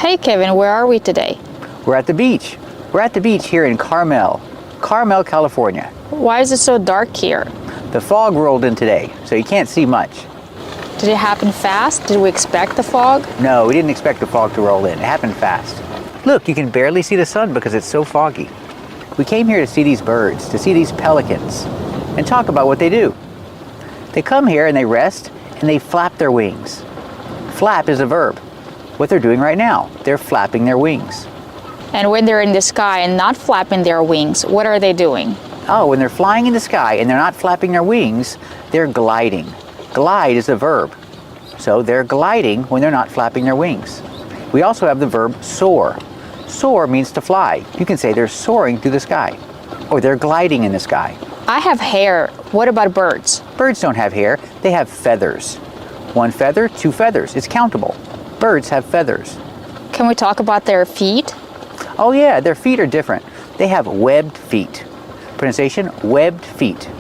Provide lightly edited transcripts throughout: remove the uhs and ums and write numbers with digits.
Hey Kevin, where are we today? We're at the beach. We're at the beach here in Carmel, California. Why is it so dark here? The fog rolled in today, so you can't see much. Did it happen fast? Did we expect the fog? No, we didn't expect the fog to roll in. It happened fast. Look, you can barely see the sun because it's so foggy. We came here to see these birds, to see these pelicans, and talk about what they do. They come here and they rest and they flap their wings. Flap is a verb. What they're doing right now, they're flapping their wings. And when they're in the sky and not flapping their wings, what are they doing? Oh, when they're flying in the sky and they're not flapping their wings, they're gliding. Glide is a verb. So they're gliding when they're not flapping their wings. We also have the verb soar. Soar means to fly. You can say they're soaring through the sky, or they're gliding in the sky. I have hair. What about birds? Birds don't have hair, they have feathers. One feather, two feathers. It's countable. Birds have feathers. Can we talk about their feet? Oh yeah, their feet are different. They have webbed feet. Pronunciation, webbed feet.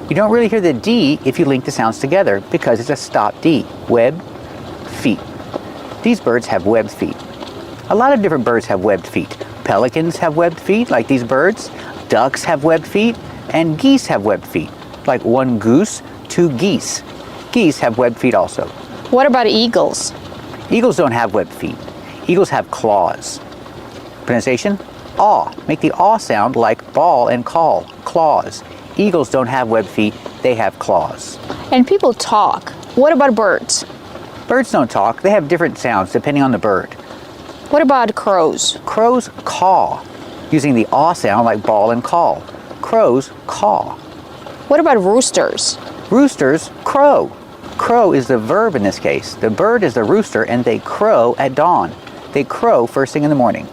You don't really hear the D if you link the sounds together because it's a stop D. Webbed feet. These birds have webbed feet. A lot of different birds have webbed feet. Pelicans have webbed feet, like these birds. Ducks have webbed feet, and geese have webbed feet, like one goose, two geese. Geese have webbed feet also. What about eagles? Eagles don't have webbed feet. Eagles have claws. Pronunciation, aw. Make the aw sound like ball and call, claws. Eagles don't have webbed feet, they have claws. And people talk. What about birds? Birds don't talk, they have different sounds depending on the bird. What about crows? Crows caw, using the aw sound like ball and call. Crows caw. What about roosters? Roosters crow. Crow is the verb in this case. The bird is the rooster and they crow at dawn. They crow first thing in the morning.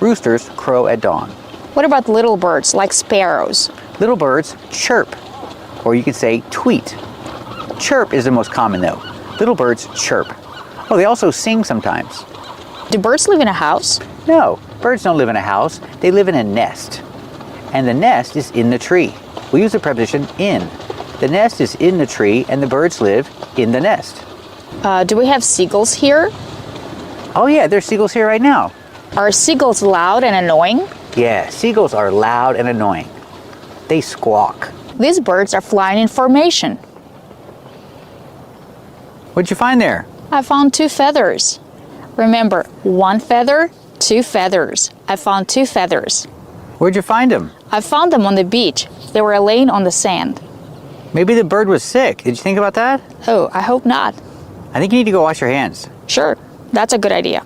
Roosters crow at dawn. What about little birds like sparrows? Little birds chirp, or you could say tweet. Chirp is the most common though. Little birds chirp. Oh, they also sing sometimes. Do birds live in a house? No, birds don't live in a house. They live in a nest. And the nest is in the tree. We use the preposition in. The nest is in the tree and the birds live in the nest. Do we have seagulls here? Oh yeah, there's seagulls here right now. Are seagulls loud and annoying? Yeah, seagulls are loud and annoying. They squawk. These birds are flying in formation. What'd you find there? I found two feathers. Remember, one feather, two feathers. I found two feathers. Where'd you find them? I found them on the beach. They were laying on the sand. Maybe the bird was sick. Did you think about that? Oh, I hope not. I think you need to go wash your hands. Sure, that's a good idea.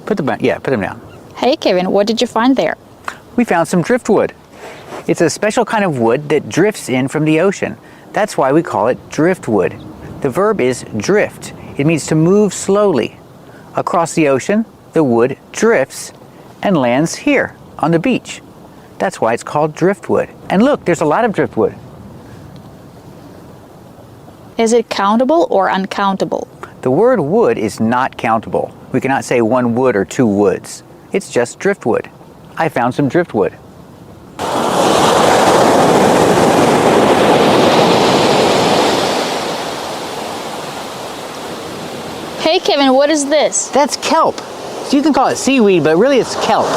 Put them down. Hey Kevin, what did you find there? We found some driftwood. It's a special kind of wood that drifts in from the ocean. That's why we call it driftwood. The verb is drift. It means to move slowly. Across the ocean, the wood drifts and lands here on the beach. That's why it's called driftwood. And look, there's a lot of driftwood. Is it countable or uncountable? The word wood is not countable. We cannot say one wood or two woods. It's just driftwood. I found some driftwood. Hey Kevin, what is this? That's kelp. So you can call it seaweed, but really it's kelp.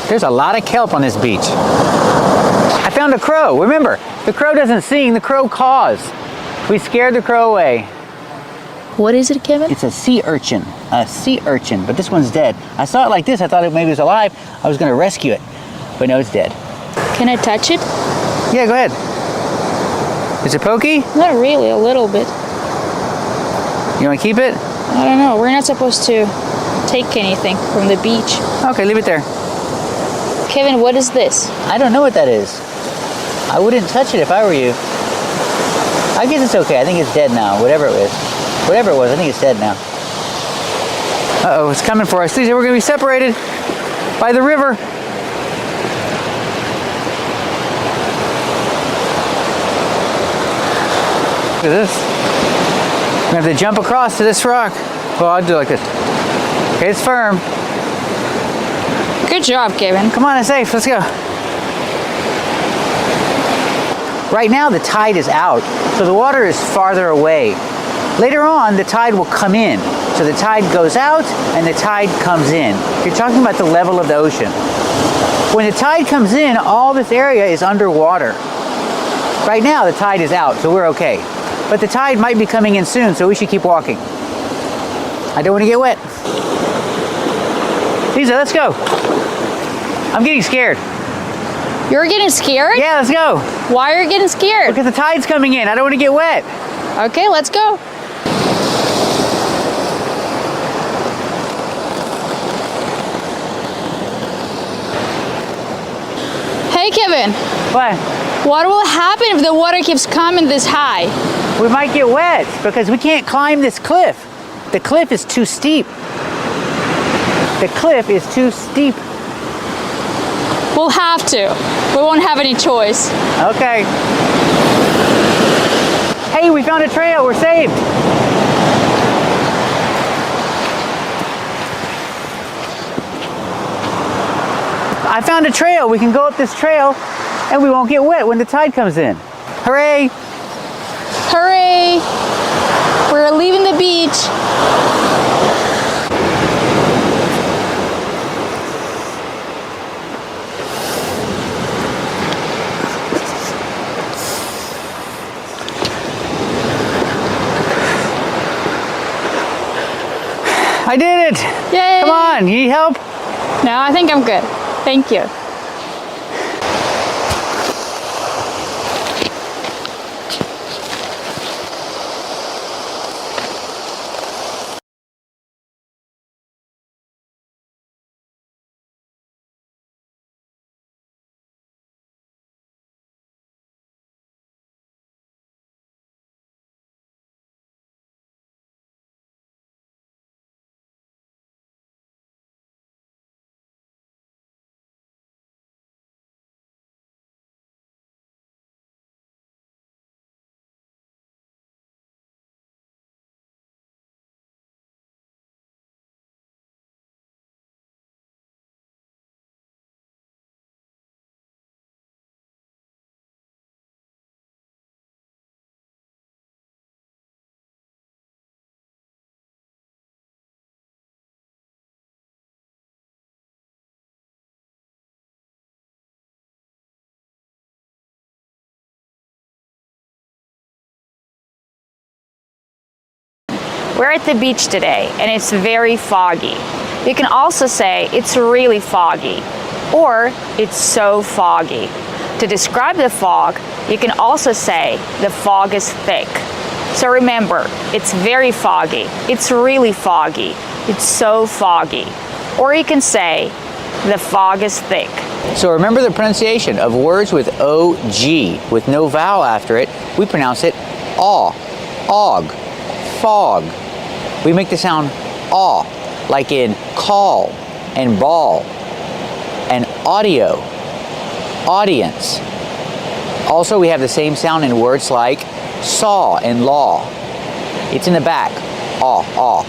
There's a lot of kelp on this beach. I found a crow. Remember, the crow doesn't sing, the crow caws. We scared the crow away. What is it, Kevin? It's a sea urchin, but this one's dead. I saw it like this, I thought maybe it was alive. I was gonna rescue it, but no, it's dead. Can I touch it? Yeah, go ahead. Is it pokey? Not really, a little bit. You wanna keep it? I don't know, we're not supposed to take anything from the beach. Okay, leave it there. Kevin, what is this? I don't know what that is. I wouldn't touch it if I were you. I guess it's okay. I think it's dead now, whatever it was. Whatever it was, I think it's dead now. Uh-oh, it's coming for us. We're going to be separated by the river. Look at this. I'm going to have to jump across to this rock. Well, I'll do it like this. Okay, it's firm. Good job, Kevin. Come on, it's safe. Let's go. Right now the tide is out, so the water is farther away. Later on, the tide will come in. So the tide goes out and the tide comes in. You're talking about the level of the ocean. When the tide comes in, all this area is underwater. Right now, the tide is out, so we're okay. But the tide might be coming in soon, so we should keep walking. I don't want to get wet. Lisa, let's go. I'm getting scared. You're getting scared? Yeah, let's go. Why are you getting scared? Because the tide's coming in. I don't want to get wet. Okay, let's go. Hey, Kevin. What? What will happen if the water keeps coming this high? We might get wet because we can't climb this cliff. The cliff is too steep. The cliff is too steep. We'll have to. We won't have any choice. Okay. Hey, we found a trail. We're saved. I found a trail. We can go up this trail and we won't get wet when the tide comes in. Hooray! Hooray! We're leaving the beach. I did it! Yay! Come on, you need help? No, I think I'm good. Thank you. We're at the beach today and it's very foggy. You can also say it's really foggy or it's so foggy. To describe the fog, you can also say the fog is thick. So remember, it's very foggy, it's really foggy, it's so foggy. Or you can say the fog is thick. So remember the pronunciation of words with O-G, with no vowel after it. We pronounce it aw, og, fog. We make the sound aw, like in call and ball, and audio, audience. Also, we have the same sound in words like saw and law. It's in the back, aw.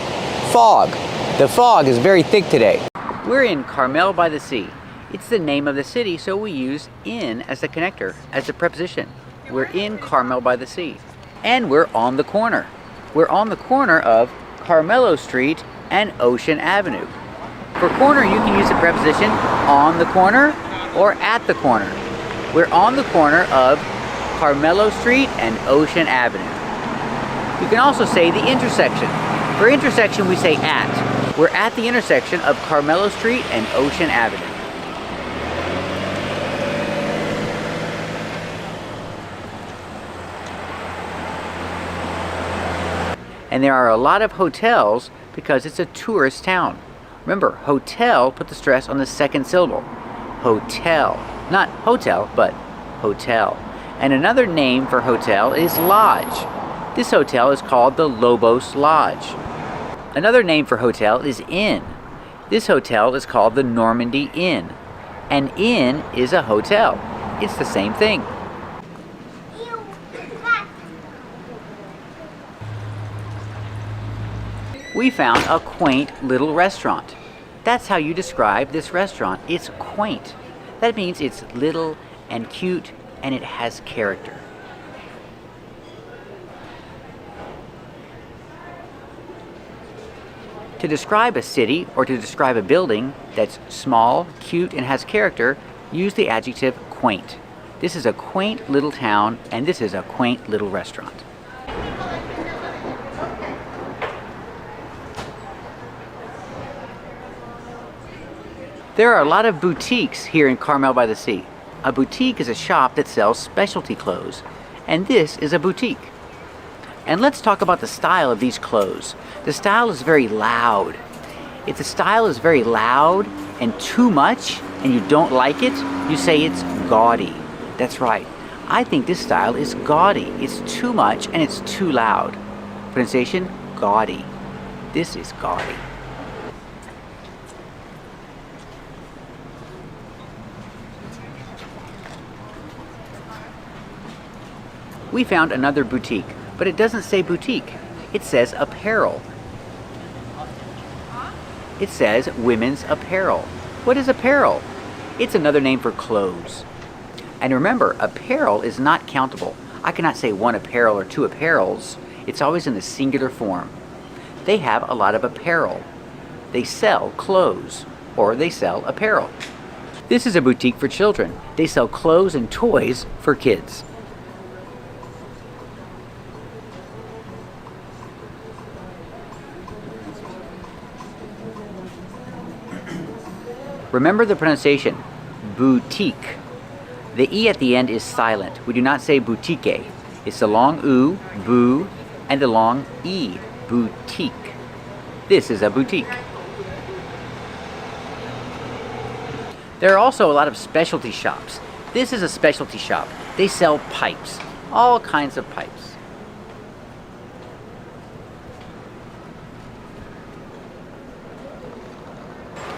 Fog. The fog is very thick today. We're in Carmel-by-the-Sea. It's the name of the city, so we use in as the connector, as the preposition. We're in Carmel-by-the-Sea. And we're on the corner. We're on the corner of Carmelo Street and Ocean Avenue. For corner, you can use the preposition on the corner or at the corner. We're on the corner of Carmelo Street and Ocean Avenue. You can also say the intersection. For intersection, we say at. We're at the intersection of Carmelo Street and Ocean Avenue. And there are a lot of hotels because it's a tourist town. Remember, hotel, put the stress on the second syllable. Hotel. Not hotel, but hotel. And another name for hotel is lodge. This hotel is called the Lobos Lodge. Another name for hotel is inn. This hotel is called the Normandy Inn. An inn is a hotel. It's the same thing. We found a quaint little restaurant. That's how you describe this restaurant. It's quaint. That means it's little and cute and it has character. To describe a city or to describe a building that's small, cute, and has character, use the adjective quaint. This is a quaint little town, and this is a quaint little restaurant. There are a lot of boutiques here in Carmel-by-the-Sea. A boutique is a shop that sells specialty clothes, and this is a boutique. And let's talk about the style of these clothes. The style is very loud. If the style is very loud and too much, and you don't like it, you say it's gaudy. That's right. I think this style is gaudy. It's too much and it's too loud. Pronunciation, gaudy. This is gaudy. We found another boutique, but it doesn't say boutique. It says apparel. It says women's apparel. What is apparel? It's another name for clothes. And remember, apparel is not countable. I cannot say one apparel or two apparels. It's always in the singular form. They have a lot of apparel. They sell clothes, or they sell apparel. This is a boutique for children. They sell clothes and toys for kids. Remember the pronunciation, boutique. The E at the end is silent. We do not say boutique. It's the long U, boo, and the long E, boutique. This is a boutique. There are also a lot of specialty shops. This is a specialty shop. They sell pipes, all kinds of pipes.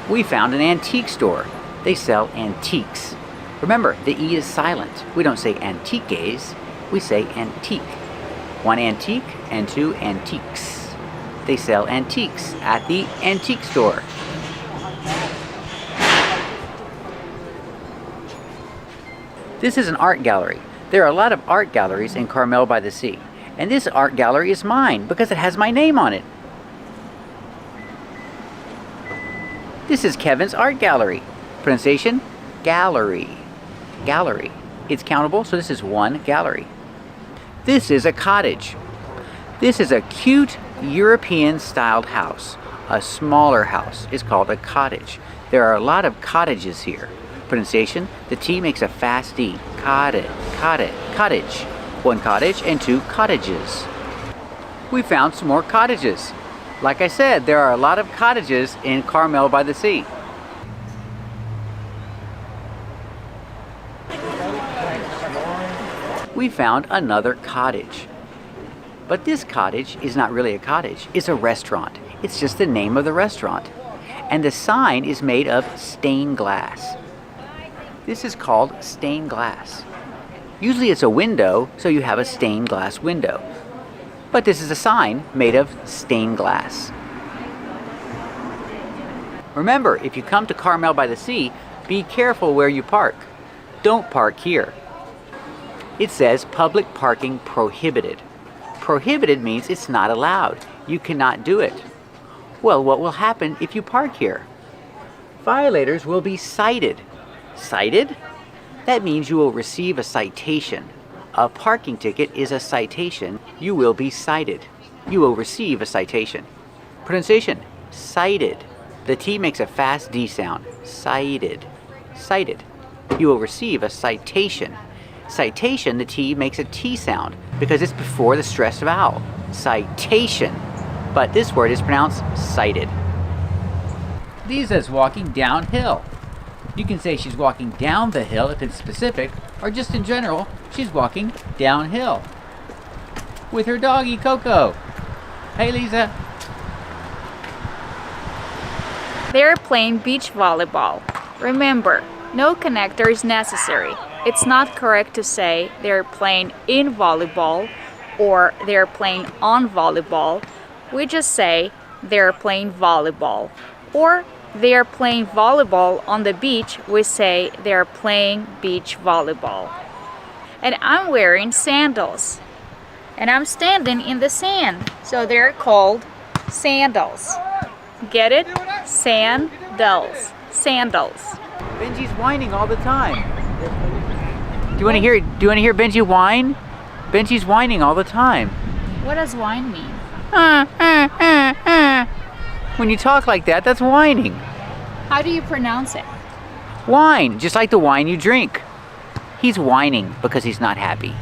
We found an antique store. They sell antiques. Remember, the E is silent. We don't say antiques, we say antique. One antique and two antiques. They sell antiques at the antique store. This is an art gallery. There are a lot of art galleries in Carmel-by-the-Sea. And this art gallery is mine because it has my name on it. This is Kevin's art gallery. Pronunciation, gallery. Gallery. It's countable, so this is one gallery. This is a cottage. This is a cute European-styled house. A smaller house is called a cottage. There are a lot of cottages here. Pronunciation, the T makes a fast D. Cottage, cottage, cottage. One cottage and two cottages. We found some more cottages. Like I said, there are a lot of cottages in Carmel-by-the-Sea. We found another cottage. But this cottage is not really a cottage, it's a restaurant. It's just the name of the restaurant. And the sign is made of stained glass. This is called stained glass. Usually it's a window, so you have a stained glass window. But this is a sign made of stained glass. Remember, if you come to Carmel-by-the-Sea, be careful where you park. Don't park here. It says public parking prohibited. Prohibited means it's not allowed. You cannot do it. Well, what will happen if you park here? Violators will be cited. Cited? That means you will receive a citation. A parking ticket is a citation. You will be cited. You will receive a citation. Pronunciation, cited. The T makes a fast D sound. Cited. Cited. You will receive a citation. Citation, the T makes a T sound because it's before the stressed vowel. Citation. But this word is pronounced cited. Lisa's walking downhill. You can say she's walking down the hill if it's specific, or just in general, she's walking downhill. With her doggy Coco. Hey Lisa. They're playing beach volleyball. Remember, no connector is necessary. It's not correct to say they're playing in volleyball or they're playing on volleyball. We just say they're playing volleyball. Or they're playing volleyball on the beach, we say they're playing beach volleyball. And I'm wearing sandals. And I'm standing in the sand, so they're called sandals. Get it? Sandals. Sandals. Benji's whining all the time. Do you want to hear? Do you want to hear Benji whine? Benji's whining all the time. What does whine mean? When you talk like that, that's whining. How do you pronounce it? Wine, just like the wine you drink. He's whining because he's not happy.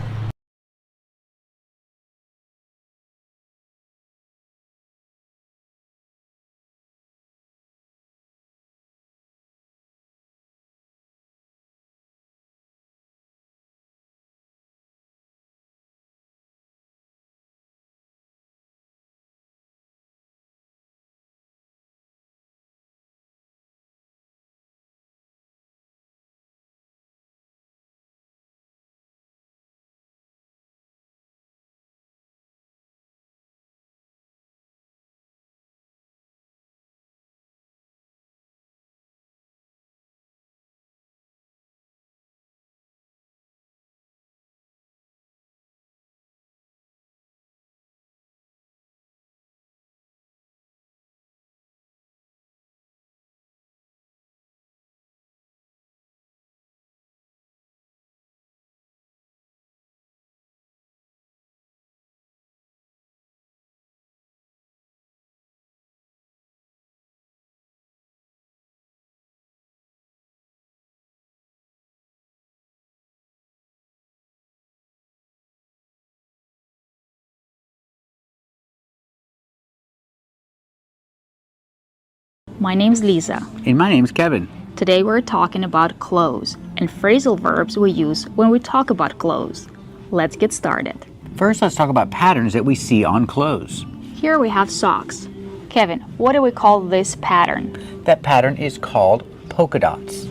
My name's Lisa. And my name's Kevin. Today we're talking about clothes and phrasal verbs we use when we talk about clothes. Let's get started. First, let's talk about patterns that we see on clothes. Here we have socks. Kevin, what do we call this pattern? That pattern is called polka dots.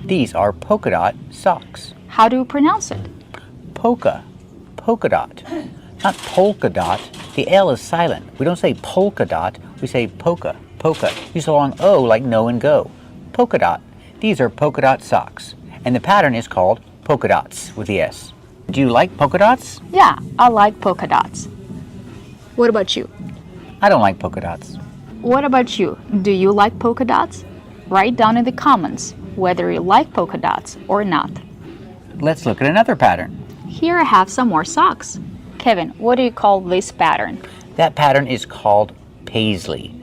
These are polka dot socks. How do you pronounce it? Polka dot. Not polka dot. The L is silent. We don't say polka dot, we say polka. Use a long O like no and go. Polka dot. These are polka dot socks. And the pattern is called polka dots with the S. Do you like polka dots? Yeah, I like polka dots. What about you? I don't like polka dots. What about you? Do you like polka dots? Write down in the comments whether you like polka dots or not. Let's look at another pattern. Here I have some more socks. Kevin, what do you call this pattern? That pattern is called paisley.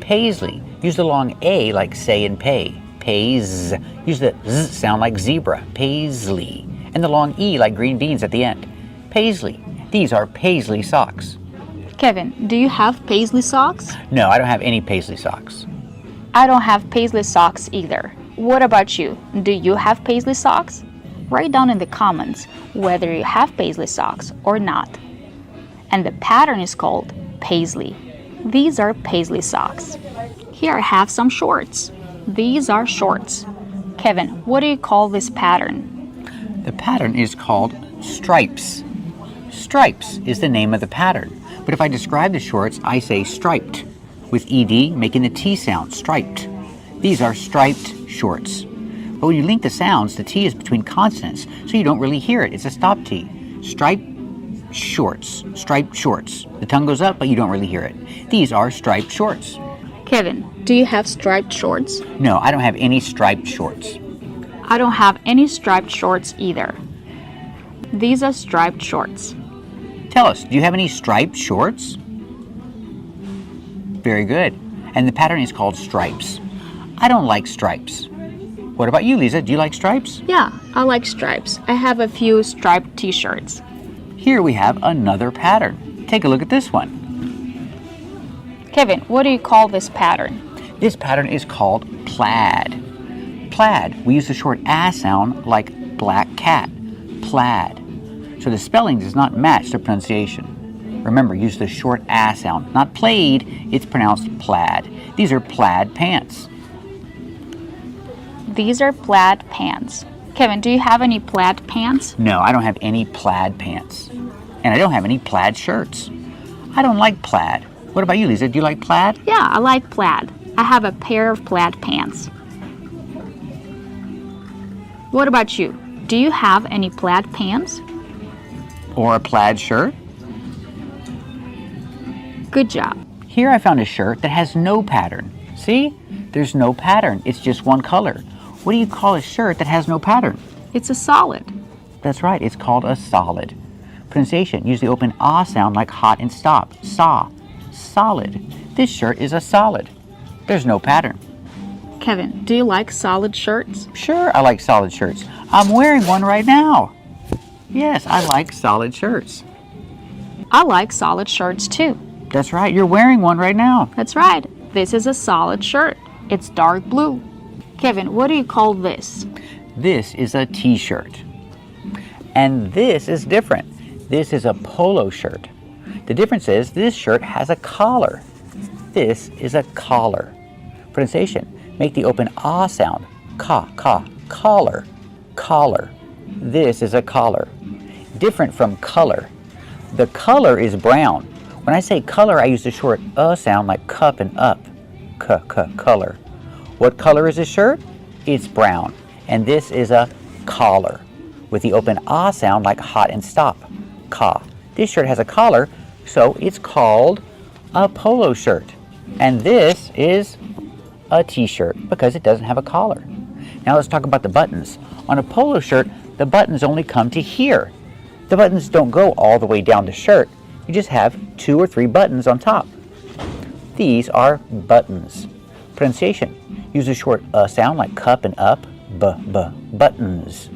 Paisley. Use the long A like say and pay. Pays. Use the Z sound like zebra. Paisley. And the long E like green beans at the end. Paisley. These are paisley socks. Kevin, do you have paisley socks? No, I don't have any paisley socks. I don't have paisley socks either. What about you? Do you have paisley socks? Write down in the comments whether you have paisley socks or not. And the pattern is called paisley. These are paisley socks. Here I have some shorts. These are shorts. Kevin, what do you call this pattern? The pattern is called stripes. Stripes is the name of the pattern. But if I describe the shorts, I say striped, with ED making the T sound, striped. These are striped shorts. But when you link the sounds, the T is between consonants, so you don't really hear it. It's a stop T. Striped shorts. Striped shorts. The tongue goes up, but you don't really hear it. These are striped shorts. Kevin, do you have striped shorts? No, I don't have any striped shorts. I don't have any striped shorts either. These are striped shorts. Tell us, do you have any striped shorts? Very good. And the pattern is called stripes. I don't like stripes. What about you, Lisa? Do you like stripes? Yeah, I like stripes. I have a few striped t-shirts. Here we have another pattern. Take a look at this one. Kevin, what do you call this pattern? This pattern is called plaid. Plaid, we use the short A sound like black cat. Plaid. So the spelling does not match the pronunciation. Remember, use the short A sound. Not played, it's pronounced plaid. These are plaid pants. These are plaid pants. Kevin, do you have any plaid pants? No, I don't have any plaid pants. And I don't have any plaid shirts. I don't like plaid. What about you, Lisa? Do you like plaid? Yeah, I like plaid. I have a pair of plaid pants. What about you? Do you have any plaid pants? Or a plaid shirt? Good job. Here I found a shirt that has no pattern. See? There's no pattern. It's just one color. What do you call a shirt that has no pattern? It's a solid. That's right. It's called a solid. Pronunciation. Use the open ah sound like hot and stop. Saw. Solid. This shirt is a solid. There's no pattern. Kevin, do you like solid shirts? Sure, I like solid shirts. I'm wearing one right now. Yes, I like solid shirts. I like solid shirts too. That's right. You're wearing one right now. That's right. This is a solid shirt. It's dark blue. Kevin, what do you call this? This is a t-shirt. And this is different. This is a polo shirt. The difference is this shirt has a collar. This is a collar. Pronunciation. Make the open ah sound. Ka, collar, collar. This is a collar. Different from color. The color is brown. When I say color, I use the short sound like cup and up. Color. What color is this shirt? It's brown. And this is a collar with the open ah sound like hot and stop. Ka. This shirt has a collar, so it's called a polo shirt. And this is a t-shirt because it doesn't have a collar. Now let's talk about the buttons. On a polo shirt, the buttons only come to here. The buttons don't go all the way down the shirt. You just have 2 or 3 buttons on top. These are buttons. Pronunciation. Use a short sound like cup and up. Buttons.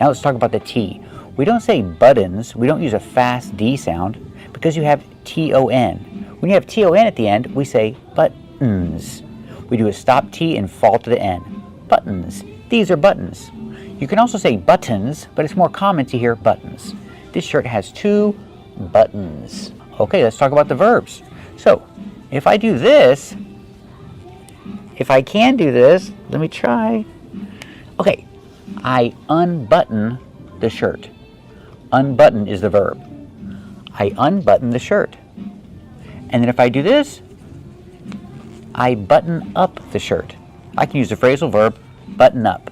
Now let's talk about the T. We don't say buttons. We don't use a fast D sound because you have T-O-N. When you have T-O-N at the end, we say buttons. We do a stop T and fall to the N. Buttons. These are buttons. You can also say buttons, but it's more common to hear buttons. This shirt has 2 buttons. Okay, let's talk about the verbs. So, if I do this, if I can do this, let me try. Okay, I unbutton the shirt. Unbutton is the verb. I unbutton the shirt. And then if I do this, I button up the shirt. I can use the phrasal verb button up.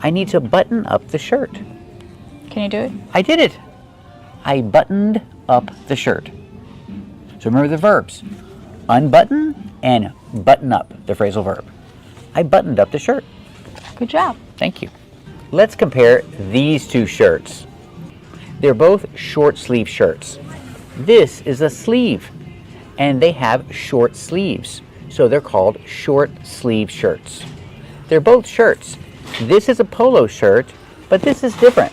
I need to button up the shirt. Can you do it? I did it. I buttoned up the shirt. So remember the verbs. Unbutton and button up, the phrasal verb. I buttoned up the shirt. Good job. Thank you. Let's compare these 2 shirts. They're both short sleeve shirts. This is a sleeve, and they have short sleeves. So they're called short sleeve shirts. They're both shirts. This is a polo shirt, but this is different.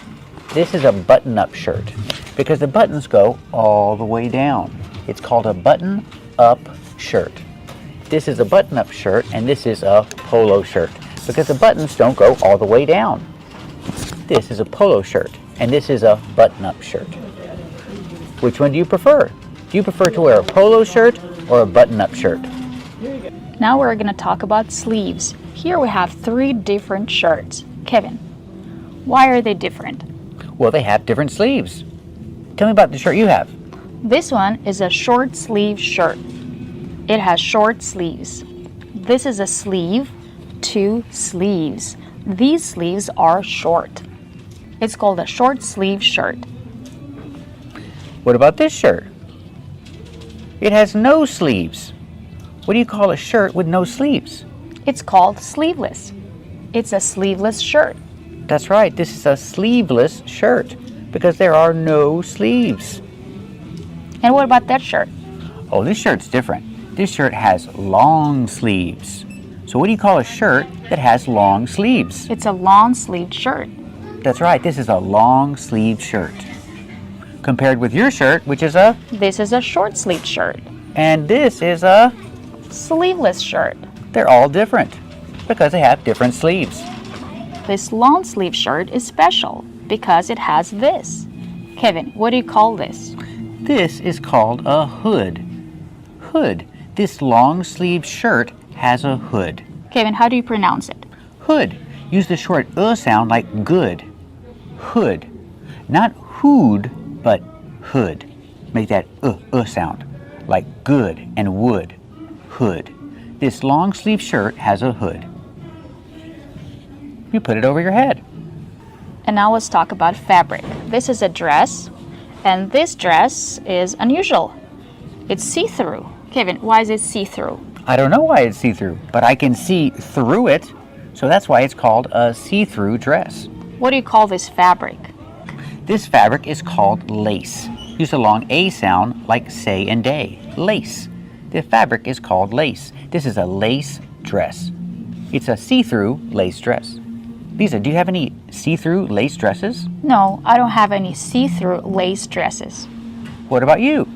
This is a button-up shirt because the buttons go all the way down. It's called a button-up shirt. This is a button-up shirt, and this is a polo shirt because the buttons don't go all the way down. This is a polo shirt, and this is a button-up shirt. Which one do you prefer? Do you prefer to wear a polo shirt or a button-up shirt? Now we're going to talk about sleeves. Here we have 3 different shirts. Kevin, why are they different? Well, they have different sleeves. Tell me about the shirt you have. This one is a short sleeve shirt. It has short sleeves. This is a sleeve, 2 sleeves. These sleeves are short. It's called a short sleeve shirt. What about this shirt? It has no sleeves. What do you call a shirt with no sleeves? It's called sleeveless. It's a sleeveless shirt. That's right, this is a sleeveless shirt because there are no sleeves. And what about that shirt? Oh, this shirt's different. This shirt has long sleeves. So what do you call a shirt that has long sleeves? It's a long sleeved shirt. That's right, this is a long sleeved shirt. Compared with your shirt, which is This is a short sleeved shirt. and this is a, Sleeveless shirt. they're all different because they have different sleeves. This long sleeve shirt is special because it has this. Kevin, what do you call this? This is called a hood. Hood. This long sleeved shirt has a hood. Kevin, how do you pronounce it? Hood. Use the short sound like good. Hood. Not hood, but hood. Make that sound like good and wood. Hood. This long sleeve shirt has a hood. You put it over your head. And now let's talk about fabric. This is a dress, and this dress is unusual. It's see-through. Kevin, why is it see-through? I don't know why it's see-through, but I can see through it, so that's why it's called a see-through dress. What do you call this fabric? This fabric is called lace. Use a long A sound like say and day. Lace. The fabric is called lace. This is a lace dress. It's a see-through lace dress. Lisa, do you have any see-through lace dresses? No, I don't have any see-through lace dresses. What about you?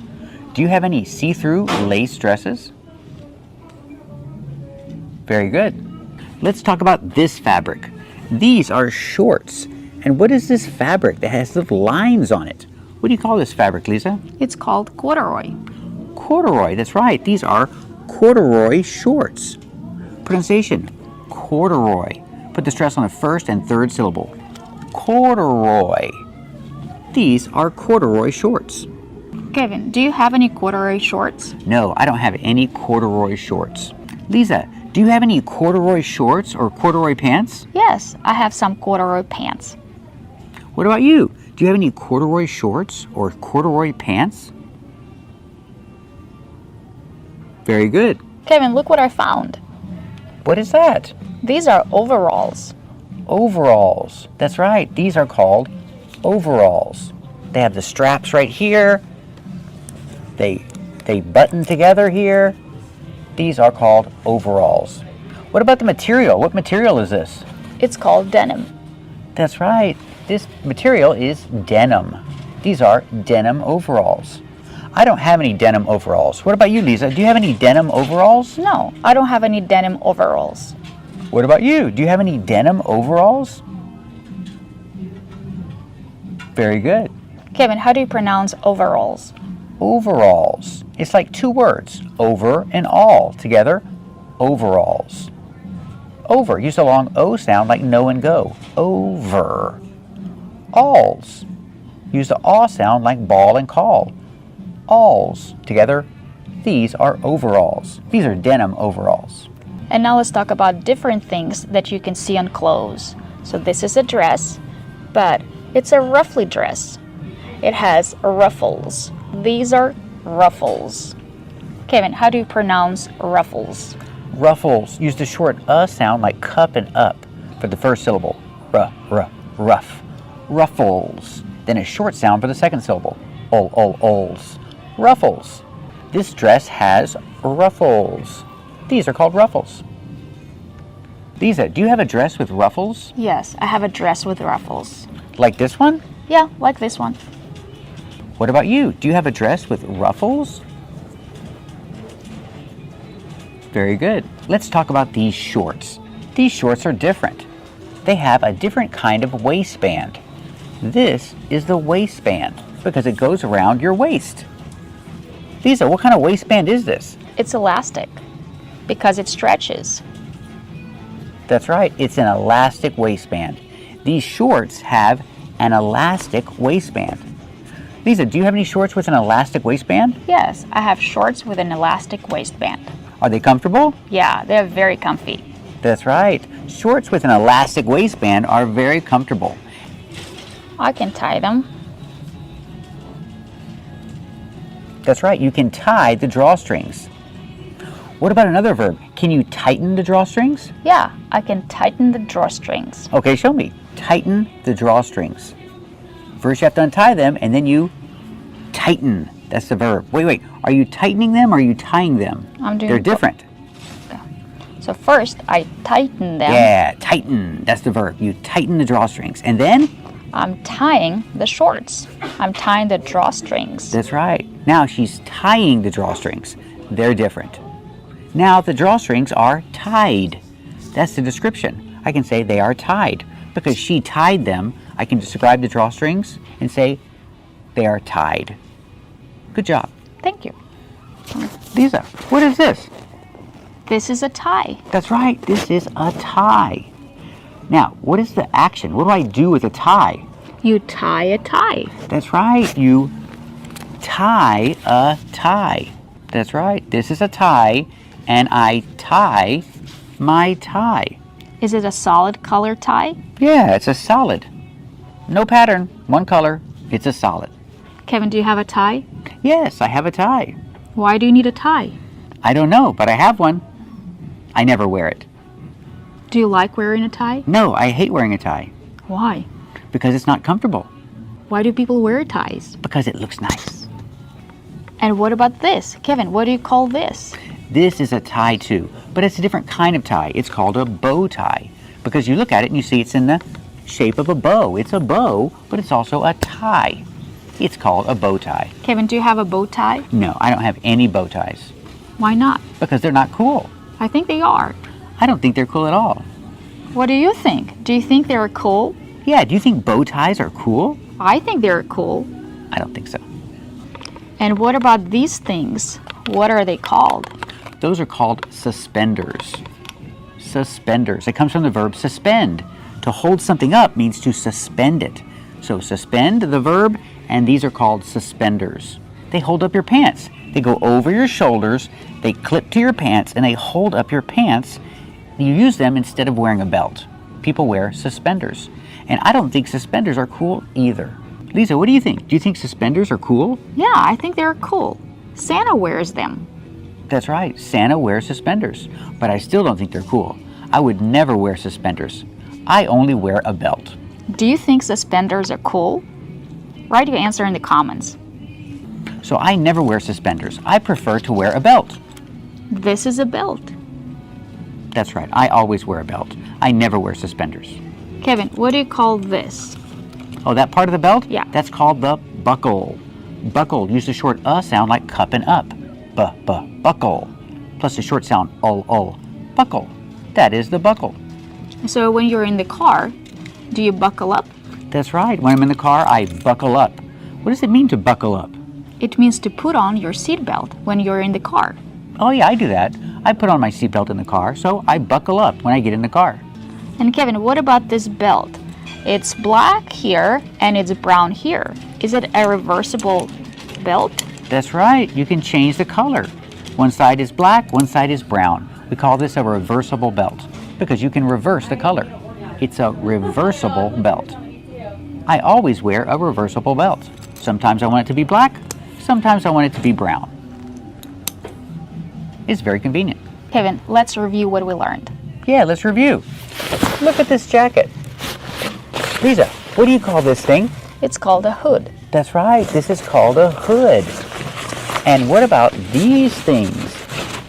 Do you have any see-through lace dresses? Very good. Let's talk about this fabric. These are shorts. And what is this fabric that has little lines on it? What do you call this fabric, Lisa? It's called corduroy. Corduroy, that's right. These are corduroy shorts. Pronunciation, corduroy. Put the stress on the first and third syllable. Corduroy. These are corduroy shorts. Kevin, do you have any corduroy shorts? No, I don't have any corduroy shorts. Lisa, do you have any corduroy shorts or corduroy pants? Yes, I have some corduroy pants. What about you? Do you have any corduroy shorts or corduroy pants? Very good. Kevin, look what I found. What is that? These are overalls. Overalls. That's right. These are called overalls. They have the straps right here. They button together here. These are called overalls. What about the material? What material is this? It's called denim. That's right. This material is denim. These are denim overalls. I don't have any denim overalls. What about you, Lisa? Do you have any denim overalls? No, I don't have any denim overalls. What about you? Do you have any denim overalls? Very good. Kevin, how do you pronounce overalls? Overalls. It's like two words, over and all together. Overalls. Over. Use a long O sound like no and go. Over. Alls. Use the aw sound like ball and call. Alls. Together, these are overalls. These are denim overalls. And now let's talk about different things that you can see on clothes. So this is a dress, but it's a ruffly dress. It has ruffles. These are ruffles. Kevin, how do you pronounce ruffles? Ruffles. Use the short sound like cup and up for the first syllable. Rough. Ruffles. Then a short sound for the second syllable. Ols. Ruffles. This dress has ruffles. These are called ruffles. Lisa, do you have a dress with ruffles? Yes, I have a dress with ruffles. Like this one? Yeah, like this one. What about you? Do you have a dress with ruffles? Very good. Let's talk about these shorts. These shorts are different. They have a different kind of waistband. This is the waistband because it goes around your waist. Lisa, what kind of waistband is this? It's elastic because it stretches. That's right, it's an elastic waistband. These shorts have an elastic waistband. Lisa, do you have any shorts with an elastic waistband? Yes, I have shorts with an elastic waistband. Are they comfortable? Yeah, they're very comfy. That's right. Shorts with an elastic waistband are very comfortable. I can tie them. That's right, you can tie the drawstrings. What about another verb? Can you tighten the drawstrings? Yeah, I can tighten the drawstrings. Okay, show me. Tighten the drawstrings. First you have to untie them and then you tighten. That's the verb. Wait. Are you tightening them or are you tying them? They're different. So first I tighten them. Yeah, tighten. That's the verb. You tighten the drawstrings. And then? I'm tying the shorts. I'm tying the drawstrings. That's right. Now she's tying the drawstrings. They're different. Now the drawstrings are tied. That's the description. I can say they are tied. Because she tied them, I can describe the drawstrings and say they are tied. Good job. Thank you. Lisa, what is this? This is a tie. That's right, this is a tie. Now, what is the action? What do I do with a tie? You tie a tie. That's right, you tie a tie. That's right, this is a tie, and I tie my tie. Is it a solid color tie? Yeah, it's a solid. No pattern, one color, it's a solid. Kevin, do you have a tie? Yes, I have a tie. Why do you need a tie? I don't know, but I have one. I never wear it. Do you like wearing a tie? No, I hate wearing a tie Why? because it's not comfortable, Why do people wear ties? because it looks nice. And what about this? Kevin, what do you call this? This is a tie too, but it's a different kind of tie. It's called a bow tie because you look at it and you see it's in the shape of a bow. It's a bow, but it's also a tie. It's called a bow tie. Kevin, do you have a bow tie? No, I don't have any bow ties Why not? because they're not cool. I think they are. I don't think they're cool at all. What do you think? Do you think they're cool? Yeah, do you think bow ties are cool? I think they're cool. I don't think so. And what about these things? What are they called? Those are called suspenders. Suspenders. It comes from the verb suspend. To hold something up means to suspend it. So suspend, the verb, and these are called suspenders. They hold up your pants. They go over your shoulders, they clip to your pants, and they hold up your pants. You use them instead of wearing a belt. People wear suspenders. And I don't think suspenders are cool either. Lisa, what do you think? Do you think suspenders are cool? Yeah, I think they're cool. Santa wears them. That's right, Santa wears suspenders, but I still don't think they're cool. I would never wear suspenders. I only wear a belt. Do you think suspenders are cool? Write your answer in the comments. So I never wear suspenders. I prefer to wear a belt. This is a belt. That's right, I always wear a belt. I never wear suspenders. Kevin, what do you call this? Oh, that part of the belt? Yeah. That's called the buckle. Buckle, use the short sound like cup and up. Buckle. Plus the short sound ul. Buckle. That is the buckle. So when you're in the car, do you buckle up? That's right, when I'm in the car, I buckle up. What does it mean to buckle up? It means to put on your seatbelt when you're in the car. Oh yeah, I do that. I put on my seatbelt in the car, so I buckle up when I get in the car. And Kevin, what about this belt? It's black here and it's brown here. Is it a reversible belt? That's right, you can change the color. One side is black, one side is brown. We call this a reversible belt because you can reverse the color. It's a reversible belt. I always wear a reversible belt. Sometimes I want it to be black, sometimes I want it to be brown. It's very convenient. Kevin, let's review what we learned. Yeah, let's review. Look at this jacket. Lisa, what do you call this thing? It's called a hood. That's right, this is called a hood. And what about these things?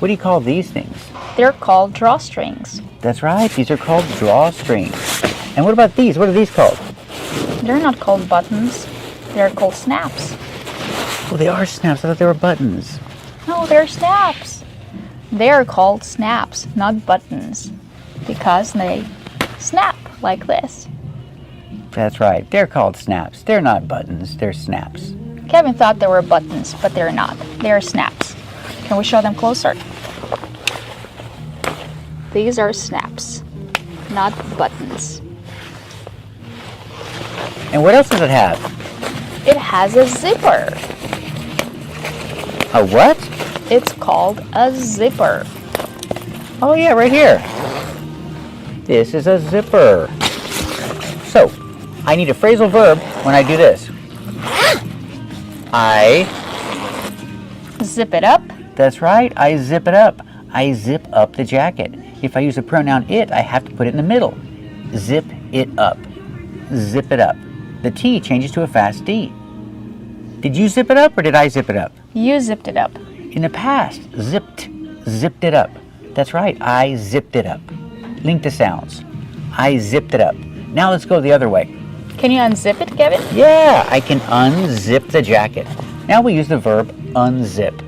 What do you call these things? They're called drawstrings. That's right, these are called drawstrings. And what about these? What are these called? They're not called buttons. They're called snaps. Oh, they are snaps. I thought they were buttons. No, they're snaps. They're called snaps, not buttons, because they snap like this. That's right, they're called snaps. They're not buttons, they're snaps. Kevin thought they were buttons, but they're not. They're snaps. Can we show them closer? These are snaps, not buttons. And what else does it have? It has a zipper. A what? It's called a zipper. Oh yeah, right here. This is a zipper. So, I need a phrasal verb when I do this. I, Zip it up. that's right, I zip it up. I zip up the jacket. If I use the pronoun it, I have to put it in the middle. Zip it up. Zip it up. The T changes to a fast D. Did you zip it up or did I zip it up? You zipped it up. In the past, zipped it up. That's right, I zipped it up. Link the sounds. I zipped it up. Now let's go the other way. Can you unzip it, Kevin? Yeah, I can unzip the jacket. Now we use the verb unzip.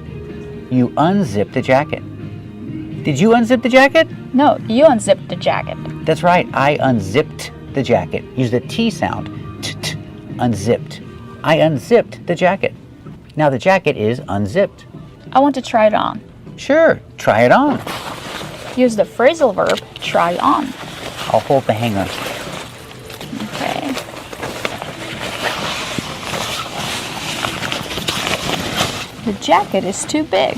You unzip the jacket. Did you unzip the jacket? No, you unzipped the jacket. That's right, I unzipped the jacket. Use the T sound. T, unzipped. I unzipped the jacket. Now the jacket is unzipped. I want to try it on. Sure, try it on. Use the phrasal verb try on. I'll hold the hanger. Okay. The jacket is too big.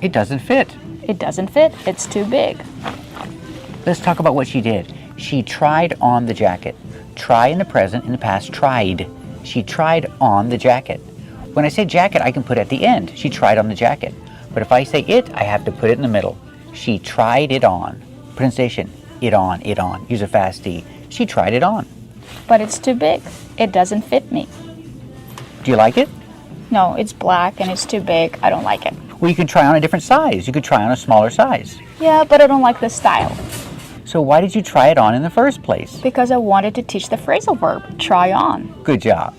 It doesn't fit. It doesn't fit. It's too big. Let's talk about what she did. She tried on the jacket. Try in the present, in the past, tried. She tried on the jacket. When I say jacket, I can put at the end. She tried on the jacket. But if I say it, I have to put it in the middle. She tried it on. Pronunciation, it on, it on. Use a fast D. She tried it on. But it's too big. It doesn't fit me. Do you like it? No, it's black and it's too big. I don't like it. Well, you can try on a different size. You could try on a smaller size. Yeah, but I don't like the style. So why did you try it on in the first place? Because I wanted to teach the phrasal verb, try on. Good job.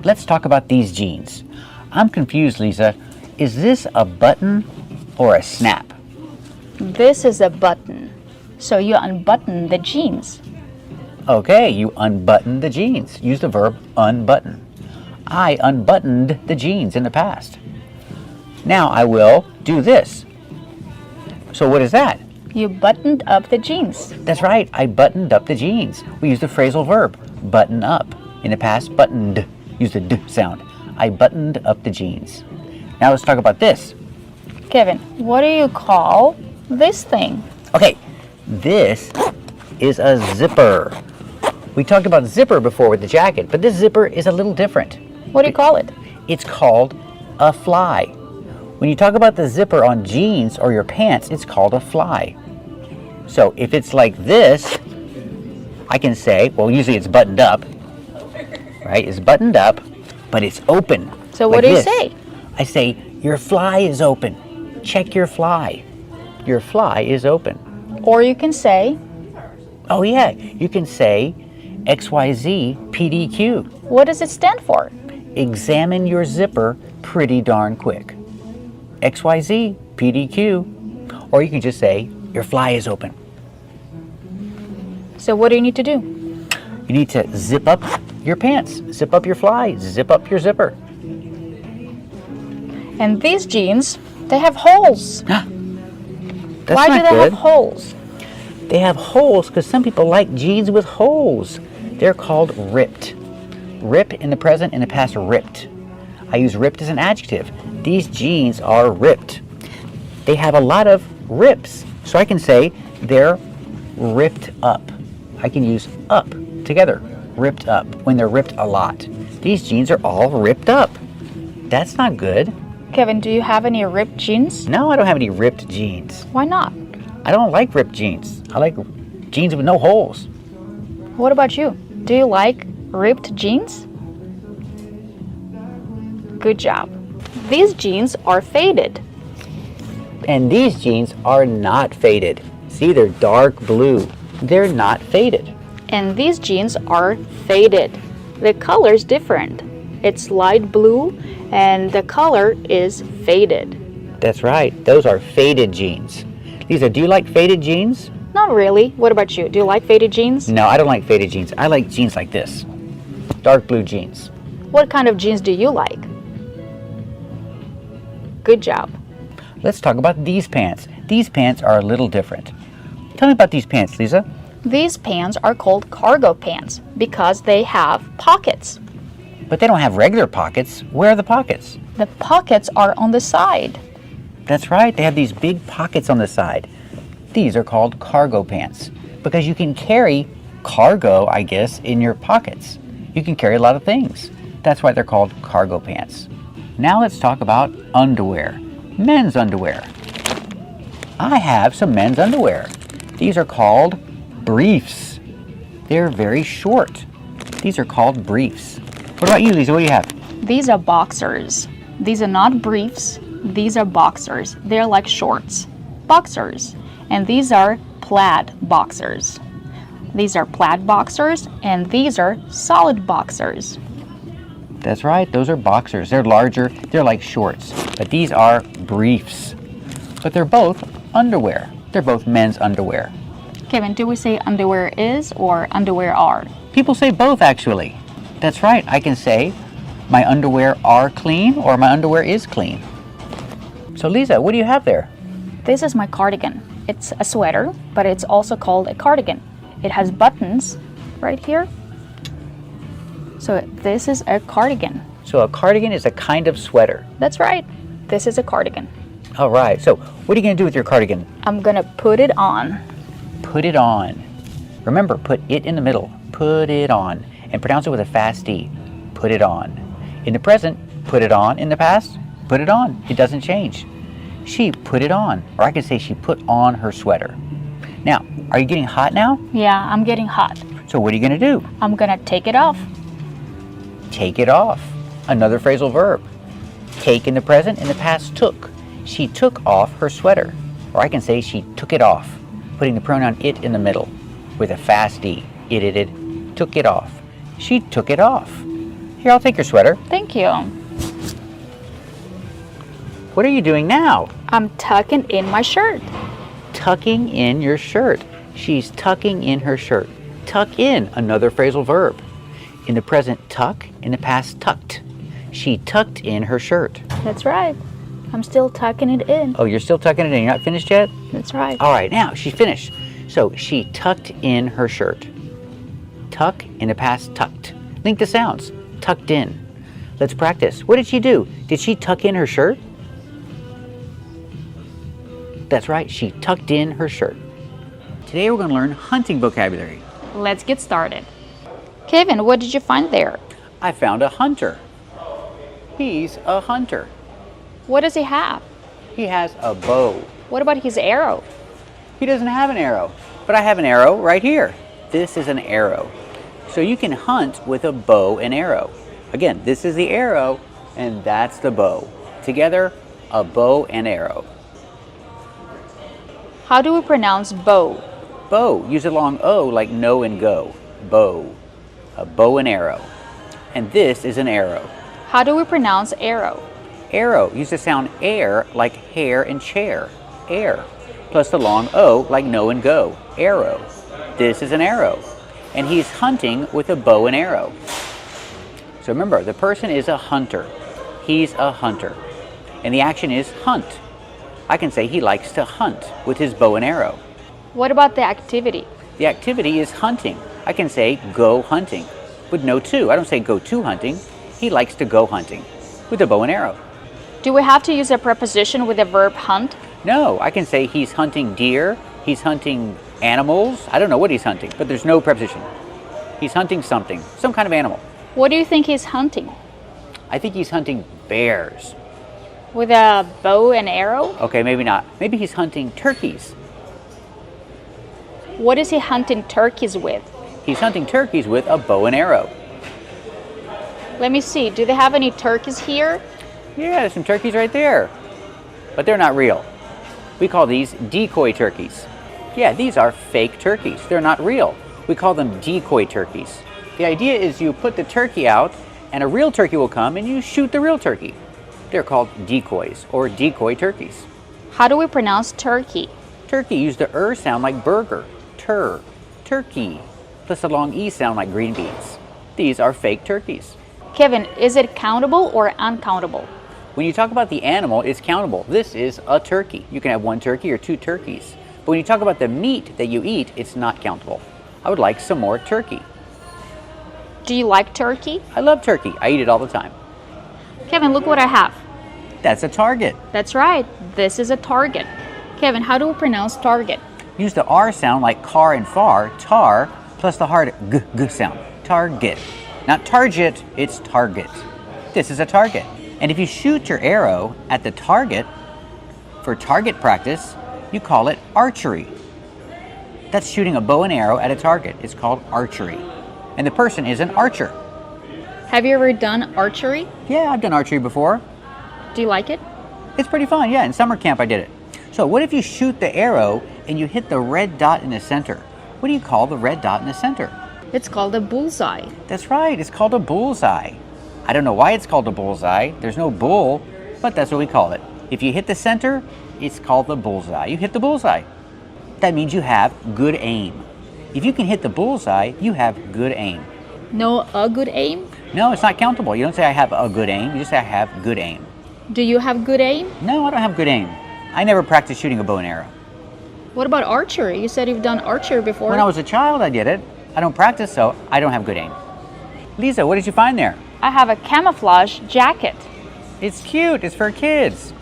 Let's talk about these jeans. I'm confused, Lisa. Is this a button or a snap? This is a button. So you unbutton the jeans. Okay, you unbutton the jeans. Use the verb unbutton. I unbuttoned the jeans in the past. Now I will do this. So what is that? You buttoned up the jeans. That's right, I buttoned up the jeans. We use the phrasal verb, button up. In the past, buttoned. Use the D sound. I buttoned up the jeans. Now let's talk about this. Kevin, what do you call this thing? Okay, this is a zipper. We talked about zipper before with the jacket, but this zipper is a little different. What do you call it? It's called a fly. When you talk about the zipper on jeans or your pants, it's called a fly. So if it's like this, I can say, well, usually it's buttoned up, right? It's buttoned up, but it's open. So what like do you this. say? I say, your fly is open. Check your fly. Your fly is open. Or you can say, Oh yeah, you can say XYZ PDQ. what does it stand for? Examine your zipper pretty darn quick. XYZ PDQ. Or you can just say, your fly is open. So what do you need to do? You need to zip up your pants, zip up your fly, zip up your zipper. And these jeans, they have holes. That's Why not do they good. have holes? They have holes because some people like jeans with holes. They're called ripped. Rip in the present, in the past, ripped. I use ripped as an adjective. These jeans are ripped. They have a lot of rips. So I can say they're ripped up. I can use up together. Ripped up, when they're ripped a lot. These jeans are all ripped up. That's not good. Kevin, do you have any ripped jeans? No, I don't have any ripped jeans. Why not? I don't like ripped jeans. I like jeans with no holes. What about you? Do you like ripped jeans? Good job. These jeans are faded. And these jeans are not faded. See, they're dark blue. They're not faded. And these jeans are faded. The color's different. It's light blue and the color is faded. That's right. Those are faded jeans. Lisa, do you like faded jeans? Not really. What about you? Do you like faded jeans? No, I don't like faded jeans. I like jeans like this. Dark blue jeans. What kind of jeans do you like? Good job. Let's talk about these pants. These pants are a little different. Tell me about these pants, Lisa. These pants are called cargo pants because they have pockets. But they don't have regular pockets. Where are the pockets? The pockets are on the side. That's right. They have these big pockets on the side. These are called cargo pants because you can carry cargo, I guess, in your pockets. You can carry a lot of things. That's why they're called cargo pants. Now let's talk about underwear. Men's underwear. I have some men's underwear. These are called briefs. They're very short. These are called briefs. What about you, Lisa? What do you have? These are boxers. These are not briefs. These are boxers. They're like shorts. Boxers. And these are plaid boxers. These are plaid boxers and these are solid boxers. That's right. Those are boxers. They're larger. They're like shorts. But these are briefs. But they're both underwear. They're both men's underwear. Kevin, do we say underwear is or underwear are? People say both, actually. That's right. I can say my underwear are clean or my underwear is clean. So Lisa, what do you have there? This is my cardigan. It's a sweater, but it's also called a cardigan. It has buttons right here. So this is a cardigan. So a cardigan is a kind of sweater. That's right. This is a cardigan. All right. So what are you going to do with your cardigan? I'm gonna put it on. Put it on. Remember, put it in the middle. Put it on. And pronounce it with a fast D. Put it on. In the present, put it on. In the past, put it on. It doesn't change. She put it on. Or I can say she put on her sweater. Now, are you getting hot now? Yeah, I'm getting hot. So what are you going to do? I'm gonna take it off. Take it off. Another phrasal verb. Take in the present, in the past took. She took off her sweater. Or I can say she took it off, putting the pronoun it in the middle with a fast E. It, took it off. She took it off. Here, I'll take your sweater. Thank you. What are you doing now? I'm tucking in my shirt. Tucking in your shirt. She's tucking in her shirt. Tuck in, another phrasal verb. In the present, tuck. In the past, tucked. She tucked in her shirt. That's right. I'm still tucking it in. Oh, you're still tucking it in? You're not finished yet? That's right. All right, now she's finished. So she tucked in her shirt. Tuck, in the past, tucked. Link the sounds. Tucked in. Let's practice. What did she do? Did she tuck in her shirt? That's right, she tucked in her shirt. Today we're going to learn hunting vocabulary. Let's get started. Kevin, what did you find there? I found a hunter. He's a hunter. What does he have? He has a bow. What about his arrow? He doesn't have an arrow, but I have an arrow right here. This is an arrow. So you can hunt with a bow and arrow. Again, this is the arrow and that's the bow. Together, a bow and arrow. How do we pronounce bow? Bow, use a long O like no and go. Bow, a bow and arrow. And this is an arrow. How do we pronounce arrow? Arrow, use the sound air like hair and chair. Air, plus the long O like no and go. Arrow. This is an arrow. And he's hunting with a bow and arrow. So remember, the person is a hunter. He's a hunter. And the action is hunt. I can say he likes to hunt with his bow and arrow. What about the activity? The activity is hunting. I can say go hunting with no to. I don't say go to hunting. He likes to go hunting with a bow and arrow. Do we have to use a preposition with the verb hunt? No, I can say he's hunting deer, he's hunting animals. I don't know what he's hunting, but there's no preposition. He's hunting something, some kind of animal. What do you think he's hunting? I think he's hunting bears. With a bow and arrow? Okay, maybe not. Maybe he's hunting turkeys. What is he hunting turkeys with? He's hunting turkeys with a bow and arrow. Let me see. Do they have any turkeys here? Yeah, there's some turkeys right there. But they're not real. We call these decoy turkeys. Yeah, these are fake turkeys. They're not real. We call them decoy turkeys. The idea is you put the turkey out and a real turkey will come and you shoot the real turkey. They're called decoys or decoy turkeys. How do we pronounce turkey? Turkey, use the sound like burger. Turkey. Plus a long E sound like green beans. These are fake turkeys. Kevin, is it countable or uncountable? When you talk about the animal, it's countable. This is a turkey. You can have one turkey or two turkeys. But when you talk about the meat that you eat, it's not countable. I would like some more turkey. Do you like turkey? I love turkey. I eat it all the time. Kevin, look what I have. That's a target. That's right. This is a target. Kevin, how do we pronounce target? Use the R sound like car and far, tar, plus the hard g sound. Target. Not target, it's target. This is a target. And if you shoot your arrow at the target, for target practice, you call it archery. That's shooting a bow and arrow at a target. It's called archery. And the person is an archer. Have you ever done archery? Yeah, I've done archery before. Do you like it? It's pretty fun, yeah. In summer camp I did it. So what if you shoot the arrow and you hit the red dot in the center? What do you call the red dot in the center? It's called a bullseye. That's right, it's called a bullseye. I don't know why it's called a bullseye. There's no bull, but that's what we call it. If you hit the center, it's called the bullseye. You hit the bullseye. That means you have good aim. If you can hit the bullseye, you have good aim. No, a good aim? No, it's not countable. You don't say I have a good aim. You just say I have good aim. Do you have good aim? No, I don't have good aim. I never practiced shooting a bow and arrow. What about archery? You said you've done archery before. When I was a child, I did it. I don't practice, so I don't have good aim. Lisa, what did you find there? I have a camouflage jacket. It's cute. It's for kids.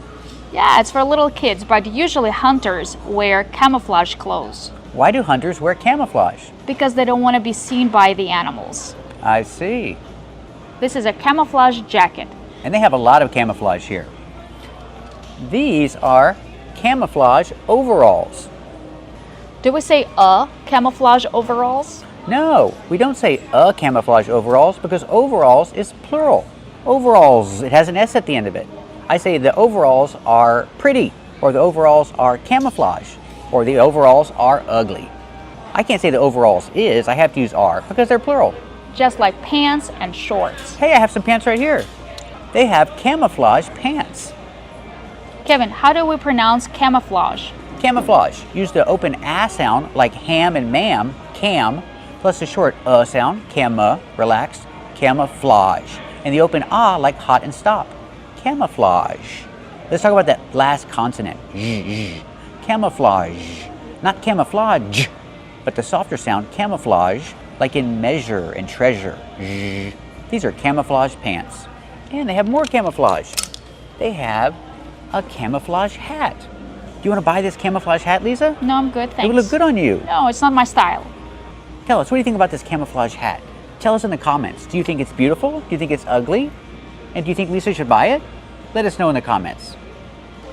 Yeah, it's for little kids, but usually hunters wear camouflage clothes. Why do hunters wear camouflage? Because they don't want to be seen by the animals. I see. This is a camouflage jacket. And they have a lot of camouflage here. These are camouflage overalls. Do we say camouflage overalls? No, we don't say camouflage overalls because overalls is plural. Overalls, it has an S at the end of it. I say the overalls are pretty, or the overalls are camouflage, or the overalls are ugly. I can't say the overalls is, I have to use are because they're plural. Just like pants and shorts. Hey, I have some pants right here. They have camouflage pants. Kevin, how do we pronounce camouflage? Camouflage. Use the open a sound like ham and ma'am, cam, plus the short sound, cama, relaxed, camouflage. And the open ah like hot and stop. Camouflage. Let's talk about that last consonant. Camouflage. Not camouflage, but the softer sound, camouflage, like in measure and treasure. These are camouflage pants. And they have more camouflage. They have a camouflage hat. Do you want to buy this camouflage hat, Lisa? No, I'm good, It thanks. would look good on you. No, it's not my style. Tell us, what do you think about this camouflage hat? Tell us in the comments. Do you think it's beautiful? Do you think it's ugly? And do you think Lisa should buy it? Let us know in the comments.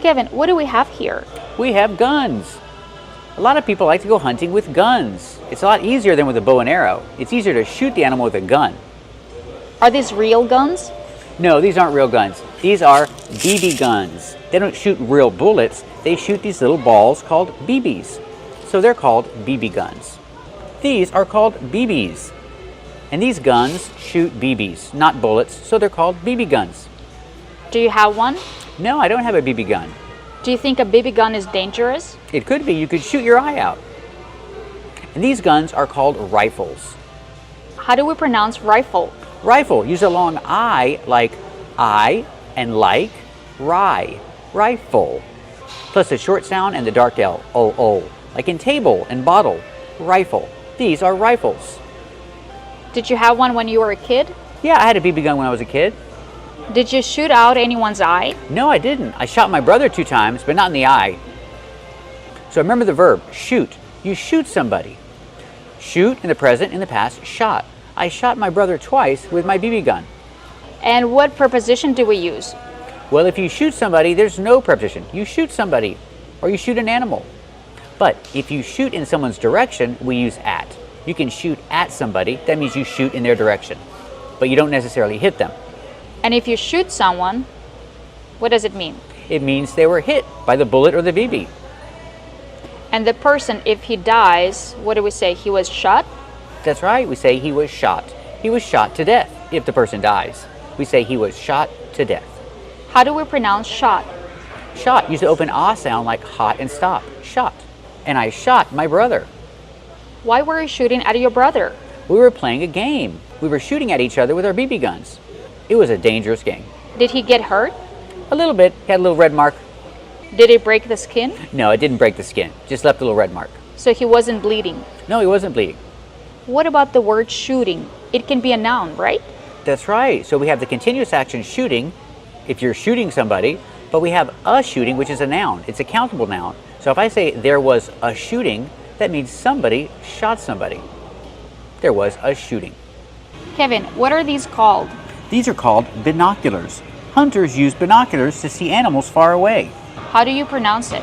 Kevin, what do we have here? We have guns. A lot of people like to go hunting with guns. It's a lot easier than with a bow and arrow. It's easier to shoot the animal with a gun. Are these real guns? No, these aren't real guns. These are BB guns. They don't shoot real bullets. They shoot these little balls called BBs. So they're called BB guns. These are called BBs. And these guns shoot BBs, not bullets, so they're called BB guns. Do you have one? No, I don't have a BB gun. Do you think a BB gun is dangerous? It could be. You could shoot your eye out. And these guns are called rifles. How do we pronounce rifle? Rifle. Use a long I like I and like rye. Rifle. Plus the short sound and the dark L. O. Like in table and bottle. Rifle. These are rifles. Did you have one when you were a kid? Yeah, I had a BB gun when I was a kid. Did you shoot out anyone's eye? No, I didn't. I shot my brother 2 times, but not in the eye. So remember the verb, shoot. You shoot somebody. Shoot in the present, in the past, shot. I shot my brother twice with my BB gun. And what preposition do we use? Well, if you shoot somebody, there's no preposition. You shoot somebody, or you shoot an animal. But if you shoot in someone's direction, we use at. You can shoot at somebody, that means you shoot in their direction. But you don't necessarily hit them. And if you shoot someone, what does it mean? It means they were hit by the bullet or the BB. And the person, if he dies, what do we say? He was shot? That's right, we say he was shot. He was shot to death if the person dies. We say he was shot to death. How do we pronounce shot? Shot, use the open ah sound like hot and stop. Shot. And I shot my brother. Why were you shooting at your brother? We were playing a game. We were shooting at each other with our BB guns. It was a dangerous game. Did he get hurt? A little bit. He had a little red mark. Did it break the skin? No, it didn't break the skin. Just left a little red mark. So he wasn't bleeding. No, he wasn't bleeding. What about the word shooting? It can be a noun, right? That's right. So we have the continuous action shooting, if you're shooting somebody, but we have a shooting, which is a noun. It's a countable noun. So if I say there was a shooting, that means somebody shot somebody. There was a shooting. Kevin, what are these called? These are called binoculars. Hunters use binoculars to see animals far away. How do you pronounce it?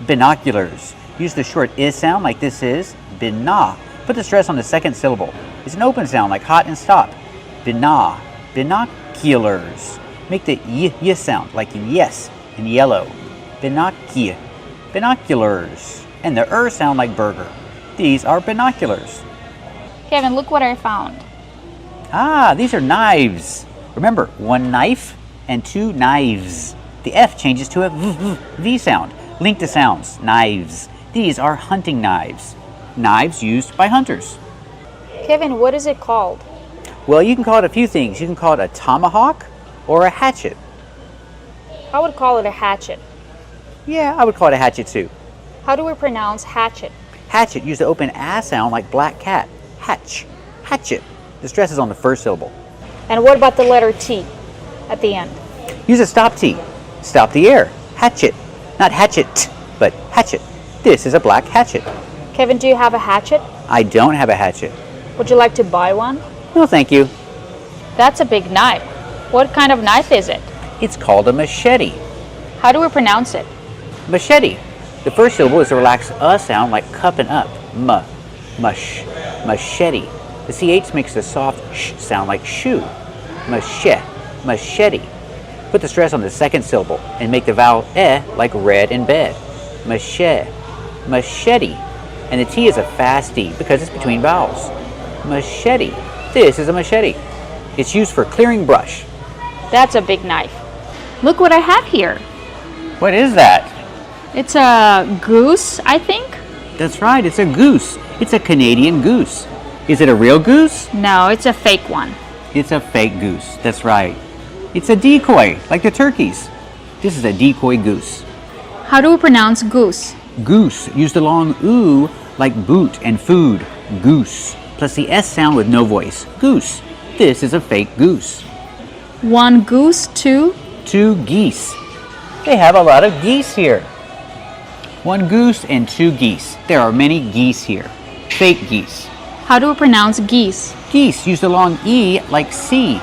Binoculars. Use the short is sound like this is, bina. Put the stress on the second syllable. It's an open sound like hot and stop. Bina. Binoculars. Make the y sound like in yes, in yellow. Binoculars. And the sound like burger. These are binoculars. Kevin, look what I found. Ah, these are knives. Remember, 1 knife and 2 knives. The F changes to a V sound. Link the sounds, knives. These are hunting knives. Knives used by hunters. Kevin, what is it called? Well, you can call it a few things. You can call it a tomahawk or a hatchet. I would call it a hatchet. Yeah, I would call it a hatchet too. How do we pronounce hatchet? Hatchet, use the open a sound like black cat. Hatch. Hatchet. The stress is on the first syllable. And what about the letter T at the end? Use a stop T. Stop the air. Hatchet. Not hatchet, but hatchet. This is a black hatchet. Kevin, do you have a hatchet? I don't have a hatchet. Would you like to buy one? No, thank you. That's a big knife. What kind of knife is it? It's called a machete. How do we pronounce it? Machete. The first syllable is a relaxed sound like cupping up. Mush. Machete. The CH makes the soft sh sound like shoe. Machete. Put the stress on the second syllable and make the vowel like red in bed. Machete. And the T is a fast T because it's between vowels. Machete. This is a machete. It's used for clearing brush. That's a big knife. Look what I have here. What is that? It's a goose, I think. That's right, it's a goose. It's a Canadian goose. Is it a real goose? No, it's a fake one. It's a fake goose. That's right. It's a decoy, like the turkeys. This is a decoy goose. How do we pronounce goose? Goose. Use the long oo like boot and food. Goose. Plus the S sound with no voice. Goose. This is a fake goose. One goose, two. Two geese. They have a lot of geese here. One goose and two geese. There are many geese here. Fake geese. How do we pronounce geese? Geese. Use the long E like C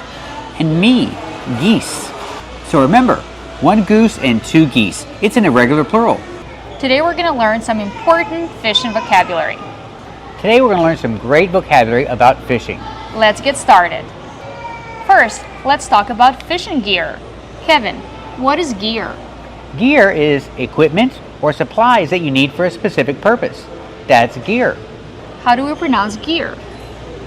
and me. Geese. So remember, one goose and two geese. It's an irregular plural. Today we're going to learn some important fishing vocabulary. Today we're going to learn some great vocabulary about fishing. Let's get started. First, let's talk about fishing gear. Kevin, what is gear? Gear is equipment or supplies that you need for a specific purpose. That's gear. How do we pronounce gear?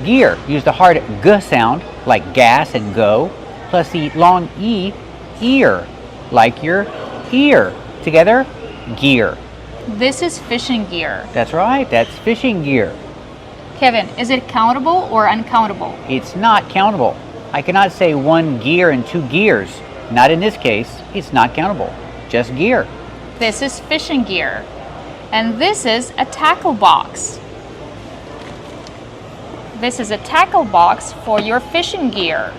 Gear. Use the hard G sound like gas and go, plus the long E, ear, like your ear. Together, gear. This is fishing gear. That's right, that's fishing gear. Kevin, is it countable or uncountable? It's not countable. I cannot say one gear and two gears. Not in this case, it's not countable. Just gear. This is fishing gear. And this is a tackle box. This is a tackle box for your fishing gear.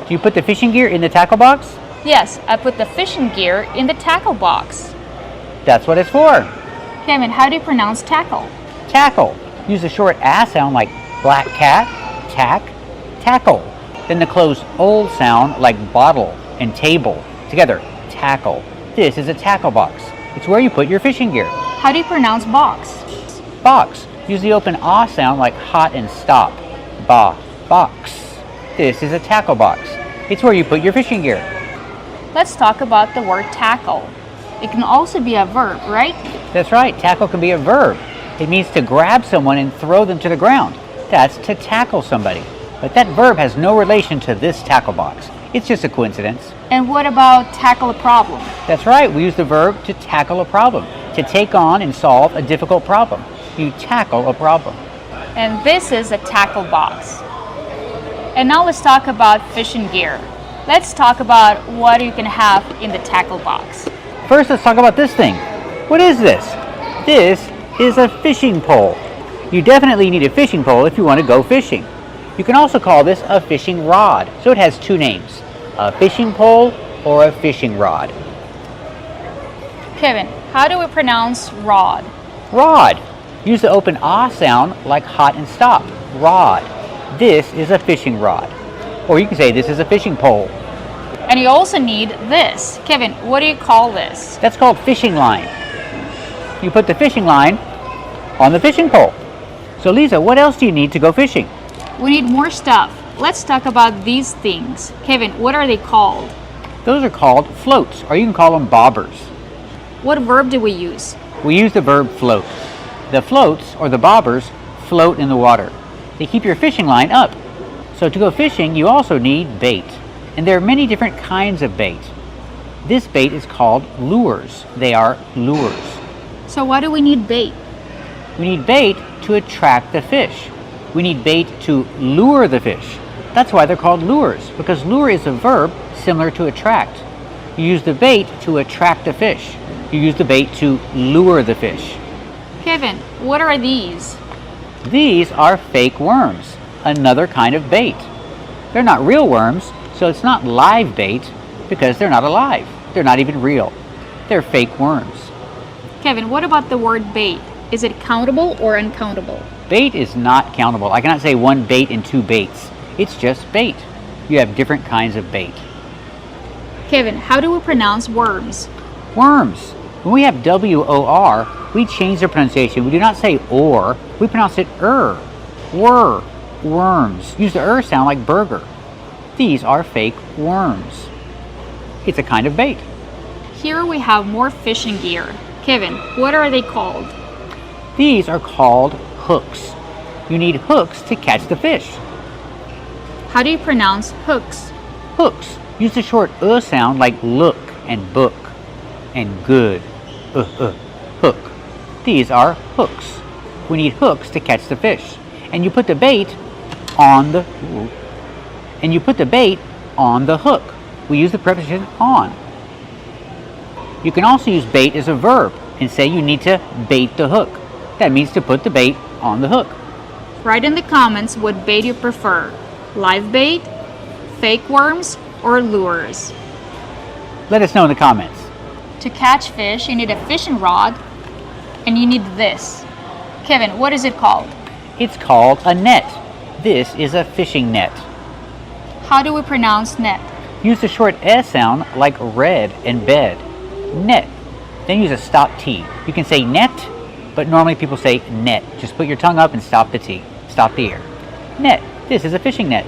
Do you put the fishing gear in the tackle box? Yes, I put the fishing gear in the tackle box. That's what it's for. Kevin, how do you pronounce tackle? Tackle. Use a short A sound like black cat, tackle. Then the closed old sound like bottle and table. Together, tackle. This is a tackle box. It's where you put your fishing gear. How do you pronounce box? Box. Use the open ah sound like hot and stop. Box. This is a tackle box. It's where you put your fishing gear. Let's talk about the word tackle. It can also be a verb, right? That's right. Tackle can be a verb. It means to grab someone and throw them to the ground. That's to tackle somebody. But that verb has no relation to this tackle box. It's just a coincidence. And what about tackle a problem? That's right. We use the verb to tackle a problem. To take on and solve a difficult problem. You tackle a problem. And this is a tackle box. And now let's talk about fishing gear. Let's talk about what you can have in the tackle box. First, let's talk about this thing. What is this? This is a fishing pole. You definitely need a fishing pole if you want to go fishing. You can also call this a fishing rod. So it has two names, a fishing pole or a fishing rod. Kevin, how do we pronounce rod? Rod. Use the open ah sound like hot and stop. Rod. This is a fishing rod. Or you can say this is a fishing pole. And you also need this. Kevin, what do you call this? That's called fishing line. You put the fishing line on the fishing pole. So Lisa, what else do you need to go fishing? We need more stuff. Let's talk about these things. Kevin, what are they called? Those are called floats, or you can call them bobbers. What verb do we use? We use the verb float. The floats, or the bobbers, float in the water. They keep your fishing line up. So to go fishing, you also need bait. And there are many different kinds of bait. This bait is called lures. They are lures. So why do we need bait? We need bait to attract the fish. We need bait to lure the fish. That's why they're called lures, because lure is a verb similar to attract. You use the bait to attract the fish. You use the bait to lure the fish. Kevin, what are these? These are fake worms, another kind of bait. They're not real worms, so it's not live bait because they're not alive. They're not even real. They're fake worms. Kevin, what about the word bait? Is it countable or uncountable? Bait is not countable. I cannot say one bait and two baits. It's just bait. You have different kinds of bait. Kevin, how do we pronounce worms? Worms. When we have W-O-R, we change the pronunciation. We do not say or, we pronounce it were, worms. Use the sound like burger. These are fake worms. It's a kind of bait. Here we have more fishing gear. Kevin, what are they called? These are called hooks. You need hooks to catch the fish. How do you pronounce hooks? Hooks. Use the short sound like look and book and good. Hook. These are hooks. We need hooks to catch the fish. And you put the bait on the hook. We use the preposition on. You can also use bait as a verb and say you need to bait the hook. That means to put the bait on the hook. Write in the comments what bait you prefer. Live bait, fake worms, or lures. Let us know in the comments. To catch fish, you need a fishing rod, and you need this. Kevin, what is it called? It's called a net. This is a fishing net. How do we pronounce net? Use the short S sound like red and bed. Net. Then use a stop T. You can say net, but normally people say net. Just put your tongue up and stop the T. Stop the air. Net. This is a fishing net.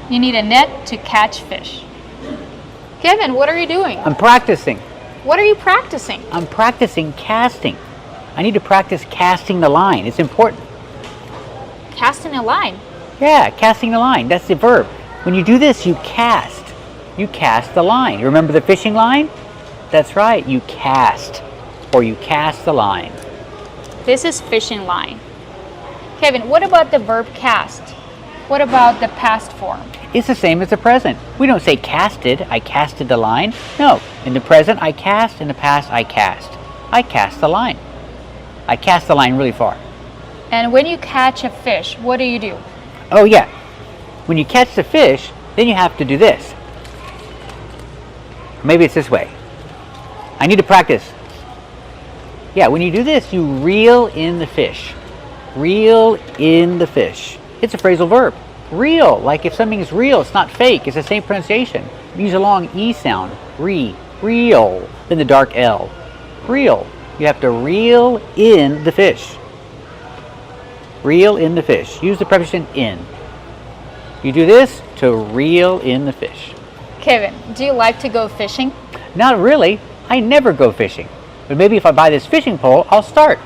You need a net to catch fish. Kevin, what are you doing? I'm practicing. What are you practicing? I'm practicing casting. I need to practice casting the line. It's important. Casting a line. Yeah, casting the line. That's the verb. When you do this, you cast. You cast the line. You remember the fishing line? That's right. You cast. Or you cast the line. This is fishing line. Kevin, what about the verb cast? What about the past form? It's the same as the present. We don't say casted. I casted the line. No. In the present, I cast. In the past, I cast. I cast the line. I cast the line really far. And when you catch a fish, what do? Oh, yeah. When you catch the fish, then you have to do this. Maybe it's this way. I need to practice. Yeah, when you do this, you reel in the fish. Reel in the fish. It's a phrasal verb. Real, like if something is real, it's not fake. It's the same pronunciation. Use a long E sound. Real. Then the dark L. Reel. You have to reel in the fish. Reel in the fish. Use the preposition in. You do this to reel in the fish. Kevin, do you like to go fishing? Not really. I never go fishing. But maybe if I buy this fishing pole, I'll start.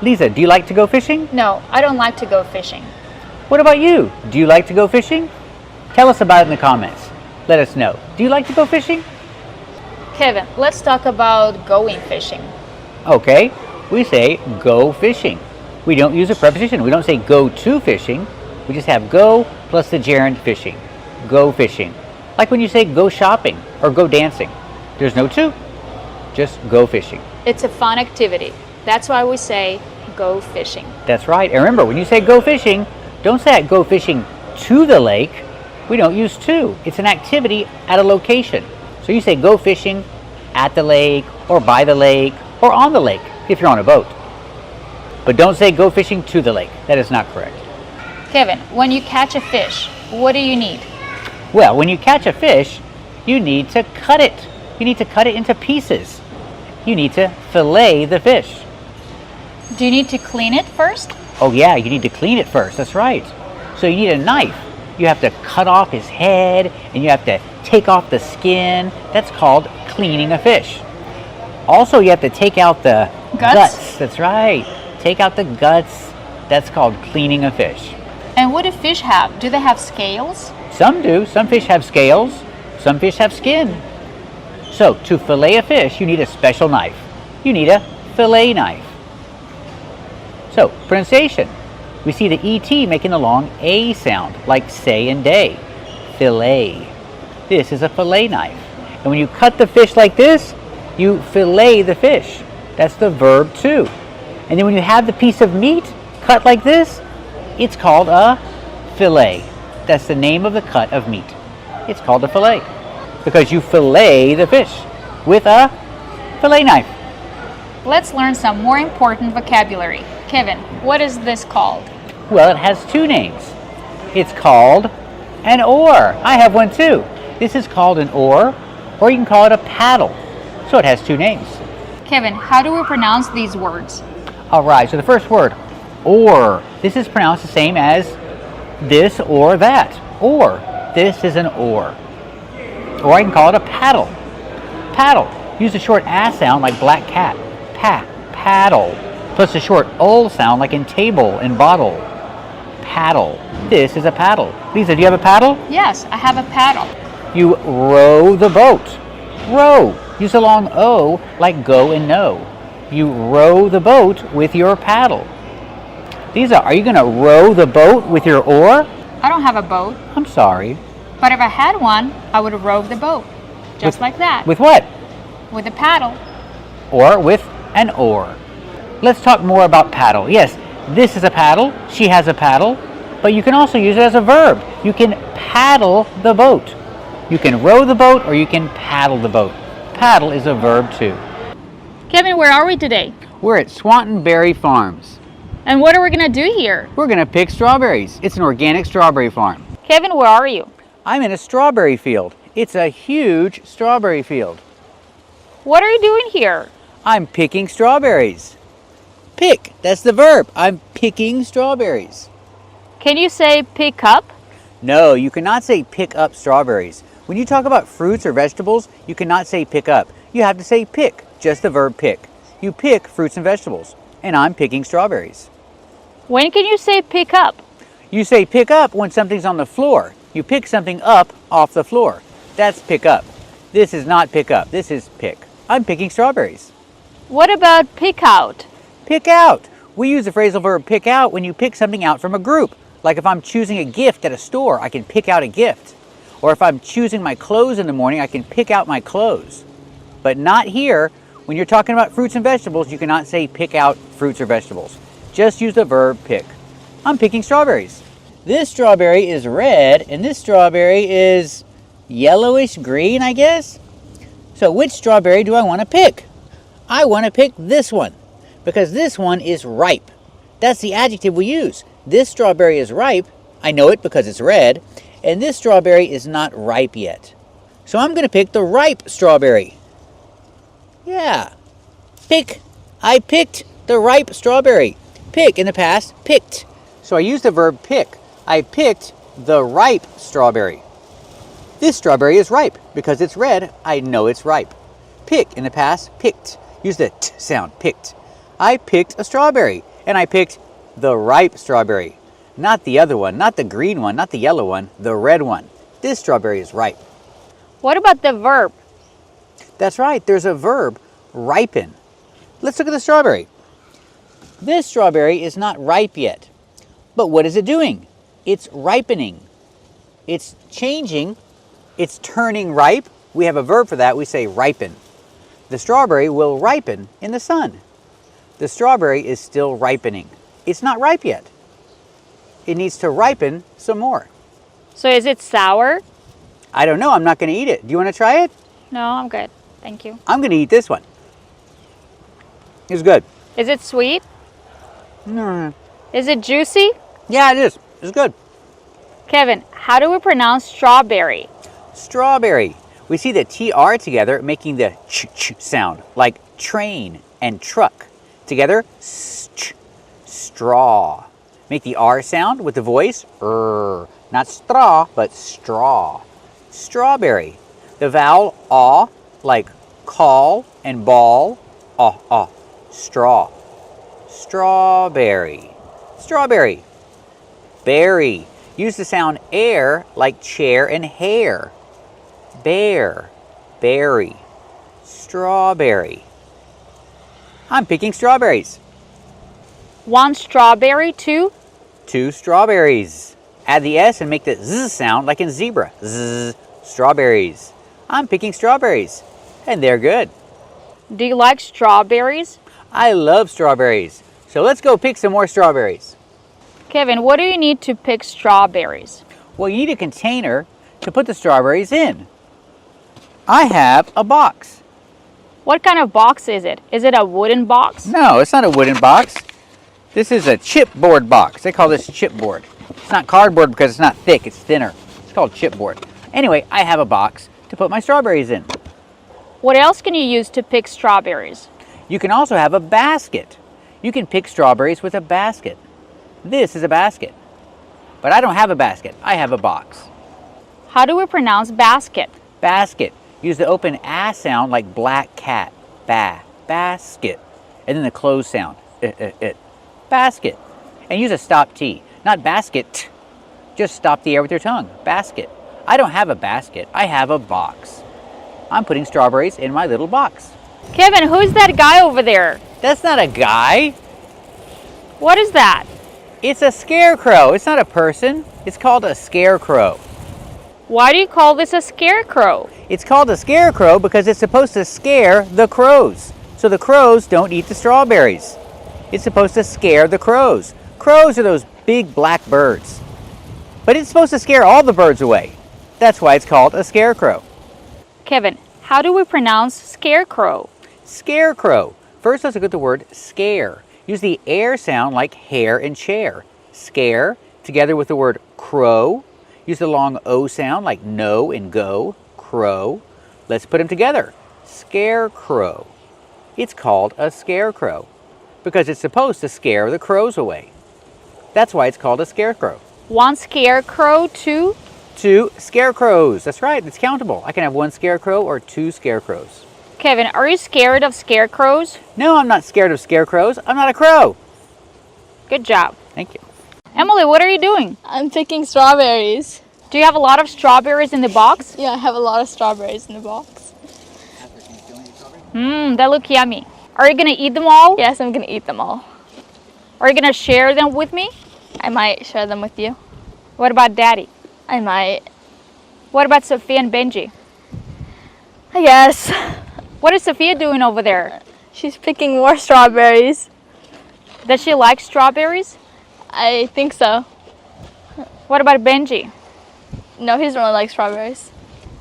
Lisa, do you like to go fishing? No, I don't like to go fishing. What about you? Do you like to go fishing? Tell us about it in the comments. Let us know. Do you like to go fishing? Kevin, let's talk about going fishing. Okay, we say go fishing. We don't use a preposition. We don't say go to fishing. We just have go plus the gerund fishing. Go fishing. Like when you say go shopping or go dancing. There's no to. Just go fishing. It's a fun activity. That's why we say go fishing. That's right. And remember, when you say go fishing, don't say I go fishing to the lake. We don't use to. It's an activity at a location. So you say go fishing at the lake or by the lake or on the lake if you're on a boat. But don't say go fishing to the lake. That is not correct. Kevin, when you catch a fish, what do you need? Well, when you catch a fish, you need to cut it. You need to cut it into pieces. You need to fillet the fish. Do you need to clean it first? Oh yeah, you need to clean it first. That's right. So you need a knife. You have to cut off his head and you have to take off the skin. That's called cleaning a fish. Also, you have to take out the guts. That's right. Take out the guts. That's called cleaning a fish. And what do fish have? Do they have scales? Some do. Some fish have scales. Some fish have skin. So, to fillet a fish, you need a special knife. You need a fillet knife. So, pronunciation. We see the ET making a long A sound, like say and day. Fillet. This is a fillet knife. And when you cut the fish like this, you fillet the fish. That's the verb to. And then when you have the piece of meat cut like this, it's called a fillet. That's the name of the cut of meat. It's called a fillet because you fillet the fish with a fillet knife. Let's learn some more important vocabulary. Kevin, what is this called? Well, it has two names. It's called an oar. I have one too. This is called an oar, or you can call it a paddle. so it has two names. Kevin, how do we pronounce these words? All right, so the first word, or. This is pronounced the same as this or that. Or. This is an or. Or I can call it a paddle. Paddle. Use a short ass sound like black cat. Paddle. Plus a short ul sound like in table and bottle. Paddle. This is a paddle. Lisa, do you have a paddle? Yes, I have a paddle. You row the boat. Row. Use a long O like go and no. You row the boat with your paddle. Lisa, are you going to row the boat with your oar? I don't have a boat, I'm sorry. but if I had one, I would have rowed the boat. Just like that. With what? With a paddle. Or with an oar. Let's talk more about paddle. Yes, this is a paddle. She has a paddle. But you can also use it as a verb. You can paddle the boat. You can row the boat or you can paddle the boat. Paddle is a verb too. Kevin, where are we today? We're at Swantonberry Farms. And what are we going to do here? We're going to pick strawberries. It's an organic strawberry farm. Kevin, where are you? I'm in a strawberry field. It's a huge strawberry field. What are you doing here? I'm picking strawberries. Pick, that's the verb. I'm picking strawberries. Can you say pick up? No, you cannot say pick up strawberries. When you talk about fruits or vegetables, you cannot say pick up. You have to say pick, just the verb pick. You pick fruits and vegetables, and I'm picking strawberries. When can you say pick up? You say pick up when something's on the floor. You pick something up off the floor. That's pick up. This is not pick up. This is pick. I'm picking strawberries. What about pick out? Pick out. We use the phrasal verb pick out when you pick something out from a group. Like if I'm choosing a gift at a store, I can pick out a gift. Or if I'm choosing my clothes in the morning, I can pick out my clothes. But not here. When you're talking about fruits and vegetables, you cannot say pick out fruits or vegetables. Just use the verb pick. I'm picking strawberries. This strawberry is red and this strawberry is yellowish green, I guess. So which strawberry do I want to pick? I want to pick this one because this one is ripe. That's the adjective we use. This strawberry is ripe. I know it because it's red. And this strawberry is not ripe yet. So I'm going to pick the ripe strawberry. Yeah. Pick. I picked the ripe strawberry. Pick in the past, picked. So I use the verb pick. I picked the ripe strawberry. This strawberry is ripe because it's red. I know it's ripe. Pick in the past, picked. Use the t sound, picked. I picked a strawberry and I picked the ripe strawberry. Not the other one, not the green one, not the yellow one, the red one. This strawberry is ripe. What about the verb? That's right, there's a verb, ripen. Let's look at the strawberry. This strawberry is not ripe yet. But what is it doing? It's ripening. It's changing. It's turning ripe. We have a verb for that. We say ripen. The strawberry will ripen in the sun. The strawberry is still ripening. It's not ripe yet. It needs to ripen some more. So is it sour? I don't know. I'm not going to eat it. Do you want to try it? No, I'm good. Thank you. I'm going to eat this one. It's good. Is it sweet? Mm. Is it juicy? Yeah, it is. It's good. Kevin, how do we pronounce strawberry? Strawberry. We see the TR together making the ch sound, like train and truck. Together, straw. Make the R sound with the voice, not straw, but straw. Strawberry. The vowel aw, like call and ball, straw. Strawberry. Strawberry. Berry. Use the sound air like chair and hair. Bear. Berry. Strawberry. I'm picking strawberries. One strawberry, two? 2 strawberries. Add the S and make the Z sound like in zebra. Z. Strawberries. I'm picking strawberries. And they're good. Do you like strawberries? I love strawberries. So let's go pick some more strawberries. Kevin, what do you need to pick strawberries? Well, you need a container to put the strawberries in. I have a box. What kind of box is it? Is it a wooden box? No, it's not a wooden box. This is a chipboard box. They call this chipboard. It's not cardboard because it's not thick, it's thinner. It's called chipboard. Anyway, I have a box to put my strawberries in. What else can you use to pick strawberries? You can also have a basket. You can pick strawberries with a basket. This is a basket. But I don't have a basket. I have a box. How do we pronounce basket? Basket. Use the open A sound like black cat. Basket. And then the closed sound. Basket. And use a stop T. Not basket. Just stop the air with your tongue. Basket. I don't have a basket. I have a box. I'm putting strawberries in my little box. Kevin, who's that guy over there? That's not a guy. What is that? It's a scarecrow. It's not a person. It's called a scarecrow. Why do you call this a scarecrow? It's called a scarecrow because it's supposed to scare the crows. So the crows don't eat the strawberries. It's supposed to scare the crows. Crows are those big black birds. But it's supposed to scare all the birds away. That's why it's called a scarecrow. Kevin, how do we pronounce scarecrow? Scarecrow. First, let's look at the word scare. Use the air sound like hair and chair. Scare, together with the word crow. Use the long O sound like no and go. Crow. Let's put them together. Scarecrow. It's called a scarecrow because it's supposed to scare the crows away. That's why it's called a scarecrow. One scarecrow, two? 2 scarecrows. That's right, it's countable. I can have 1 scarecrow or 2 scarecrows. Kevin, are you scared of scarecrows? No, I'm not scared of scarecrows. I'm not a crow. Good job. Thank you. Emily, what are you doing? I'm picking strawberries. Do you have a lot of strawberries in the box? Yeah, I have a lot of strawberries in the box. They look yummy. Are you gonna eat them all? Yes, I'm gonna eat them all. Are you gonna share them with me? I might share them with you. What about Daddy? I might. What about Sophia and Benji? I guess. What is Sophia doing over there? She's picking more strawberries. Does she like strawberries? I think so. What about Benji? No, he doesn't really like strawberries.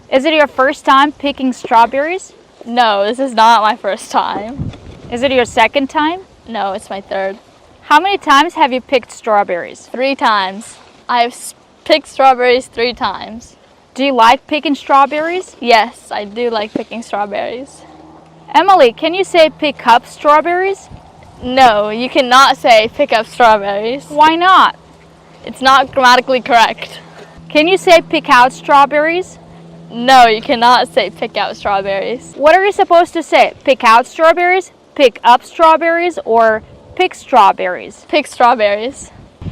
Is it your first time picking strawberries? No, this is not my first time. Is it your second time? No, it's my third. How many times have you picked strawberries? 3 times. I've picked strawberries 3 times. Do you like picking strawberries? Yes, I do like picking strawberries. Emily, can you say pick up strawberries? No, you cannot say pick up strawberries. Why not? It's not grammatically correct. Can you say pick out strawberries? No, you cannot say pick out strawberries. What are you supposed to say? Pick out strawberries, pick up strawberries, or pick strawberries? Pick strawberries.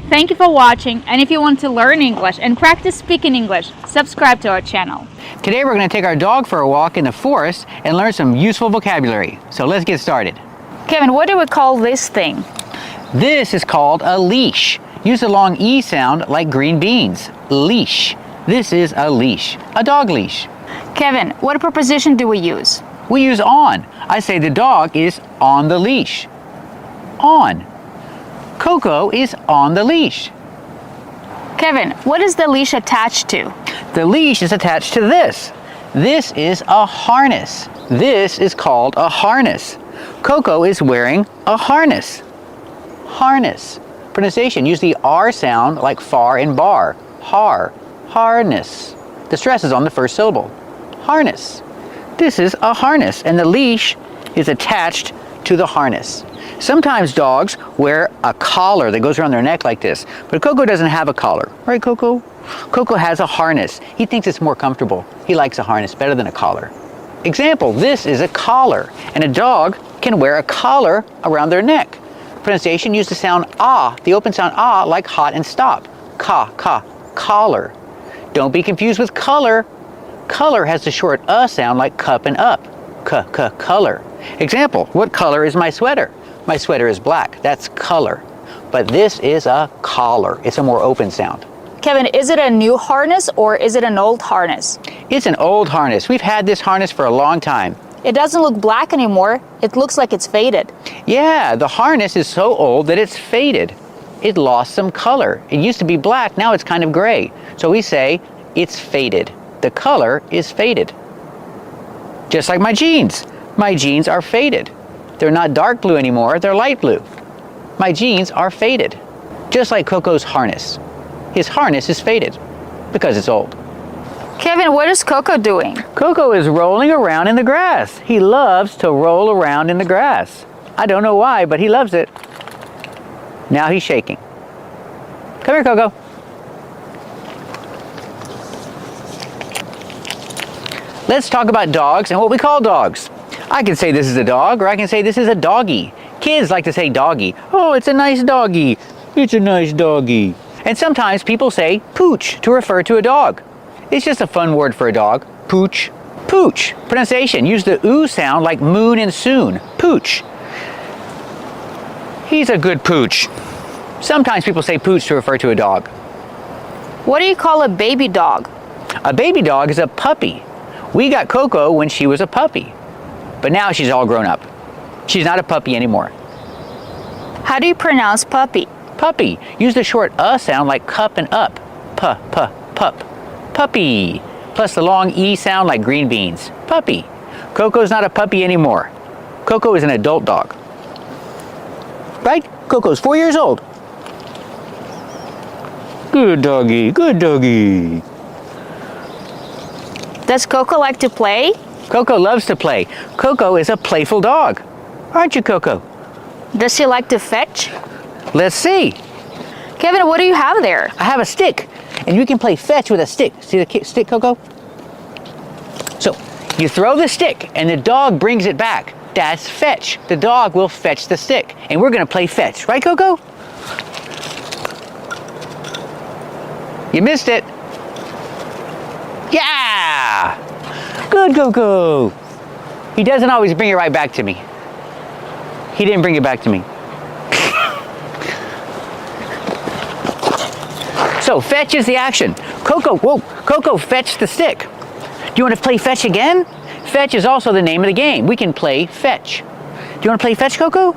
Thank you for watching, and if you want to learn English and practice speaking English, subscribe to our channel. Today we're going to take our dog for a walk in the forest and learn some useful vocabulary. So let's get started. Kevin, what do we call this thing? This is called a leash. Use the long E sound like green beans. Leash. This is a leash, a dog leash. Kevin, what preposition do we use? We use on. I say the dog is on the leash. On. Coco is on the leash. Kevin, what is the leash attached to? The leash is attached to this. This is a harness. This is called a harness. Coco is wearing a harness. Harness. Pronunciation, use the R sound like far and bar. Har. Harness. The stress is on the first syllable. Harness. This is a harness, and the leash is attached to the harness. Sometimes dogs wear a collar that goes around their neck like this, but Coco doesn't have a collar. Right, Coco? Coco has a harness. He thinks it's more comfortable. He likes a harness better than a collar. Example, this is a collar, and a dog can wear a collar around their neck. Pronunciation, use the sound ah, the open sound ah, like hot and stop. Ka, collar. Don't be confused with color. Color has the short sound like cup and up. Color. Example, what color is my sweater? My sweater is black. That's color. But this is a collar. It's a more open sound. Kevin, is it a new harness or is it an old harness? It's an old harness. We've had this harness for a long time. It doesn't look black anymore. It looks like it's faded. Yeah, the harness is so old that it's faded. It lost some color. It used to be black, now it's kind of gray. So we say it's faded. The color is faded. Just like my jeans. My jeans are faded. They're not dark blue anymore, they're light blue. My jeans are faded. Just like Coco's harness. His harness is faded because it's old. Kevin, what is Coco doing? Coco is rolling around in the grass. He loves to roll around in the grass. I don't know why, but he loves it. Now he's shaking. Come here, Coco. Let's talk about dogs and what we call dogs. I can say this is a dog, or I can say this is a doggy. Kids like to say doggy. Oh, it's a nice doggy. It's a nice doggy. And sometimes people say pooch to refer to a dog. It's just a fun word for a dog. Pooch. Pooch. Pronunciation. Use the oo sound like moon and soon. Pooch. He's a good pooch. Sometimes people say pooch to refer to a dog. What do you call a baby dog? A baby dog is a puppy. We got Coco when she was a puppy, but now she's all grown up. She's not a puppy anymore. How do you pronounce puppy? Puppy. Use the short sound like cup and up. Pup. Puppy. Plus the long E sound like green beans. Puppy. Coco's not a puppy anymore. Coco is an adult dog. Right? Coco's 4 years old. Good doggy, good doggy. Does Coco like to play? Coco loves to play. Coco is a playful dog. Aren't you, Coco? Does she like to fetch? Let's see. Kevin, what do you have there? I have a stick, and you can play fetch with a stick. See the stick, Coco? So, you throw the stick, and the dog brings it back. That's fetch. The dog will fetch the stick, and we're going to play fetch. Right, Coco? You missed it. Yeah! Good, Coco. He doesn't always bring it right back to me. He didn't bring it back to me. So, fetch is the action. Coco, whoa, Coco fetched the stick. Do you want to play fetch again? Fetch is also the name of the game. We can play fetch. Do you want to play fetch, Coco?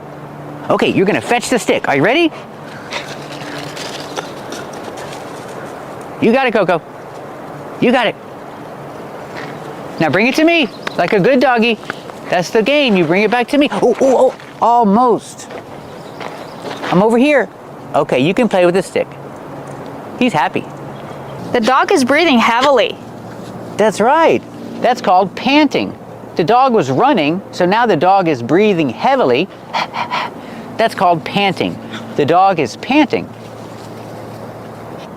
Okay, you're going to fetch the stick. Are you ready? You got it, Coco. You got it. Now bring it to me, like a good doggy. That's the game. You bring it back to me. Oh, almost. I'm over here. Okay, you can play with the stick. He's happy. The dog is breathing heavily. That's right. That's called panting. The dog was running, so now the dog is breathing heavily. That's called panting. The dog is panting.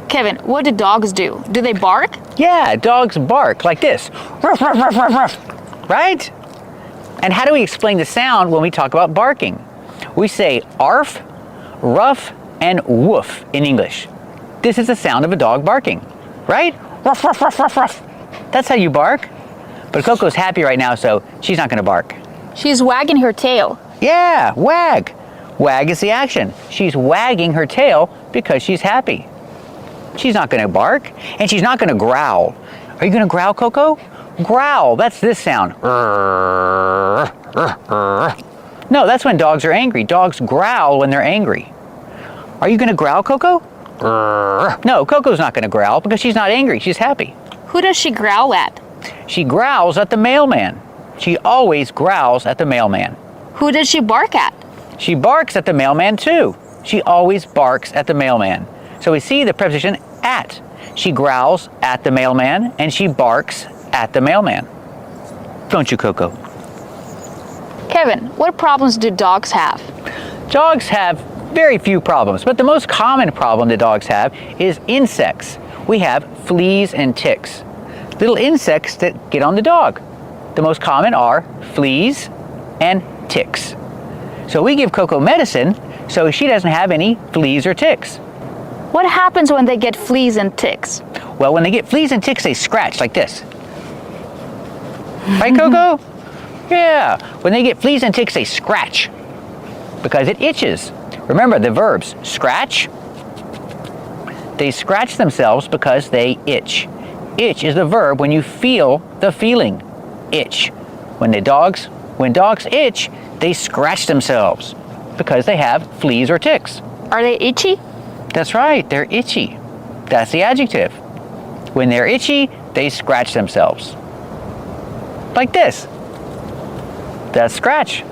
Kevin, what do dogs do? Do they bark? Yeah, dogs bark like this. Ruff, ruff, ruff, ruff, ruff. Right? And how do we explain the sound when we talk about barking? We say arf, ruff, and woof in English. This is the sound of a dog barking, right? Ruff, ruff, ruff, ruff, ruff. That's how you bark. But Coco's happy right now, so she's not going to bark. She's wagging her tail. Yeah, wag. Wag is the action. She's wagging her tail because she's happy. She's not going to bark, and she's not going to growl. Are you going to growl, Coco? Growl, that's this sound. No, that's when dogs are angry. Dogs growl when they're angry. Are you going to growl, Coco? No, Coco's not going to growl because she's not angry. She's happy. Who does she growl at? She growls at the mailman. She always growls at the mailman. Who does she bark at? She barks at the mailman too. She always barks at the mailman. So we see the preposition at. She growls at the mailman and she barks at the mailman. Don't you, Coco? Kevin, what problems do dogs have? Dogs have very few problems, but the most common problem that dogs have is insects. We have fleas and ticks. Little insects that get on the dog. The most common are fleas and ticks. So we give Coco medicine so she doesn't have any fleas or ticks. What happens when they get fleas and ticks? Well, when they get fleas and ticks, they scratch like this. Right, Coco? Yeah. When they get fleas and ticks, they scratch because it itches. Remember the verbs, scratch. They scratch themselves because they itch. Itch is the verb when you feel the feeling. Itch. When dogs itch, they scratch themselves because they have fleas or ticks. Are they itchy? That's right, they're itchy. That's the adjective. When they're itchy, they scratch themselves. Like this. That's scratch.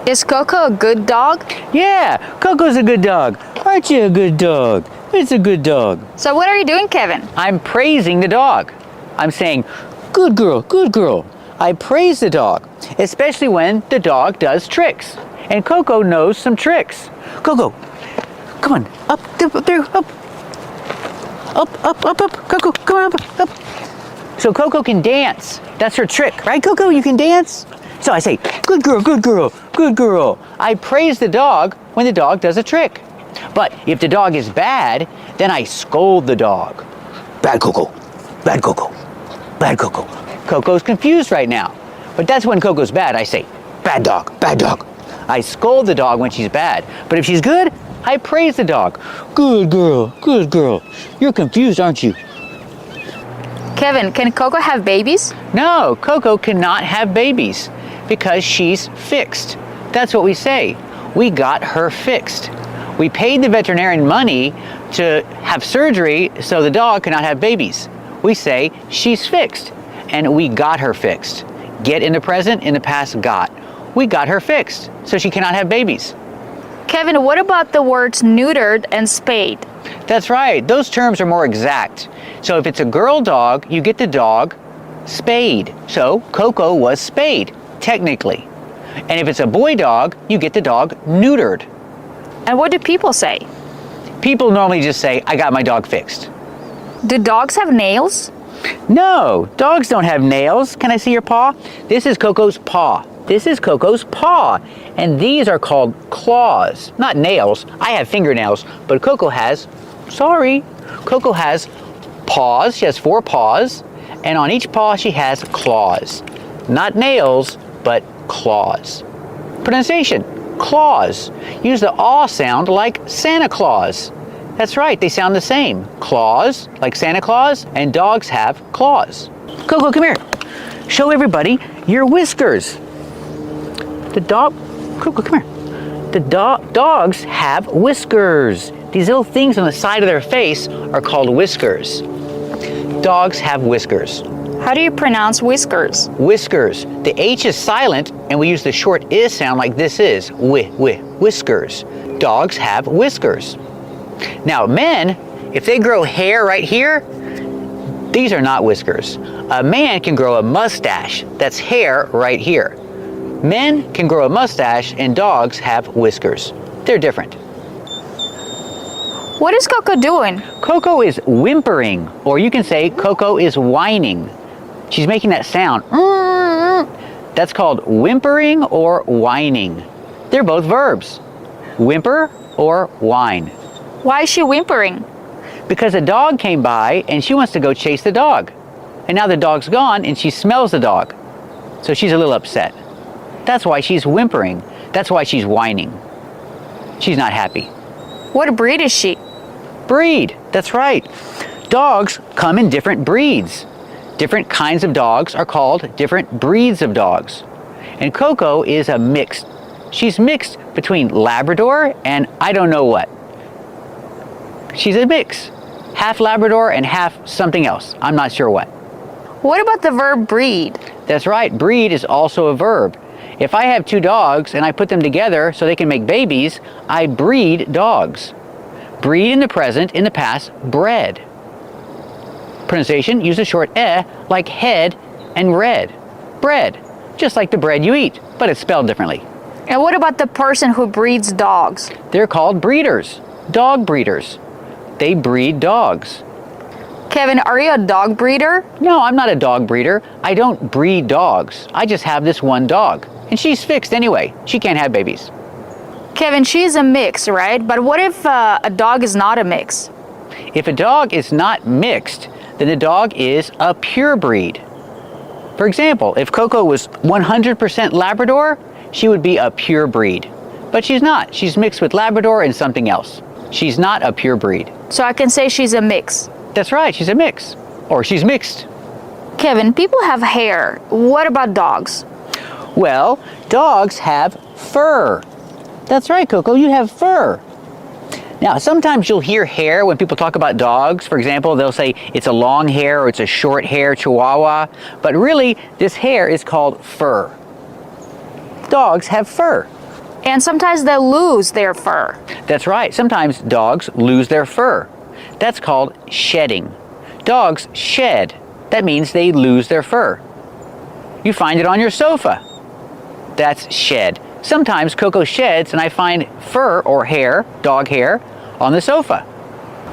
Is Coco a good dog? Yeah, Coco's a good dog. Aren't you a good dog? It's a good dog. So what are you doing, Kevin? I'm praising the dog. I'm saying, good girl, good girl. I praise the dog, especially when the dog does tricks. And Coco knows some tricks. Coco, come on, up there, up. Up, Coco, come on, up. So Coco can dance. That's her trick, right, Coco? You can dance? So I say, good girl, good girl, good girl. I praise the dog when the dog does a trick. But if the dog is bad, then I scold the dog. Bad Coco, bad Coco, bad Coco. Coco's confused right now. But that's when Coco's bad. I say, bad dog, bad dog. I scold the dog when she's bad. But if she's good, I praise the dog. Good girl, good girl. You're confused, aren't you? Kevin, can Coco have babies? No, Coco cannot have babies because she's fixed. That's what we say. We got her fixed. We paid the veterinarian money to have surgery so the dog cannot have babies. We say she's fixed and we got her fixed. Get in the present, in the past, got. We got her fixed so she cannot have babies. Kevin, what about the words neutered and spayed? That's right. Those terms are more exact. So if it's a girl dog, you get the dog spayed. So Coco was spayed, technically. And if it's a boy dog, you get the dog neutered. And what do people say? People normally just say, I got my dog fixed. Do dogs have nails? No, dogs don't have nails. Can I see your paw? This is Coco's paw. This is Coco's paw. And these are called claws, not nails. I have fingernails, but Coco has, Coco has paws. She has 4 paws. And on each paw, she has claws. Not nails, but claws. Pronunciation, claws. Use the aw sound like Santa Claus. That's right, they sound the same. Claws, like Santa Claus, and dogs have claws. Coco, come here. Show everybody your whiskers. Coco, come here. The dogs have whiskers. These little things on the side of their face are called whiskers. Dogs have whiskers. How do you pronounce whiskers? Whiskers. The H is silent, and we use the short I sound like this is. Whiskers. Dogs have whiskers. Now, men, if they grow hair right here, these are not whiskers. A man can grow a mustache. That's hair right here. Men can grow a mustache, and dogs have whiskers. They're different. What is Coco doing? Coco is whimpering, or you can say Coco is whining. She's making that sound. That's called whimpering or whining. They're both verbs. Whimper or whine. Why is she whimpering? Because a dog came by and she wants to go chase the dog. And now the dog's gone and she smells the dog. So she's a little upset. That's why she's whimpering. That's why she's whining. She's not happy. What breed is she? Breed, that's right. Dogs come in different breeds. Different kinds of dogs are called different breeds of dogs. And Coco is a mix. She's mixed between Labrador and I don't know what. She's a mix. Half Labrador and half something else. I'm not sure what. What about the verb breed? That's right, breed is also a verb. If I have 2 dogs and I put them together so they can make babies, I breed dogs. Breed in the present, in the past, bred. Pronunciation, use a short eh like head and red. Bread, just like the bread you eat, but it's spelled differently. And what about the person who breeds dogs? They're called breeders, dog breeders. They breed dogs. Kevin, are you a dog breeder? No, I'm not a dog breeder. I don't breed dogs. I just have this one dog. And she's fixed anyway. She can't have babies. Kevin, she's a mix, right? But what if a dog is not a mix? If a dog is not mixed, then the dog is a pure breed. For example, if Coco was 100% Labrador, she would be a pure breed. But she's not. She's mixed with Labrador and something else. She's not a pure breed. So I can say she's a mix. That's right, she's a mix. Or she's mixed. Kevin, people have hair. What about dogs? Well, dogs have fur. That's right, Coco, you have fur. Now, sometimes you'll hear hair when people talk about dogs. For example, they'll say it's a long hair or it's a short hair chihuahua. But really, this hair is called fur. Dogs have fur. And sometimes they lose their fur. That's right. Sometimes dogs lose their fur. That's called shedding. Dogs shed. That means they lose their fur. You find it on your sofa. That's shed. Sometimes Coco sheds and I find fur or hair, dog hair, on the sofa.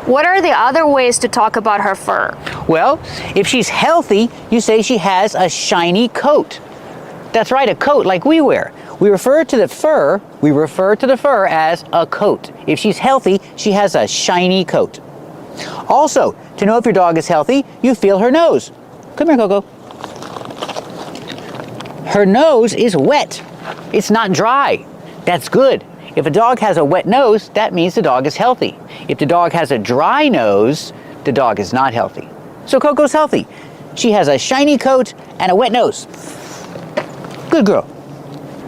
What are the other ways to talk about her fur? Well, if she's healthy, you say she has a shiny coat. That's right, a coat like we wear. We refer to the fur as a coat. If she's healthy, she has a shiny coat. Also, to know if your dog is healthy, you feel her nose. Come here, Coco. Her nose is wet. It's not dry. That's good. If a dog has a wet nose, that means the dog is healthy. If the dog has a dry nose, the dog is not healthy. So Coco's healthy. She has a shiny coat and a wet nose. Good girl.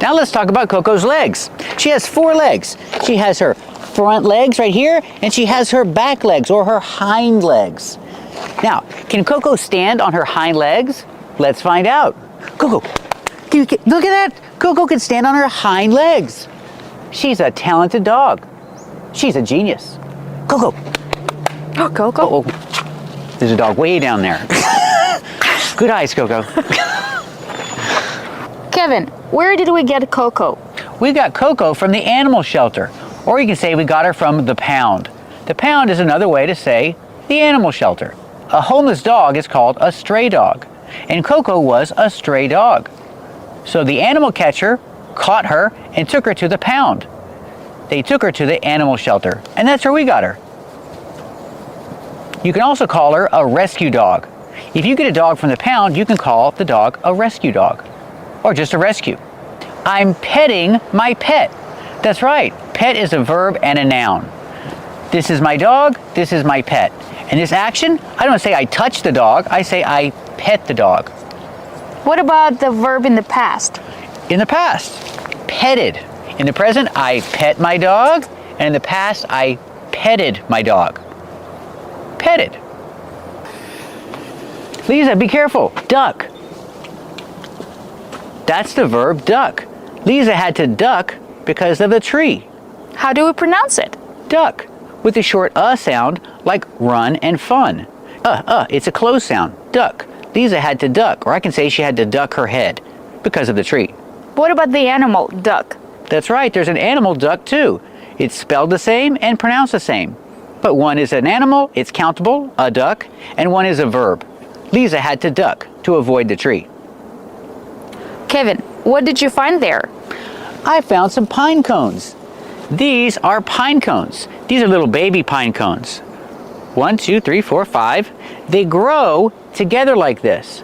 Now let's talk about Coco's legs. She has 4 legs. She has her front legs right here, and she has her back legs or her hind legs. Now, can Coco stand on her hind legs? Let's find out. Coco, look at that. Coco can stand on her hind legs. She's a talented dog. She's a genius. Coco. Oh, Coco. Oh, there's a dog way down there. Good eyes, Coco. Kevin, where did we get Coco? We got Coco from the animal shelter, or you can say we got her from the pound. The pound is another way to say the animal shelter. A homeless dog is called a stray dog, and Coco was a stray dog. So the animal catcher caught her and took her to the pound. They took her to the animal shelter, and that's where we got her. You can also call her a rescue dog. If you get a dog from the pound, you can call the dog a rescue dog, or just a rescue. I'm petting my pet. That's right, pet is a verb and a noun. This is my dog, this is my pet. And this action, I don't say I touch the dog, I say I pet the dog. What about the verb in the past? In the past, petted. In the present, I pet my dog, and in the past, I petted my dog. Petted. Lisa, be careful. Duck. That's the verb duck. Lisa had to duck because of the tree. How do we pronounce it? Duck, with the short sound like run and fun. It's a closed sound. Duck. Lisa had to duck, or I can say she had to duck her head because of the tree. What about the animal, duck? That's right, there's an animal duck too. It's spelled the same and pronounced the same. But one is an animal, it's countable, a duck, and one is a verb. Lisa had to duck to avoid the tree. Kevin, what did you find there? I found some pine cones. These are pine cones. These are little baby pine cones. 1, 2, 3, 4, 5. They grow together like this.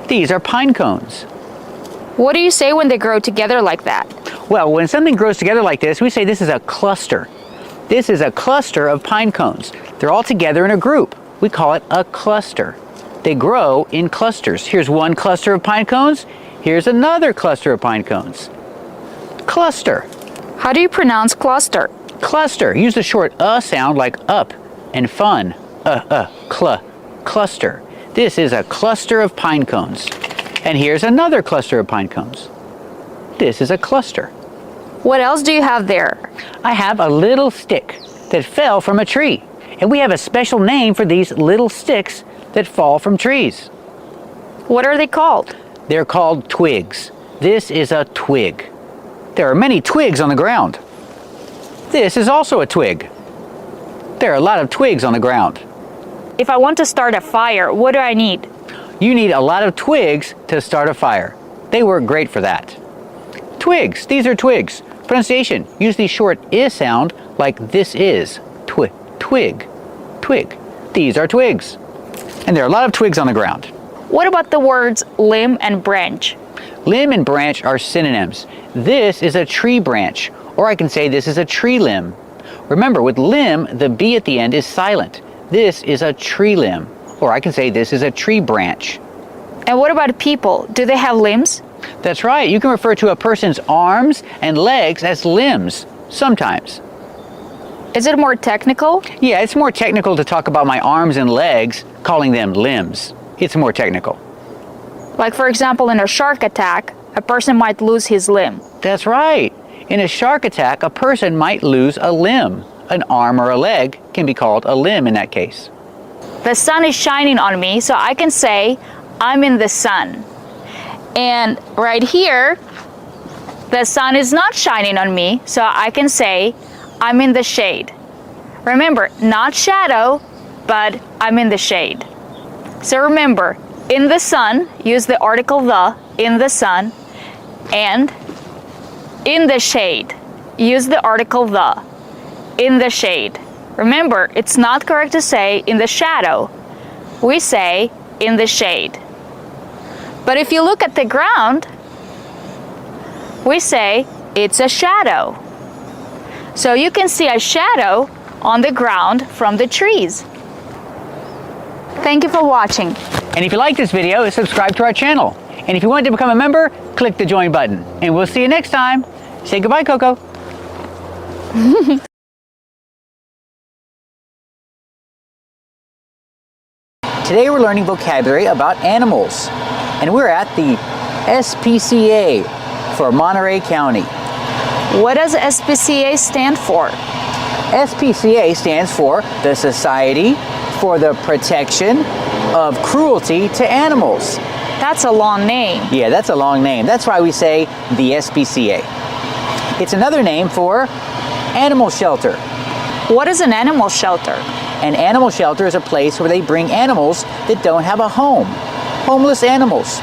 These are pine cones. What do you say when they grow together like that? Well, when something grows together like this, we say this is a cluster. This is a cluster of pine cones. They're all together in a group. We call it a cluster. They grow in clusters. Here's one cluster of pine cones. Here's another cluster of pine cones. Cluster. How do you pronounce cluster? Cluster. Use the short sound like up and fun. Cluster. This is a cluster of pine cones. And here's another cluster of pine cones. This is a cluster. What else do you have there? I have a little stick that fell from a tree. And we have a special name for these little sticks that fall from trees. What are they called? They're called twigs. This is a twig. There are many twigs on the ground. This is also a twig. There are a lot of twigs on the ground. If I want to start a fire, what do I need? You need a lot of twigs to start a fire. They work great for that. Twigs. These are twigs. Pronunciation. Use the short I sound like this is. Twig. These are twigs. And there are a lot of twigs on the ground. What about the words limb and branch? Limb and branch are synonyms. This is a tree branch, or I can say this is a tree limb. Remember, with limb, the B at the end is silent. This is a tree limb, or I can say this is a tree branch. And what about people? Do they have limbs? That's right. You can refer to a person's arms and legs as limbs, sometimes. Is it more technical? Yeah, it's more technical to talk about my arms and legs, calling them limbs. It's more technical. Like, for example, in a shark attack, a person might lose his limb. That's right. In a shark attack, a person might lose a limb. An arm or a leg can be called a limb in that case. The sun is shining on me, so I can say, I'm in the sun. And right here, the sun is not shining on me, so I can say, I'm in the shade. Remember, not shadow, but I'm in the shade. So remember, in the sun, use the article the, in the sun, and in the shade, use the article the, in the shade. Remember, it's not correct to say in the shadow. We say in the shade. But if you look at the ground, we say it's a shadow. So you can see a shadow on the ground from the trees. Thank you for watching. And if you like this video, subscribe to our channel. And if you want to become a member, click the join button. And we'll see you next time. Say goodbye, Coco. Today we're learning vocabulary about animals. And we're at the SPCA for Monterey County. What does SPCA stand for? SPCA stands for the Society for the Protection of Cruelty to Animals. That's a long name. Yeah, that's a long name. That's why we say the SPCA. It's another name for animal shelter. What is an animal shelter? An animal shelter is a place where they bring animals that don't have a home. Homeless animals.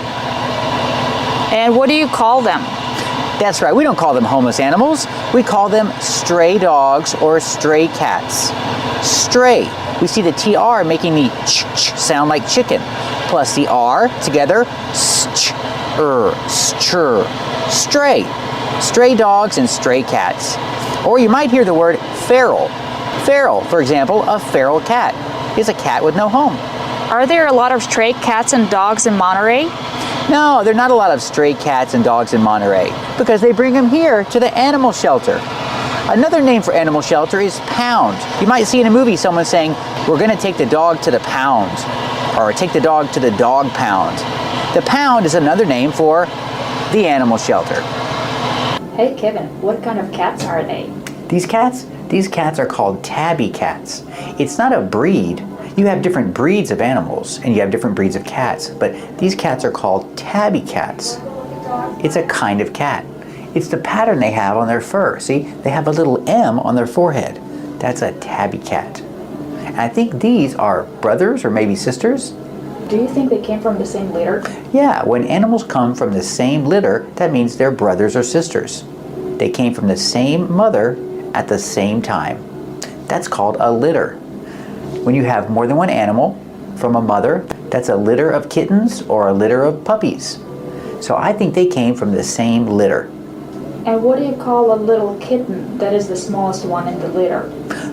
And what do you call them? That's right, we don't call them homeless animals. We call them stray dogs or stray cats. Stray. We see the TR making the ch sound like chicken. Plus the R together, stray. Stray dogs and stray cats. Or you might hear the word feral. Feral, for example, a feral cat is a cat with no home. Are there a lot of stray cats and dogs in Monterey? No, there are not a lot of stray cats and dogs in Monterey because they bring them here to the animal shelter. Another name for animal shelter is pound. You might see in a movie someone saying, we're going to take the dog to the pound, or take the dog to the dog pound. The pound is another name for the animal shelter. Hey Kevin, what kind of cats are they? These cats are called tabby cats. It's not a breed. You have different breeds of animals and you have different breeds of cats, but these cats are called tabby cats. It's a kind of cat. It's the pattern they have on their fur. See, they have a little M on their forehead. That's a tabby cat. And I think these are brothers or maybe sisters. Do you think they came from the same litter? Yeah, when animals come from the same litter, that means they're brothers or sisters. They came from the same mother at the same time. That's called a litter. When you have more than one animal from a mother, that's a litter of kittens or a litter of puppies. So I think they came from the same litter. And what do you call a little kitten that is the smallest one in the litter?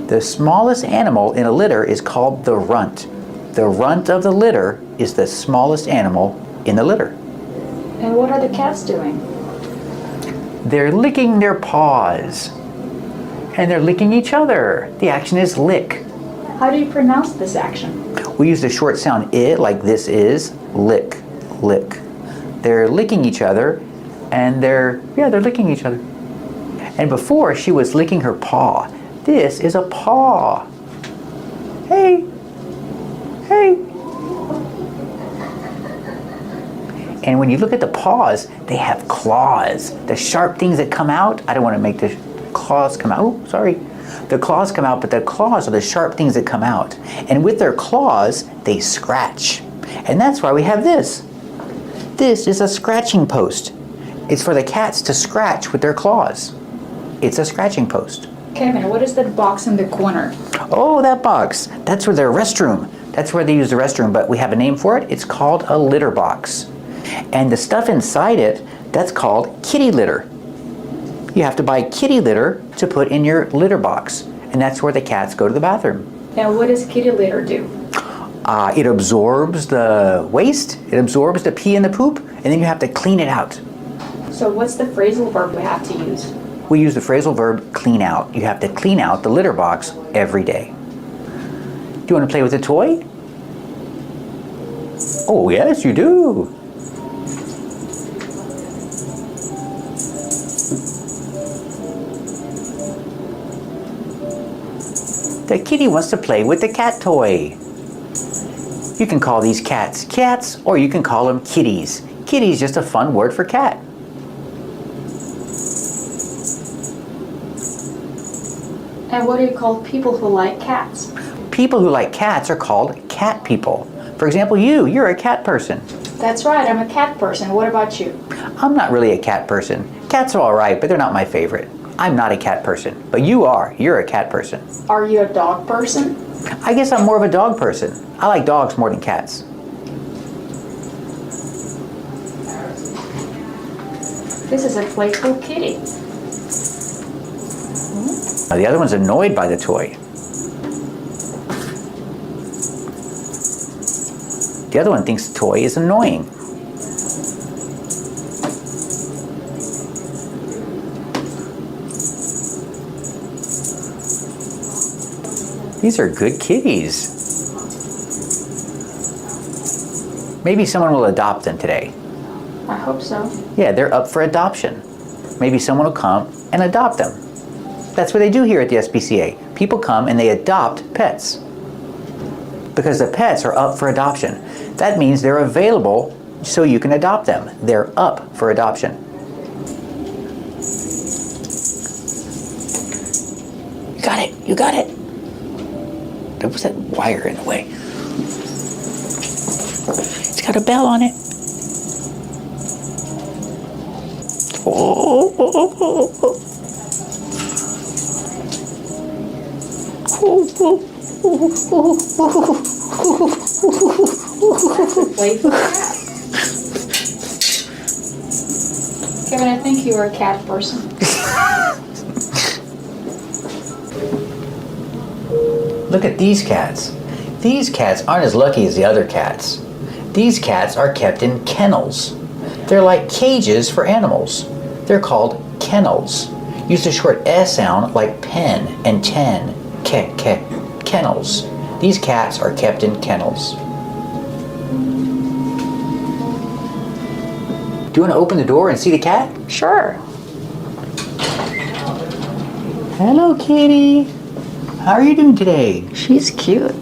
The smallest animal in a litter is called the runt. The runt of the litter is the smallest animal in the litter. And what are the cats doing? They're licking their paws. And they're licking each other. The action is lick. How do you pronounce this action? We use the short sound I like this is, lick, lick. They're licking each other and they're licking each other. And before she was licking her paw. This is a paw. Hey, hey. And when you look at the paws, they have claws. The sharp things that come out, I don't want to make the claws come out. Oh, sorry. The claws come out, but the claws are the sharp things that come out. And with their claws, they scratch. And that's why we have this. This is a scratching post. It's for the cats to scratch with their claws. It's a scratching post. Kevin, what is that box in the corner? Oh, that box. That's where their restroom. That's where they use the restroom, but we have a name for it. It's called a litter box. And the stuff inside it, that's called kitty litter. You have to buy kitty litter to put in your litter box. And that's where the cats go to the bathroom. Now what does kitty litter do? It absorbs the waste, it absorbs the pee and the poop, and then you have to clean it out. So what's the phrasal verb we have to use? We use the phrasal verb clean out. You have to clean out the litter box every day. Do you want to play with a toy? Oh yes, you do. The kitty wants to play with the cat toy. You can call these cats cats, or you can call them kitties. Kitty is just a fun word for cat. And what do you call people who like cats? People who like cats are called cat people. For example, you're a cat person. That's right, I'm a cat person. What about you? I'm not really a cat person. Cats are all right, but they're not my favorite. I'm not a cat person, but you are. You're a cat person. Are you a dog person? I guess I'm more of a dog person. I like dogs more than cats. This is a playful kitty. Now, the other one's annoyed by the toy. The other one thinks the toy is annoying. These are good kitties. Maybe someone will adopt them today. I hope so. Yeah, they're up for adoption. Maybe someone will come and adopt them. That's what they do here at the SPCA. People come and they adopt pets. Because the pets are up for adoption. That means they're available so you can adopt them. They're up for adoption. You got it, you got it. There was that wire in the way. It's got a bell on it. Oh, oh, oh, oh, oh. Playful cat. Kevin, I think you are a cat person. Look at these cats. These cats aren't as lucky as the other cats. These cats are kept in kennels. They're like cages for animals. They're called kennels. Use the short S sound like pen and ten. Kennels. These cats are kept in kennels. Do you want to open the door and see the cat? Sure. Hello, kitty. How are you doing today? She's cute.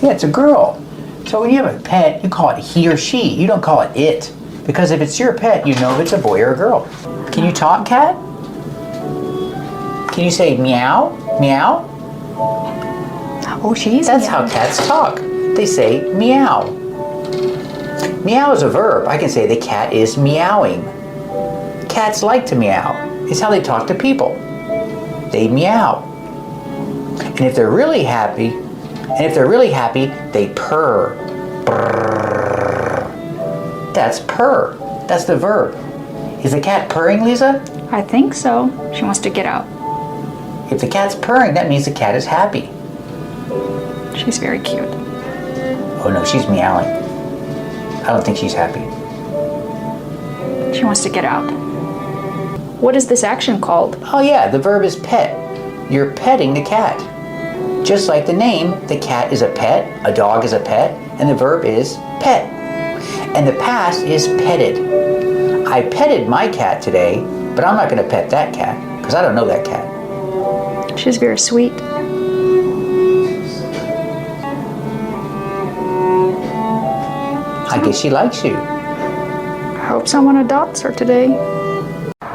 Yeah, it's a girl. So when you have a pet, you call it he or she. You don't call it it. Because if it's your pet, you know if it's a boy or a girl. Can you talk, cat? Can you say meow? Meow? Oh, she's That's how cats talk. They say meow. Meow is a verb. I can say the cat is meowing. Cats like to meow. It's how they talk to people. They meow. And if they're really happy, they purr. Brrr. That's purr. That's the verb. Is the cat purring, Lisa? I think so. She wants to get out. If the cat's purring, that means the cat is happy. She's very cute. Oh no, she's meowing. I don't think she's happy. She wants to get out. What is this action called? Oh yeah, the verb is pet. You're petting the cat. Just like the name, the cat is a pet, a dog is a pet, and the verb is pet. And the past is petted. I petted my cat today, but I'm not going to pet that cat, because I don't know that cat. She's very sweet. I guess she likes you. I hope someone adopts her today.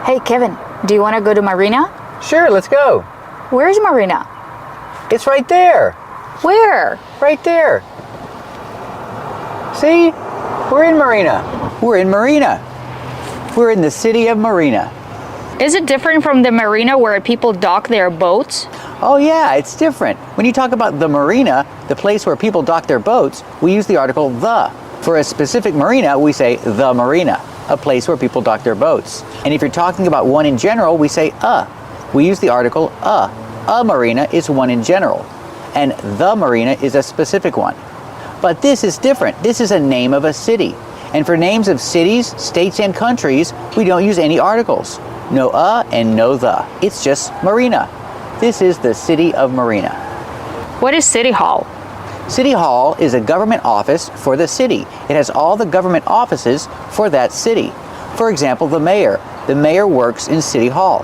Hey, Kevin, do you want to go to Marina? Sure, let's go. Where's Marina? It's right there. Where? Right there. See? We're in Marina. We're in Marina. We're in the city of Marina. Is it different from the marina where people dock their boats? Oh yeah, it's different. When you talk about the marina, the place where people dock their boats, we use the article the. For a specific marina, we say the marina, a place where people dock their boats. And if you're talking about one in general, we say a. We use the article a. A marina is one in general, and the marina is a specific one. But this is different. This is a name of a city. And for names of cities, states, and countries, we don't use any articles. No and no the. It's just Marina. This is the city of Marina. What is City Hall? City Hall is a government office for the city. It has all the government offices for that city. For example, the mayor. The mayor works in City Hall.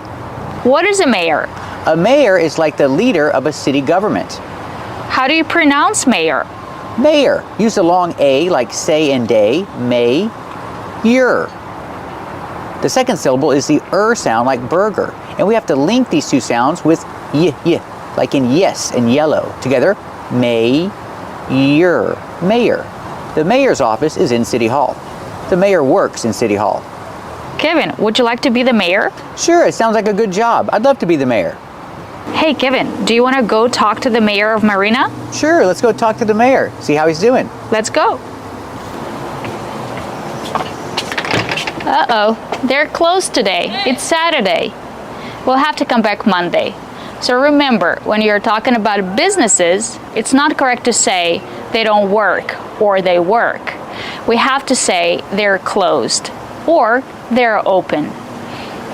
What is a mayor? A mayor is like the leader of a city government. How do you pronounce mayor? Mayor. Use the long A like say and day. May. Yer. The second syllable is the sound like burger. And we have to link these two sounds with y, like in yes and yellow. Together, may, yer, mayor. The mayor's office is in City Hall. The mayor works in City Hall. Kevin, would you like to be the mayor? Sure, it sounds like a good job. I'd love to be the mayor. Hey Kevin, do you want to go talk to the mayor of Marina? Sure, let's go talk to the mayor, see how he's doing. Let's go. Uh-oh, they're closed today. It's Saturday. We'll have to come back Monday. So remember, when you're talking about businesses, it's not correct to say they don't work or they work. We have to say they're closed or they're open.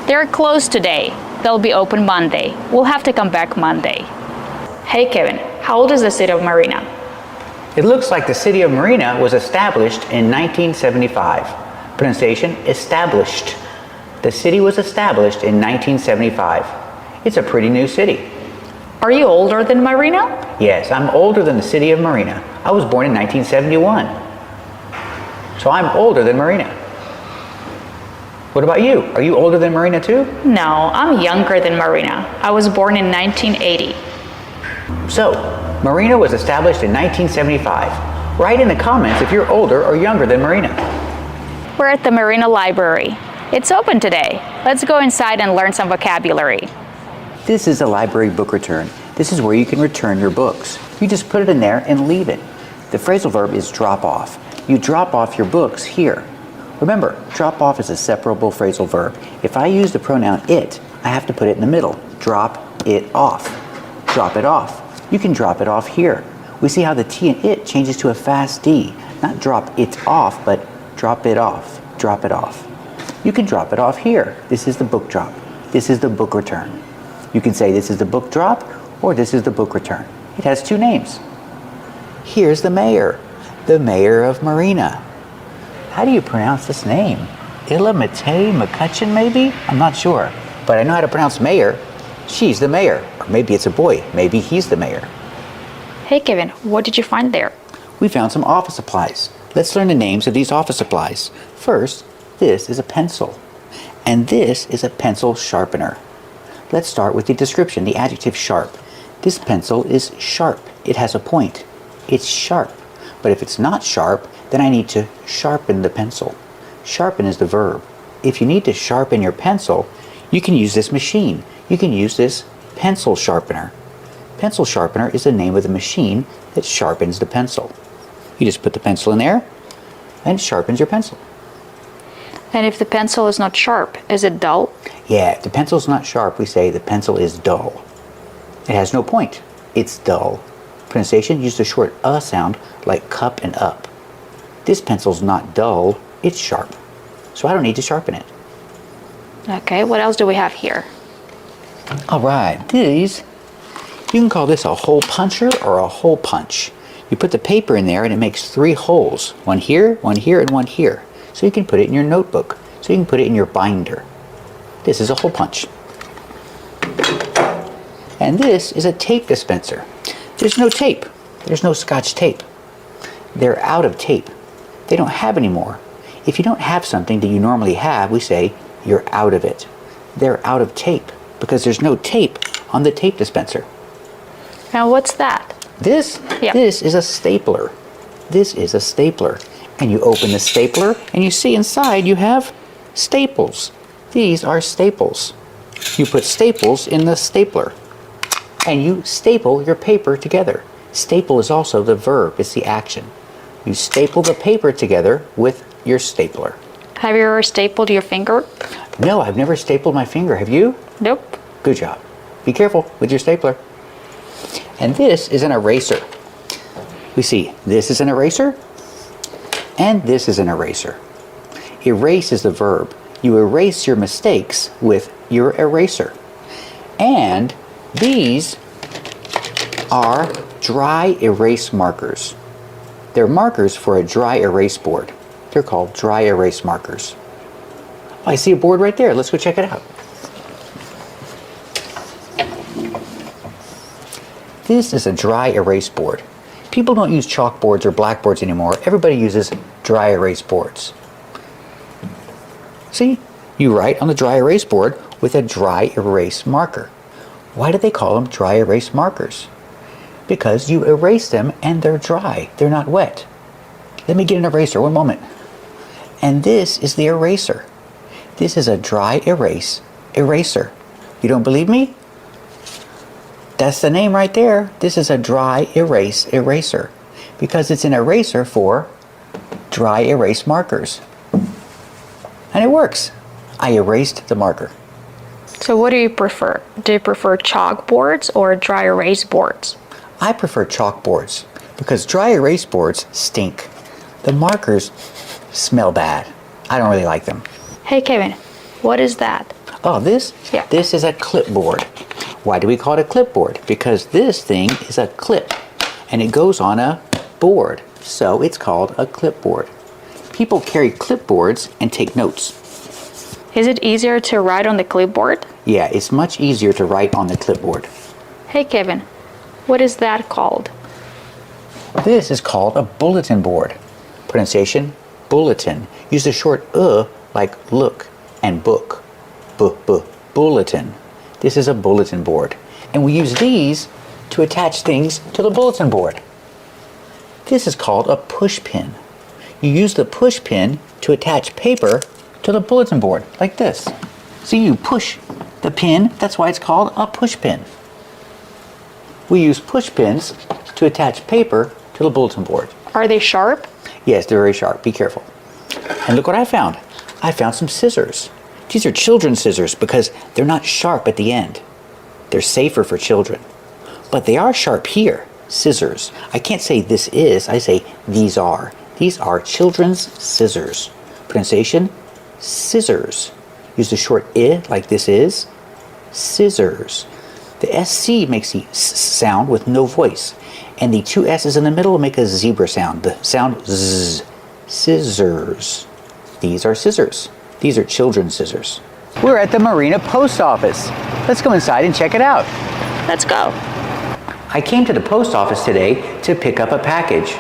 They're closed today. They'll be open Monday. We'll have to come back Monday. Hey Kevin, how old is the city of Marina? It looks like the city of Marina was established in 1975. Pronunciation, established. The city was established in 1975. It's a pretty new city. Are you older than Marina? Yes, I'm older than the city of Marina. I was born in 1971. So I'm older than Marina. What about you? Are you older than Marina too? No, I'm younger than Marina. I was born in 1980. So, Marina was established in 1975. Write in the comments if you're older or younger than Marina. We're at the Marina Library. It's open today. Let's go inside and learn some vocabulary. This is a library book return. This is where you can return your books. You just put it in there and leave it. The phrasal verb is drop off. You drop off your books here. Remember, drop off is a separable phrasal verb. If I use the pronoun it, I have to put it in the middle. Drop it off. Drop it off. You can drop it off here. We see how the T in it changes to a fast D. Not drop it off, but drop it off. Drop it off. You can drop it off here. This is the book drop. This is the book return. You can say this is the book drop or this is the book return. It has two names. Here's the mayor of Marina. How do you pronounce this name? Ilamate McCutcheon maybe? I'm not sure, but I know how to pronounce mayor. She's the mayor, or maybe it's a boy. Maybe he's the mayor. Hey Kevin, what did you find there? We found some office supplies. Let's learn the names of these office supplies. First, this is a pencil, and this is a pencil sharpener. Let's start with the description, the adjective sharp. This pencil is sharp. It has a point. It's sharp. But if it's not sharp, then I need to sharpen the pencil. Sharpen is the verb. If you need to sharpen your pencil, you can use this machine. You can use this pencil sharpener. Pencil sharpener is the name of the machine that sharpens the pencil. You just put the pencil in there and it sharpens your pencil. And if the pencil is not sharp, is it dull? Yeah, if the pencil's not sharp, we say the pencil is dull. It has no point. It's dull. Pronunciation, use the short sound like cup and up. This pencil's not dull, it's sharp. So I don't need to sharpen it. Okay, what else do we have here? All right, these, you can call this a hole puncher or a hole punch. You put the paper in there and it makes 3 holes. One here, and one here. So you can put it in your notebook. So you can put it in your binder. This is a hole punch. And this is a tape dispenser. There's no tape. There's no Scotch tape. They're out of tape. They don't have any more. If you don't have something that you normally have, we say you're out of it. They're out of tape because there's no tape on the tape dispenser. Now what's that? This is a stapler. This is a stapler. And you open the stapler and you see inside you have staples. These are staples. You put staples in the stapler and you staple your paper together. Staple is also the verb, it's the action. You staple the paper together with your stapler. Have you ever stapled your finger? No, I've never stapled my finger. Have you? Nope. Good job. Be careful with your stapler. And this is an eraser. We see this is an eraser and this is an eraser. Erase is the verb. You erase your mistakes with your eraser. And these are dry erase markers. They're markers for a dry erase board. They're called dry erase markers. Oh, I see a board right there. Let's go check it out. This is a dry erase board. People don't use chalkboards or blackboards anymore. Everybody uses dry erase boards. See, you write on the dry erase board with a dry erase marker. Why do they call them dry erase markers? Because you erase them and they're dry. They're not wet. Let me get an eraser, one moment. And this is the eraser. This is a dry erase eraser. You don't believe me? That's the name right there. This is a dry erase eraser because it's an eraser for dry erase markers. And it works. I erased the marker. So what do you prefer? Do you prefer chalkboards or dry erase boards? I prefer chalkboards because dry erase boards stink. The markers smell bad. I don't really like them. Hey Kevin, what is that? Oh, this? Yeah. This is a clipboard. Why do we call it a clipboard? Because this thing is a clip and it goes on a board. So it's called a clipboard. People carry clipboards and take notes. Is it easier to write on the clipboard? Yeah, it's much easier to write on the clipboard. Hey Kevin, what is that called? This is called a bulletin board. Pronunciation, bulletin. Use the short like look and book. Bulletin. This is a bulletin board. And we use these to attach things to the bulletin board. This is called a push pin. You use the push pin to attach paper to the bulletin board, like this. See, you push the pin, that's why it's called a push pin. We use push pins to attach paper to the bulletin board. Are they sharp? Yes, they're very sharp. Be careful. And look what I found. I found some scissors. These are children's scissors because they're not sharp at the end. They're safer for children. But they are sharp here. Scissors. I can't say this is, I say these are. These are children's scissors. Pronunciation, scissors. Use the short I like this is. Scissors. The SC makes the S sound with no voice. And the two S's in the middle make a zebra sound. The sound Z. Scissors. These are scissors. These are children's scissors. We're at the Marina post office. Let's go inside and check it out. Let's go. I came to the post office today to pick up a package,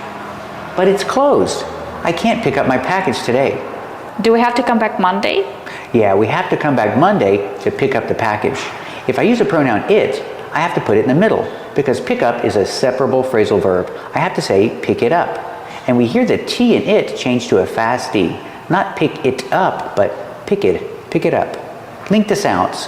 but it's closed. I can't pick up my package today. Do we have to come back Monday? Yeah, we have to come back Monday to pick up the package. If I use the pronoun it, I have to put it in the middle because pick up is a separable phrasal verb. I have to say pick it up. And we hear the T in it change to a fast D. Not pick it up, but pick it up. Link the sounds.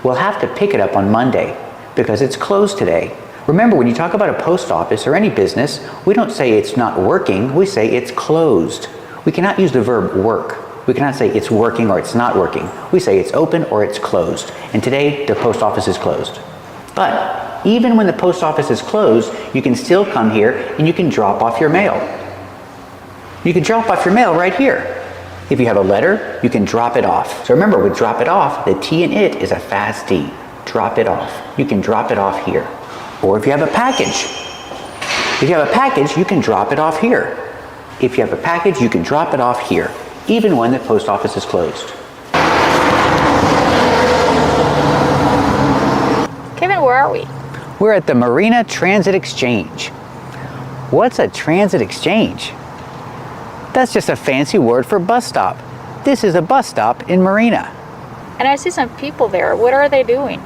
We'll have to pick it up on Monday because it's closed today. Remember, when you talk about a post office or any business, we don't say it's not working, we say it's closed. We cannot use the verb work. We cannot say it's working or it's not working. We say it's open or it's closed. And today, the post office is closed. But even when the post office is closed, you can still come here and you can drop off your mail. You can drop off your mail right here. If you have a letter, you can drop it off. So remember, with drop it off, the T in it is a fast D. Drop it off. You can drop it off here. Or if you have a package. If you have a package, you can drop it off here. If you have a package, you can drop it off here, even when the post office is closed. Kevin, where are we? We're at the Marina Transit Exchange. What's a transit exchange? That's just a fancy word for bus stop. This is a bus stop in Marina. And I see some people there. What are they doing?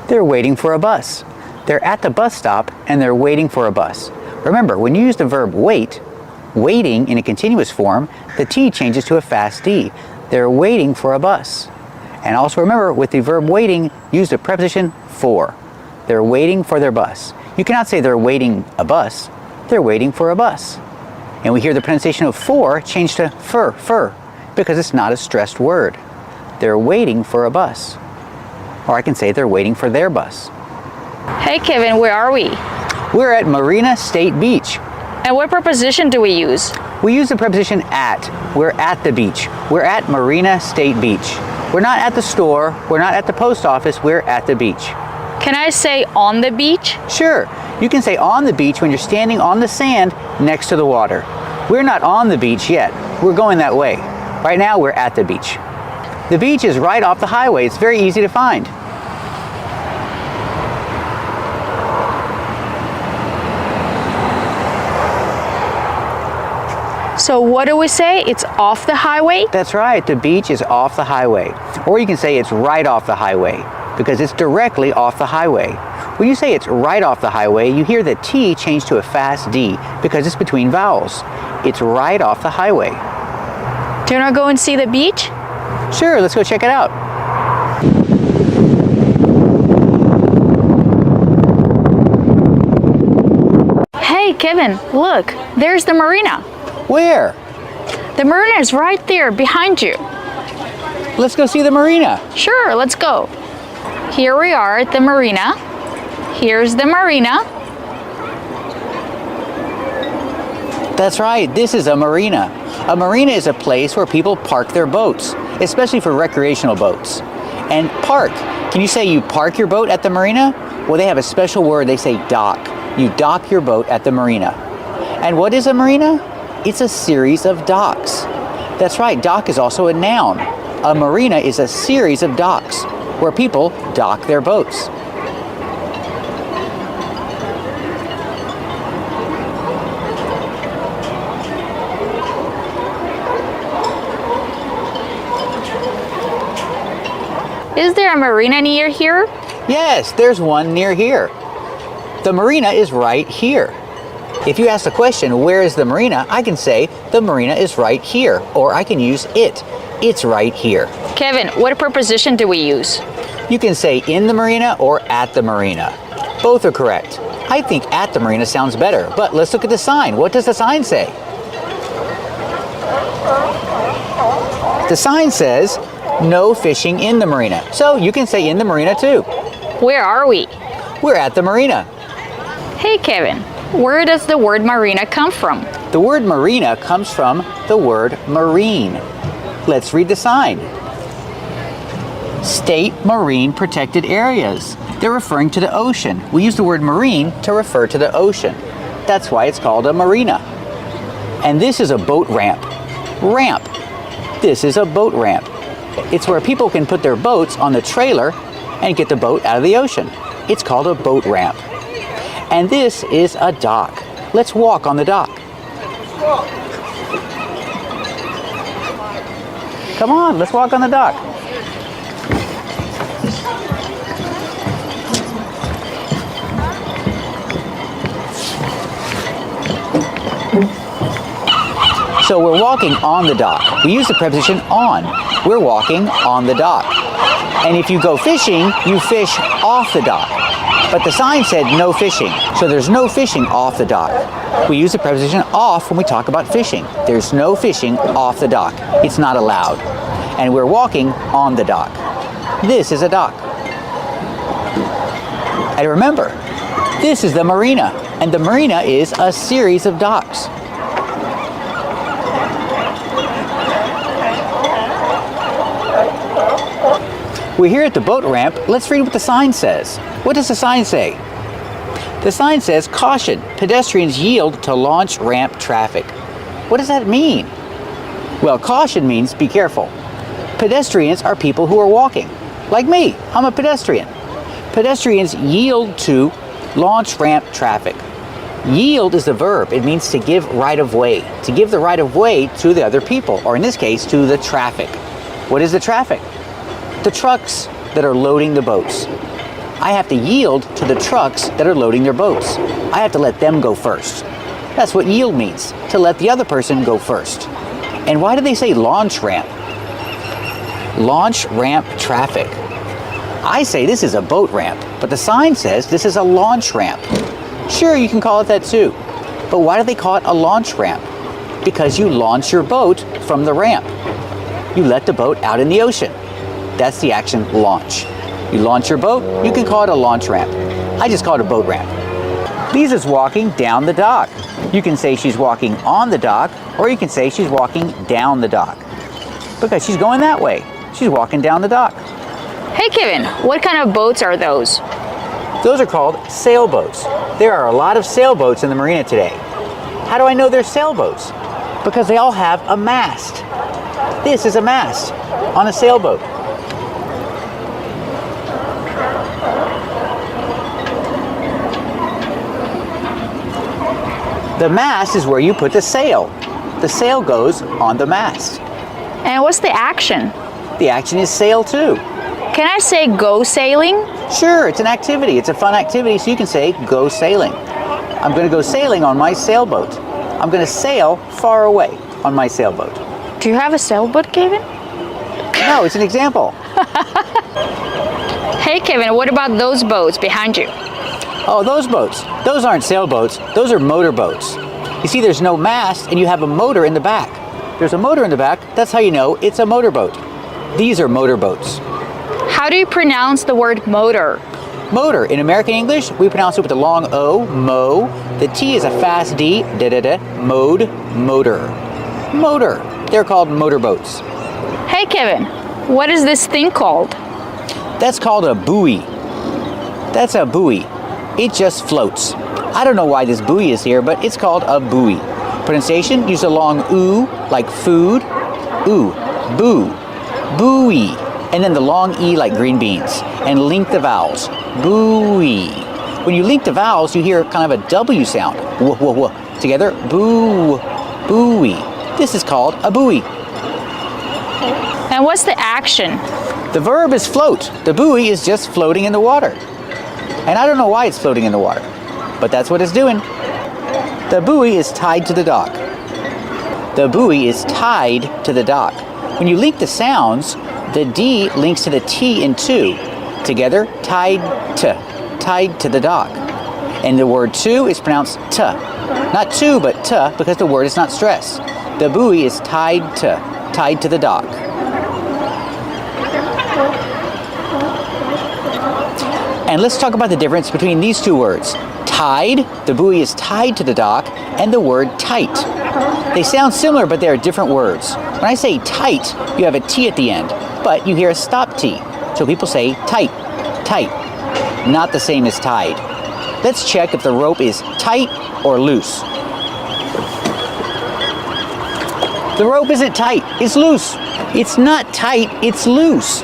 They're waiting for a bus. They're at the bus stop and they're waiting for a bus. Remember, when you use the verb wait, waiting in a continuous form, the T changes to a fast D. They're waiting for a bus. And also remember, with the verb waiting, use the preposition for. They're waiting for their bus. You cannot say they're waiting a bus. They're waiting for a bus. And we hear the pronunciation of for change to fur, because it's not a stressed word. They're waiting for a bus. Or I can say they're waiting for their bus. Hey Kevin, where are we? We're at Marina State Beach. And what preposition do we use? We use the preposition at. We're at the beach. We're at Marina State Beach. We're not at the store. We're not at the post office. We're at the beach. Can I say on the beach? Sure. You can say on the beach when you're standing on the sand next to the water. We're not on the beach yet. We're going that way. Right now, we're at the beach. The beach is right off the highway. It's very easy to find. So what do we say? It's off the highway? That's right, the beach is off the highway. Or you can say it's right off the highway, because it's directly off the highway. When you say it's right off the highway, you hear the T change to a fast D, because it's between vowels. It's right off the highway. Do you want to go and see the beach? Sure, let's go check it out. Hey Kevin, look, there's the marina. Where? The marina is right there behind you. Let's go see the marina. Sure, let's go. Here we are at the marina. Here's the marina. That's right, this is a marina. A marina is a place where people park their boats, especially for recreational boats. And park, can you say you park your boat at the marina? Well, they have a special word, they say dock. You dock your boat at the marina. And what is a marina? It's a series of docks. That's right, dock is also a noun. A marina is a series of docks where people dock their boats. Is there a marina near here? Yes, there's one near here. The marina is right here. If you ask the question, where is the marina? I can say, the marina is right here, or I can use it. It's right here. Kevin, what preposition do we use? You can say in the marina or at the marina. Both are correct. I think at the marina sounds better, but let's look at the sign. What does the sign say? The sign says, no fishing in the marina. So you can say in the marina too. Where are we? We're at the marina. Hey Kevin, where does the word marina come from? The word marina comes from the word marine. Let's read the sign. State marine protected areas. They're referring to the ocean. We use the word marine to refer to the ocean. That's why it's called a marina. And this is a boat ramp. Ramp. This is a boat ramp. It's where people can put their boats on the trailer and get the boat out of the ocean. It's called a boat ramp. And this is a dock. Let's walk on the dock. Come on, let's walk on the dock. So we're walking on the dock. We use the preposition on. We're walking on the dock. And if you go fishing, you fish off the dock. But the sign said no fishing, so there's no fishing off the dock. We use the preposition off when we talk about fishing. There's no fishing off the dock. It's not allowed. And we're walking on the dock. This is a dock. And remember, this is the marina, and the marina is a series of docks. We're here at the boat ramp. Let's read what the sign says. What does the sign say? The sign says, caution, pedestrians yield to launch ramp traffic. What does that mean? Well, caution means be careful. Pedestrians are people who are walking. Like me, I'm a pedestrian. Pedestrians yield to launch ramp traffic. Yield is the verb. It means to give right of way. To give the right of way to the other people, or in this case, to the traffic. What is the traffic? The trucks that are loading the boats. I have to yield to the trucks that are loading their boats. I have to let them go first. That's what yield means, to let the other person go first. And why do they say launch ramp? Launch ramp traffic. I say this is a boat ramp, but the sign says this is a launch ramp. Sure, you can call it that too. But why do they call it a launch ramp? Because you launch your boat from the ramp. You let the boat out in the ocean. That's the action launch. You launch your boat, you can call it a launch ramp. I just call it a boat ramp. Lisa's walking down the dock. You can say she's walking on the dock, or you can say she's walking down the dock. Because she's going that way. She's walking down the dock. Hey Kevin, what kind of boats are those? Those are called sailboats. There are a lot of sailboats in the marina today. How do I know they're sailboats? Because they all have a mast. This is a mast on a sailboat. The mast is where you put the sail. the sail goes on the mast. And what's the action? The action is sail too. Can I say go sailing? Sure, it's an activity. It's a fun activity, so you can say go sailing. I'm going to go sailing on my sailboat. I'm going to sail far away on my sailboat. Do you have a sailboat, Kevin? No, it's an example. Hey, Kevin, what about those boats behind you? Oh, those boats. Those aren't sailboats. Those are motorboats. You see, there's no mast and you have a motor in the back. There's a motor in the back. That's how you know it's a motorboat. These are motorboats. How do you pronounce the word motor? Motor. In American English, we pronounce it with a long O, mo. The T is a fast D, da-da-da, mode, motor. Motor. They're called motorboats. Hey, Kevin, what is this thing called? That's called a buoy. That's a buoy. It just floats. I don't know why this buoy is here, but it's called a buoy. Pronunciation, use a long oo, like food. Oo, boo, buoy. And then the long E like green beans. And link the vowels. Buoy. When you link the vowels, you hear kind of a W sound. Whoa, whoa, whoa. Together, boo, buoy. This is called a buoy. And what's the action? The verb is float. The buoy is just floating in the water. And I don't know why it's floating in the water, but that's what it's doing. The buoy is tied to the dock. The buoy is tied to the dock. When you link the sounds, the D links to the T in to. Together, tied to the dock. And the word to is pronounced t. Not to, but t, because the word is not stressed. The buoy is tied to the dock. And let's talk about the difference between these two words. Tied, the buoy is tied to the dock, and the word tight. They sound similar, but they are different words. When I say tight, you have a T at the end, but you hear a stop T. So people say tight, tight. Not the same as tied. Let's check if the rope is tight or loose. The rope isn't tight, it's loose. It's not tight, it's loose.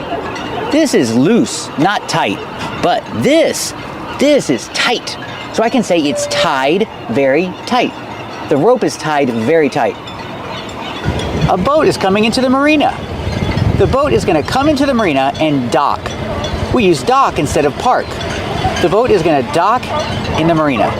This is loose, not tight. But this is tight. So I can say it's tied very tight. The rope is tied very tight. A boat is coming into the marina. The boat is going to come into the marina and dock. We use dock instead of park. The boat is going to dock in the marina.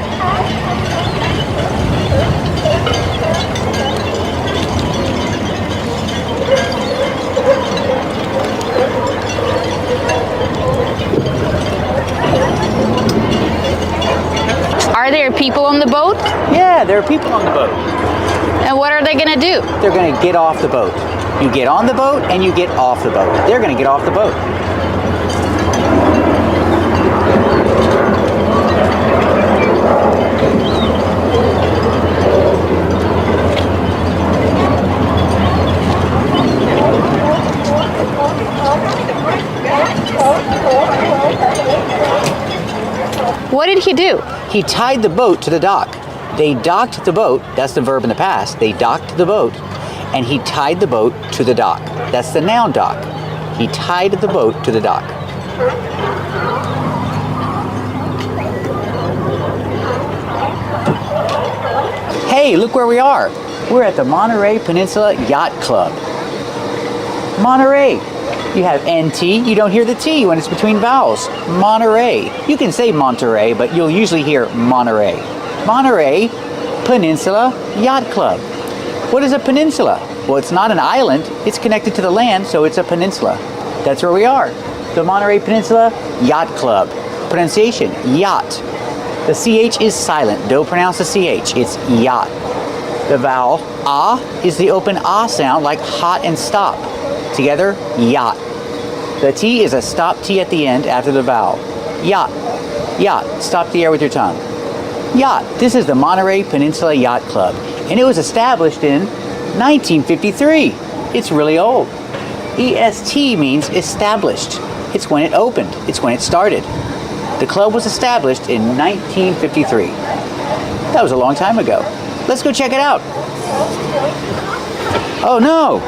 Are there people on the boat? Yeah, there are people on the boat. And what are they gonna do? They're going to get off the boat. You get on the boat and you get off the boat. They're going to get off the boat. What did he do? He tied the boat to the dock. They docked the boat. That's the verb in the past. They docked the boat, and he tied the boat to the dock. That's the noun dock. He tied the boat to the dock. Hey, look where we are. We're at the Monterey Peninsula Yacht Club. Monterey. You have NT, you don't hear the T when it's between vowels. Monterey. You can say Monterey, but you'll usually hear Monterey. Monterey Peninsula Yacht Club. What is a peninsula? Well, it's not an island. It's connected to the land, so it's a peninsula. That's where we are. The Monterey Peninsula Yacht Club. Pronunciation, yacht. The CH is silent. Don't pronounce the CH. It's yacht. The vowel, ah, is the open ah sound like hot and stop. Together, yacht. The T is a stop T at the end after the vowel. Yacht. Yacht. Stop the air with your tongue. Yacht. This is the Monterey Peninsula Yacht Club, and it was established in 1953. It's really old. EST means established. It's when it opened. It's when it started. The club was established in 1953. That was a long time ago. Let's go check it out. Oh no!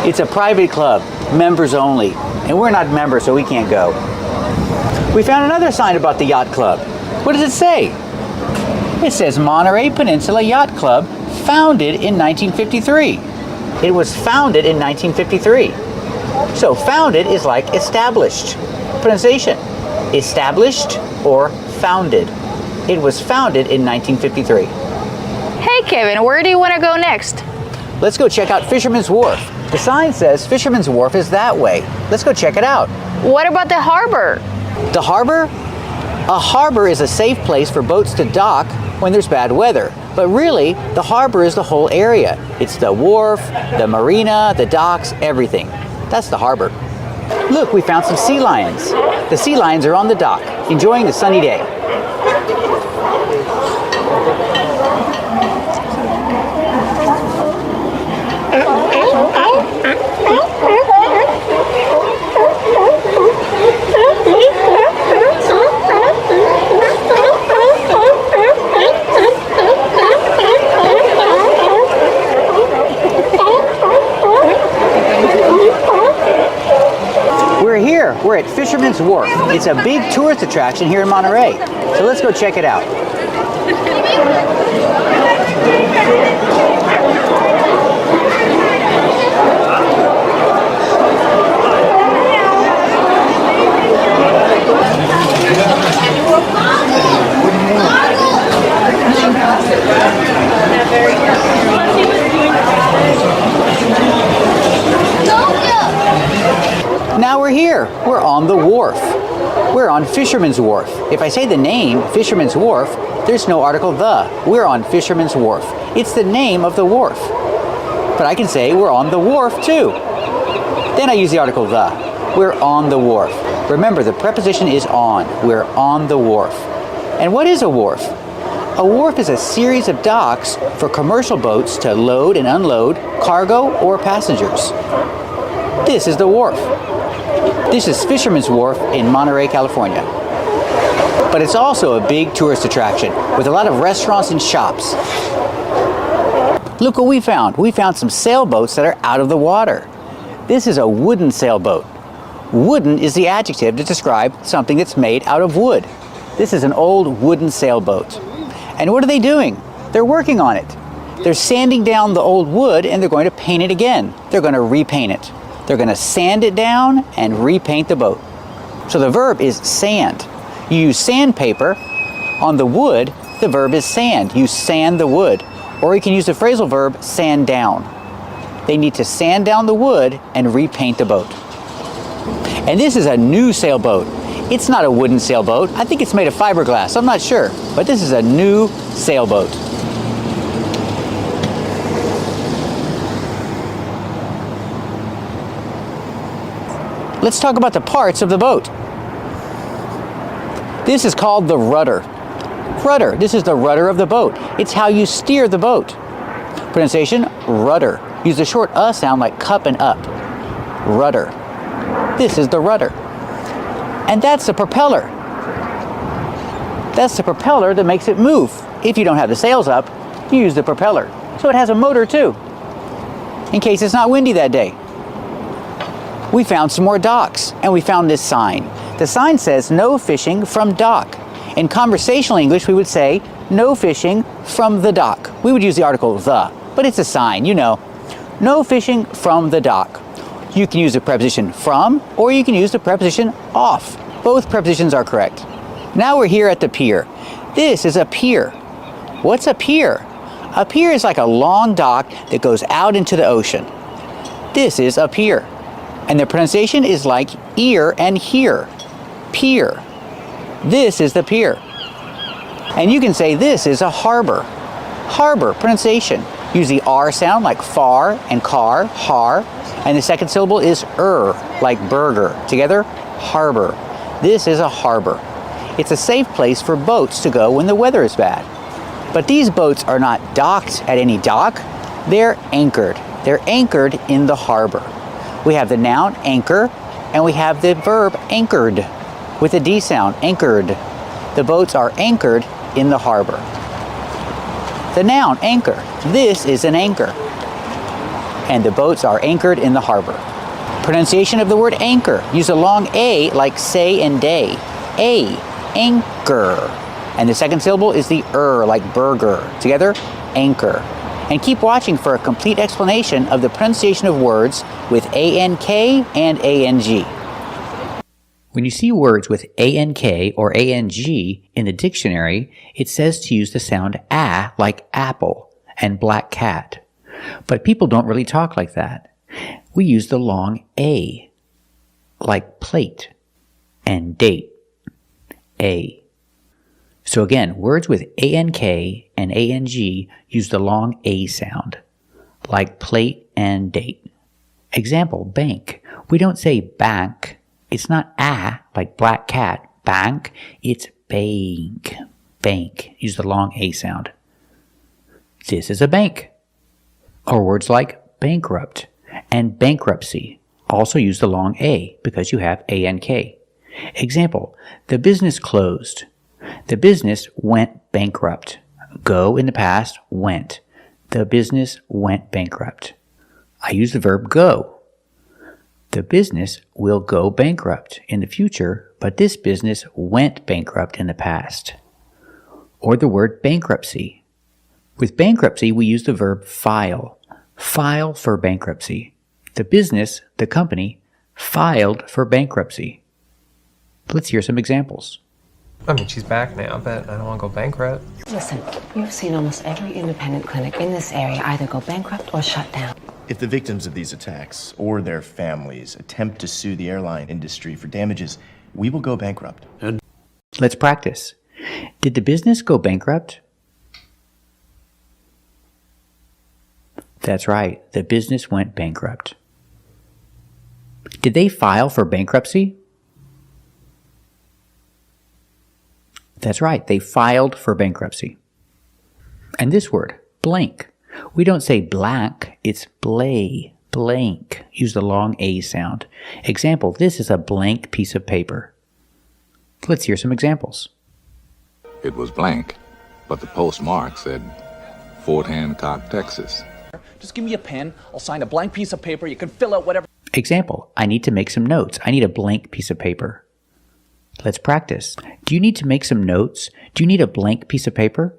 It's a private club, members only, and we're not members, so we can't go. We found another sign about the yacht club. What does it say? It says Monterey Peninsula Yacht Club, founded in 1953. It was founded in 1953. So founded is like established. Pronunciation, established or founded. It was founded in 1953. Hey Kevin, where do you want to go next? Let's go check out Fisherman's Wharf. The sign says Fisherman's Wharf is that way. Let's go check it out. What about the harbor? The harbor? A harbor is a safe place for boats to dock when there's bad weather. But really, the harbor is the whole area. It's the wharf, the marina, the docks, everything. That's the harbor. Look, we found some sea lions. The sea lions are on the dock, enjoying the sunny day. We're at Fisherman's Wharf. It's a big tourist attraction here in Monterey. So let's go check it out. Now we're here. We're on the wharf. We're on Fisherman's Wharf. If I say the name Fisherman's Wharf, there's no article the. We're on Fisherman's Wharf. It's the name of the wharf. But I can say we're on the wharf too. Then I use the article the. We're on the wharf. Remember, the preposition is on. We're on the wharf. And what is a wharf? A wharf is a series of docks for commercial boats to load and unload cargo or passengers. This is the wharf. This is Fisherman's Wharf in Monterey, California. But it's also a big tourist attraction with a lot of restaurants and shops. Look what we found. We found some sailboats that are out of the water. This is a wooden sailboat. Wooden is the adjective to describe something that's made out of wood. This is an old wooden sailboat. And what are they doing? They're working on it. They're sanding down the old wood and they're going to paint it again. They're going to repaint it. They're going to sand it down and repaint the boat. So the verb is sand. You use sandpaper on the wood. The verb is sand. You sand the wood. Or you can use the phrasal verb sand down. They need to sand down the wood and repaint the boat. And this is a new sailboat. It's not a wooden sailboat. I think it's made of fiberglass. I'm not sure. But this is a new sailboat. Let's talk about the parts of the boat. This is called the rudder. Rudder. This is the rudder of the boat. It's how you steer the boat. Pronunciation, rudder. Use the short sound like cup and up. Rudder. This is the rudder. And that's the propeller. That's the propeller that makes it move. If you don't have the sails up, you use the propeller. So it has a motor too, in case it's not windy that day. We found some more docks, and we found this sign. The sign says, no fishing from dock. In conversational English, we would say, no fishing from the dock. We would use the article the, but it's a sign, you know. No fishing from the dock. You can use the preposition from, or you can use the preposition off. Both prepositions are correct. Now we're here at the pier. This is a pier. What's a pier? A pier is like a long dock that goes out into the ocean. This is a pier. And the pronunciation is like ear and hear. Pier. This is the pier. And you can say this is a harbor. Harbor, pronunciation. Use the R sound like far and car, har. And the second syllable is like burger. Together, harbor. This is a harbor. It's a safe place for boats to go when the weather is bad. But these boats are not docked at any dock. They're anchored. They're anchored in the harbor. We have the noun anchor, and we have the verb anchored with a D sound, anchored. The boats are anchored in the harbor. The noun anchor. This is an anchor. And the boats are anchored in the harbor. Pronunciation of the word anchor. Use a long A like say and day. A, anchor. And the second syllable is the like burger. Together, anchor. And keep watching for a complete explanation of the pronunciation of words with ANK and ANG. When you see words with ANK or ANG in the dictionary, it says to use the sound A like apple and black cat. But people don't really talk like that. We use the long A, like plate and date, A. So again, words with ANK and ANG use the long A sound, like plate and date. Example, bank. We don't say bank. It's not A, like black cat, bank. It's bank, bank. Use the long A sound. This is a bank. Or words like bankrupt and bankruptcy also use the long A because you have ANK. Example, the business closed. The business went bankrupt. Go in the past, went. The business went bankrupt. I use the verb go. The business will go bankrupt in the future, but this business went bankrupt in the past. Or the word bankruptcy. With bankruptcy, we use the verb file. File for bankruptcy. The business, the company, filed for bankruptcy. Let's hear some examples. I mean, she's back now, but I don't want to go bankrupt. Listen, you've seen almost every independent clinic in this area either go bankrupt or shut down. If the victims of these attacks or their families attempt to sue the airline industry for damages, we will go bankrupt. Let's practice. Did the business go bankrupt? That's right, the business went bankrupt. Did they file for bankruptcy? That's right, they filed for bankruptcy. And this word, blank. We don't say blank, it's blay, blank. Use the long A sound. Example, this is a blank piece of paper. Let's hear some examples. It was blank, but the postmark said Fort Hancock, Texas. Just give me a pen, I'll sign a blank piece of paper, you can fill out whatever. Example, I need to make some notes. I need a blank piece of paper. Let's practice. Do you need to make some notes? Do you need a blank piece of paper?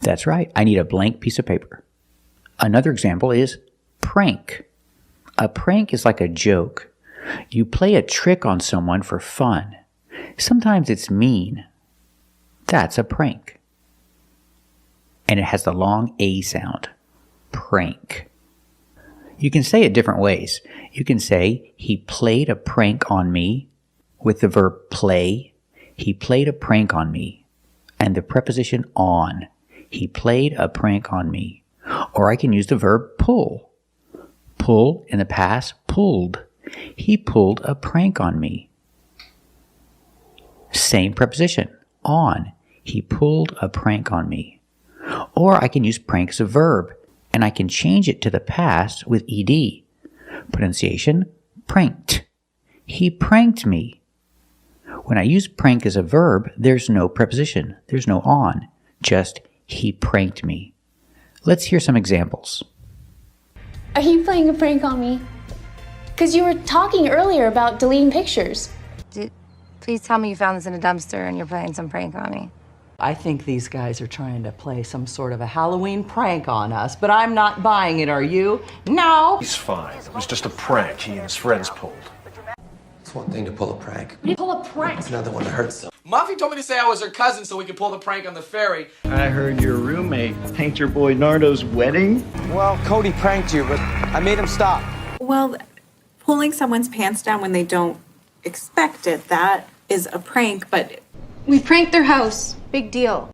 That's right, I need a blank piece of paper. Another example is prank. A prank is like a joke. You play a trick on someone for fun. Sometimes it's mean. That's a prank. And it has the long A sound. Prank. You can say it different ways. You can say, he played a prank on me with the verb play. He played a prank on me. And the preposition on. He played a prank on me. Or I can use the verb pull. Pull in the past, pulled. He pulled a prank on me. Same preposition, on. He pulled a prank on me. Or I can use prank as a verb, and I can change it to the past with ed. Pronunciation, pranked. He pranked me. When I use prank as a verb, there's no preposition. There's no on. Just, he pranked me. Let's hear some examples. Are you playing a prank on me? Because you were talking earlier about deleting pictures. Please tell me you found this in a dumpster and you're playing some prank on me. I think these guys are trying to play some sort of a Halloween prank on us, but I'm not buying it, are you? No! He's fine. It was just a prank he and his friends pulled. It's one thing to pull a prank. You pull a prank. It's another one to hurt someone. Muffy told me to say I was her cousin so we could pull the prank on the ferry. I heard your roommate tanked your boy Nardo's wedding. Well, Cody pranked you, but I made him stop. Well, pulling someone's pants down when they don't expect it, that is a prank, but... We pranked their house. Big deal.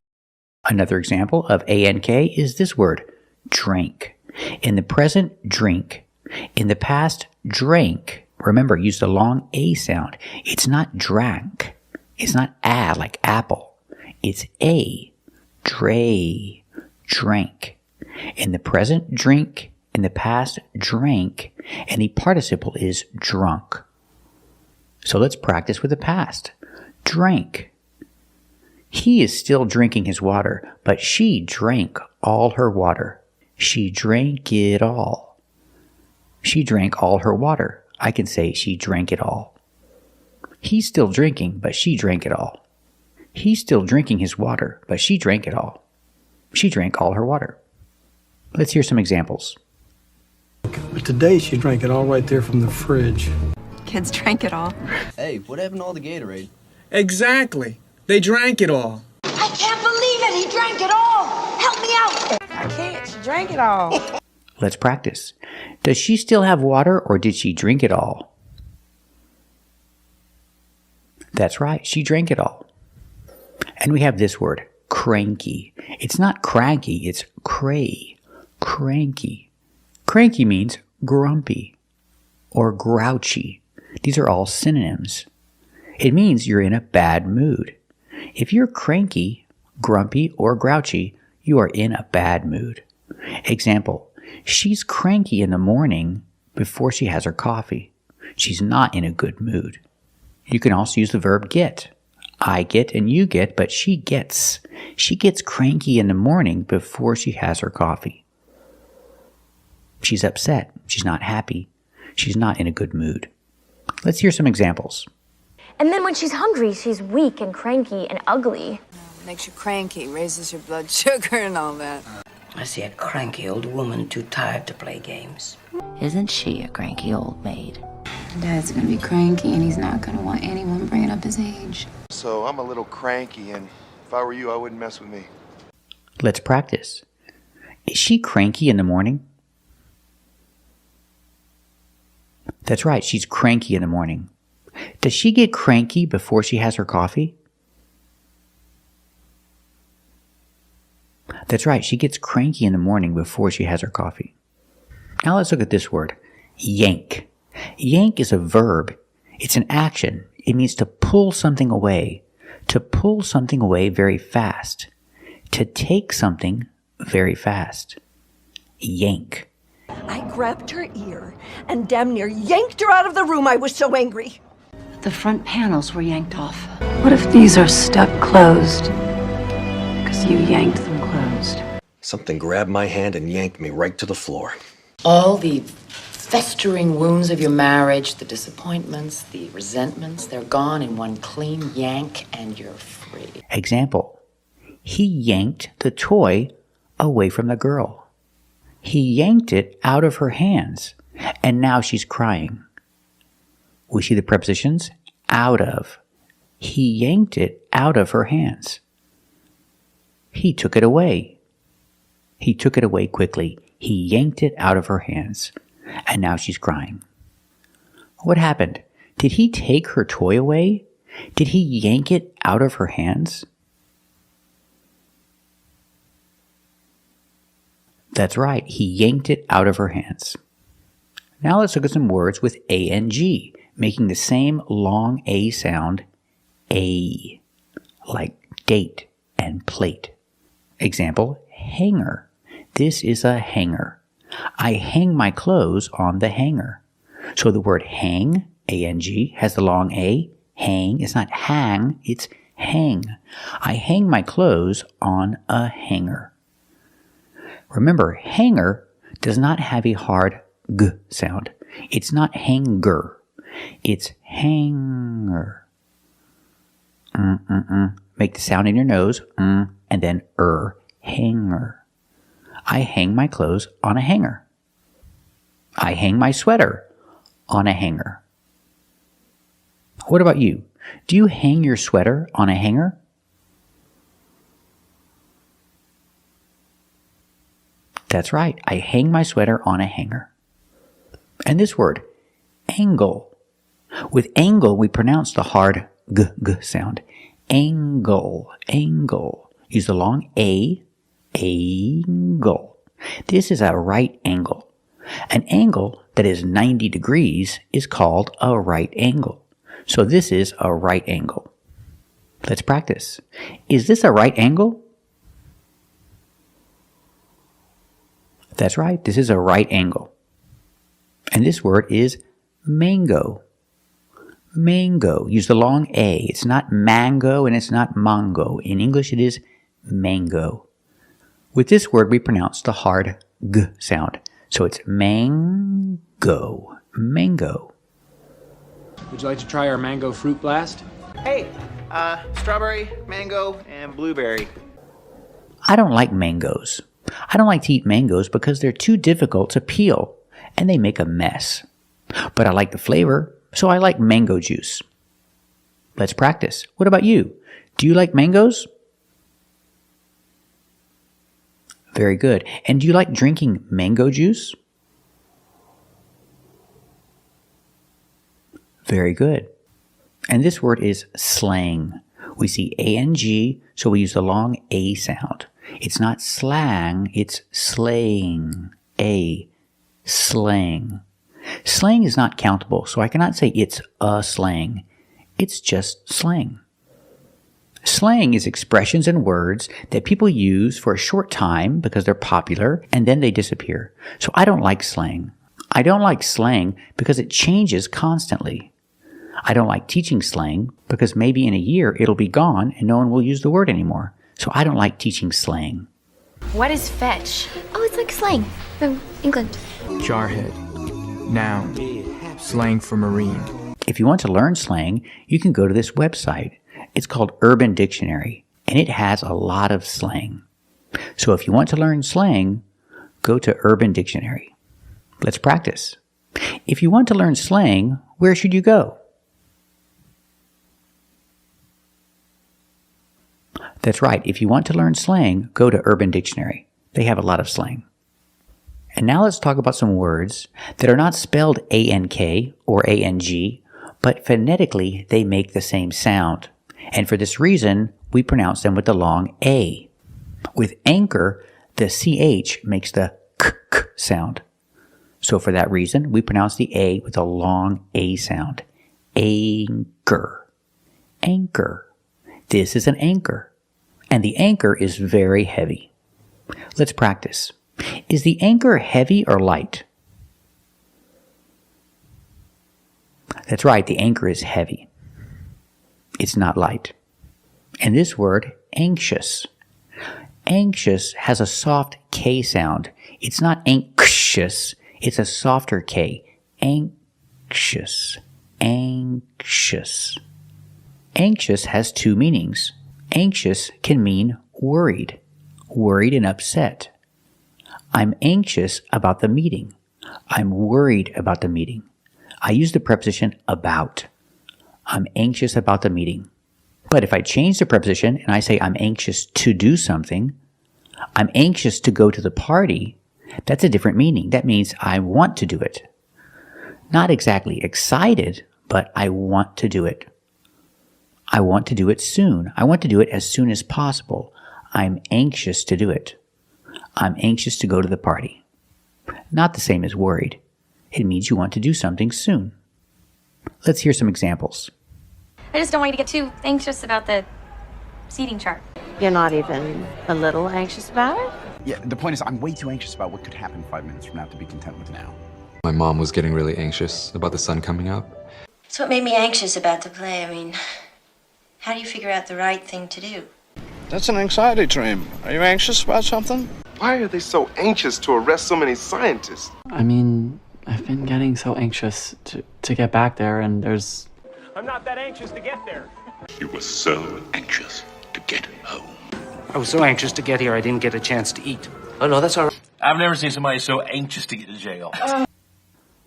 Another example of ANK is this word, drank. In the present, drink. In the past, drank. Remember, use the long A sound. It's not drank. It's not a like apple. It's a. Dray. Drank. In the present, drink. In the past, drank. And the participle is drunk. So let's practice with the past. Drank. He is still drinking his water, but she drank all her water. She drank it all. She drank all her water. I can say she drank it all. He's still drinking, but she drank it all. He's still drinking his water, but she drank it all. She drank all her water. Let's hear some examples. But today she drank it all right there from the fridge. Kids drank it all. Hey, what happened to all the Gatorade? Exactly. They drank it all. I can't believe it! He drank it all! Help me out! I can't. She drank it all. Let's practice. Does she still have water or did she drink it all? That's right, she drank it all. And we have this word, cranky. It's not cranky, it's cray. Cranky. Cranky means grumpy or grouchy. These are all synonyms. It means you're in a bad mood. If you're cranky, grumpy, or grouchy, you are in a bad mood. Example, she's cranky in the morning before she has her coffee. She's not in a good mood. You can also use the verb get. I get and you get, but she gets. She gets cranky in the morning before she has her coffee. She's upset. She's not happy. She's not in a good mood. Let's hear some examples. And then when she's hungry, she's weak and cranky and ugly. Makes you cranky, raises your blood sugar and all that. I see a cranky old woman too tired to play games. Isn't she a cranky old maid? Dad's gonna be cranky and he's not gonna want anyone bringing up his age. So I'm a little cranky, and if I were you, I wouldn't mess with me. Let's practice. Is she cranky in the morning? That's right, she's cranky in the morning. Does she get cranky before she has her coffee? That's right, she gets cranky in the morning before she has her coffee. Now let's look at this word, yank. Yank is a verb. It's an action. It means to pull something away. To pull something away very fast. To take something very fast. Yank. I grabbed her ear and damn near yanked her out of the room. I was so angry. The front panels were yanked off. What if these are stuck closed? Because you yanked them closed. Something grabbed my hand and yanked me right to the floor. All the festering wounds of your marriage, the disappointments, the resentments, they're gone in one clean yank and you're free. Example, he yanked the toy away from the girl. He yanked it out of her hands, and now she's crying. We see the prepositions out of. He yanked it out of her hands. He took it away. He took it away quickly. He yanked it out of her hands, and now she's crying. What happened? Did he take her toy away? Did he yank it out of her hands? That's right, he yanked it out of her hands. Now let's look at some words with A-N-G, making the same long A sound, A, like date and plate. Example, hanger. This is a hanger. I hang my clothes on the hanger. So the word hang, A-N-G, has the long A. Hang, it's not hang, it's hang. I hang my clothes on a hanger. Remember, hanger does not have a hard G sound. It's not hanger. It's hanger. Make the sound in your nose, and then hanger. I hang my clothes on a hanger. I hang my sweater on a hanger. What about you? Do you hang your sweater on a hanger? That's right, I hang my sweater on a hanger. And this word, angle. With angle, we pronounce the hard G sound. Angle, angle. Use the long A, angle. This is a right angle. An angle that is 90 degrees is called a right angle. So this is a right angle. Let's practice. Is this a right angle? That's right, this is a right angle. And this word is mango. Mango. Use the long A. It's not mango and it's not mango. In English, it is mango. With this word, we pronounce the hard G sound. So it's mango. Mango. Would you like to try our mango fruit blast? Hey, Strawberry, mango, and blueberry. I don't like mangoes. I don't like to eat mangoes because they're too difficult to peel and they make a mess. But I like the flavor, so I like mango juice. Let's practice. What about you? Do you like mangoes? Very good. And do you like drinking mango juice? Very good. And this word is slang. We see A-N-G, so we use the long A sound. It's not slang, it's slang. A. Slang. Slang is not countable, so I cannot say it's a slang. It's just slang. Slang is expressions and words that people use for a short time because they're popular and then they disappear. So I don't like slang. I don't like slang because it changes constantly. I don't like teaching slang because maybe in a year it'll be gone and no one will use the word anymore. So I don't like teaching slang. What is fetch? Oh, it's like slang from England. Jarhead. Noun. Slang for marine. If you want to learn slang, you can go to this website. It's called Urban Dictionary, and it has a lot of slang. So if you want to learn slang, go to Urban Dictionary. Let's practice. If you want to learn slang, where should you go? That's right. If you want to learn slang, go to Urban Dictionary. They have a lot of slang. And now let's talk about some words that are not spelled A-N-K or A-N-G, but phonetically they make the same sound. And for this reason, we pronounce them with the long A. With anchor, the CH makes the k sound. So for that reason, we pronounce the A with a long A sound. Anchor. Anchor. This is an anchor. And the anchor is very heavy. Let's practice. Is the anchor heavy or light? That's right, the anchor is heavy. It's not light. And this word, anxious. Anxious has a soft K sound. It's not anxious, it's a softer K. Anxious. Anxious. Anxious has two meanings. Anxious can mean worried, worried and upset. I'm anxious about the meeting. I'm worried about the meeting. I use the preposition about. I'm anxious about the meeting. But if I change the preposition and I say I'm anxious to do something, I'm anxious to go to the party, that's a different meaning. That means I want to do it. Not exactly excited, but I want to do it. I want to do it soon. I want to do it as soon as possible. I'm anxious to do it. I'm anxious to go to the party. Not the same as worried. It means you want to do something soon. Let's hear some examples. I just don't want you to get too anxious about the seating chart. You're not even a little anxious about it? Yeah, the point is I'm way too anxious about what could happen 5 minutes from now to be content with now. My mom was getting really anxious about the sun coming up. That's what made me anxious about the play. I mean, how do you figure out the right thing to do? That's an anxiety dream. Are you anxious about something? Why are they so anxious to arrest so many scientists? I mean, I've been getting so anxious to get back there, and there's... I'm not that anxious to get there. You were so anxious to get home. I was so anxious to get here I didn't get a chance to eat. Oh, no, that's all right. I've never seen somebody so anxious to get to jail.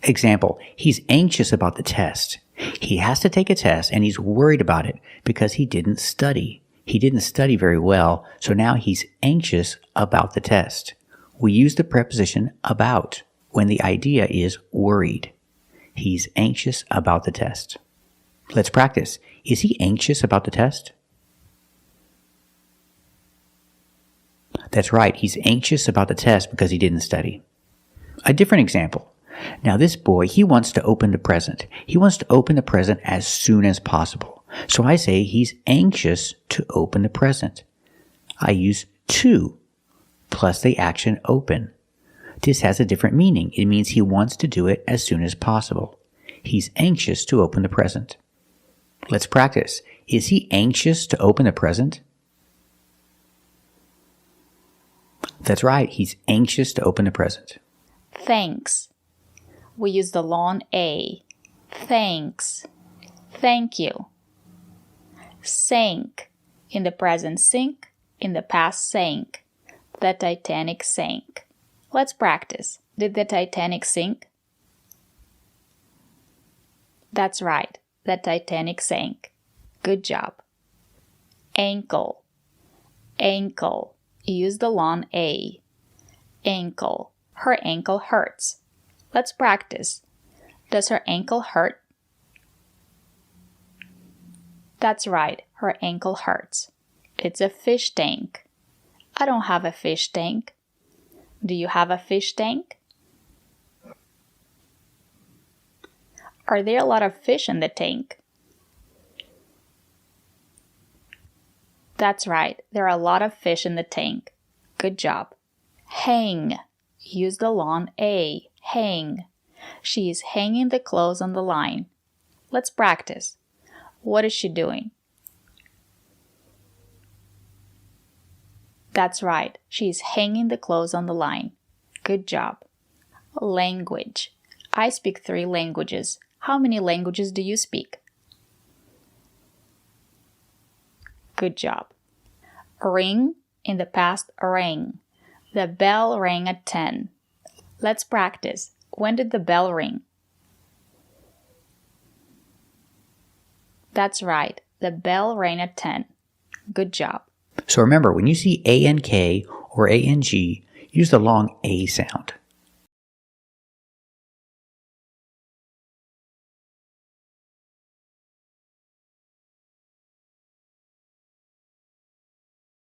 Example, he's anxious about the test. He has to take a test and he's worried about it because he didn't study. He didn't study very well, so now he's anxious about the test. We use the preposition about when the idea is worried. He's anxious about the test. Let's practice. Is he anxious about the test? That's right, he's anxious about the test because he didn't study. A different example. Now this boy, he wants to open the present. He wants to open the present as soon as possible. So I say he's anxious to open the present. I use to plus the action open. This has a different meaning. It means he wants to do it as soon as possible. He's anxious to open the present. Let's practice. Is he anxious to open the present? That's right, he's anxious to open the present. Thanks. We use the long A. Thanks. Thank you. Sank. In the present, sink. In the past, sank. The Titanic sank. Let's practice. Did the Titanic sink? That's right. The Titanic sank. Good job. Ankle. Ankle. Use the long A. Ankle. Her ankle hurts. Let's practice. Does her ankle hurt? That's right. Her ankle hurts. It's a fish tank. I don't have a fish tank. Do you have a fish tank? Are there a lot of fish in the tank? That's right. There are a lot of fish in the tank. Good job. Hang. Use the long A. Hang. She is hanging the clothes on the line. Let's practice. What is she doing? That's right. She is hanging the clothes on the line. Good job. Language. I speak 3 languages. How many languages do you speak? Good job. Ring. In the past, rang. The bell rang at 10. Let's practice. When did the bell ring? That's right. The bell rang at 10. Good job. So remember, when you see A-N-K or A-N-G, use the long A sound.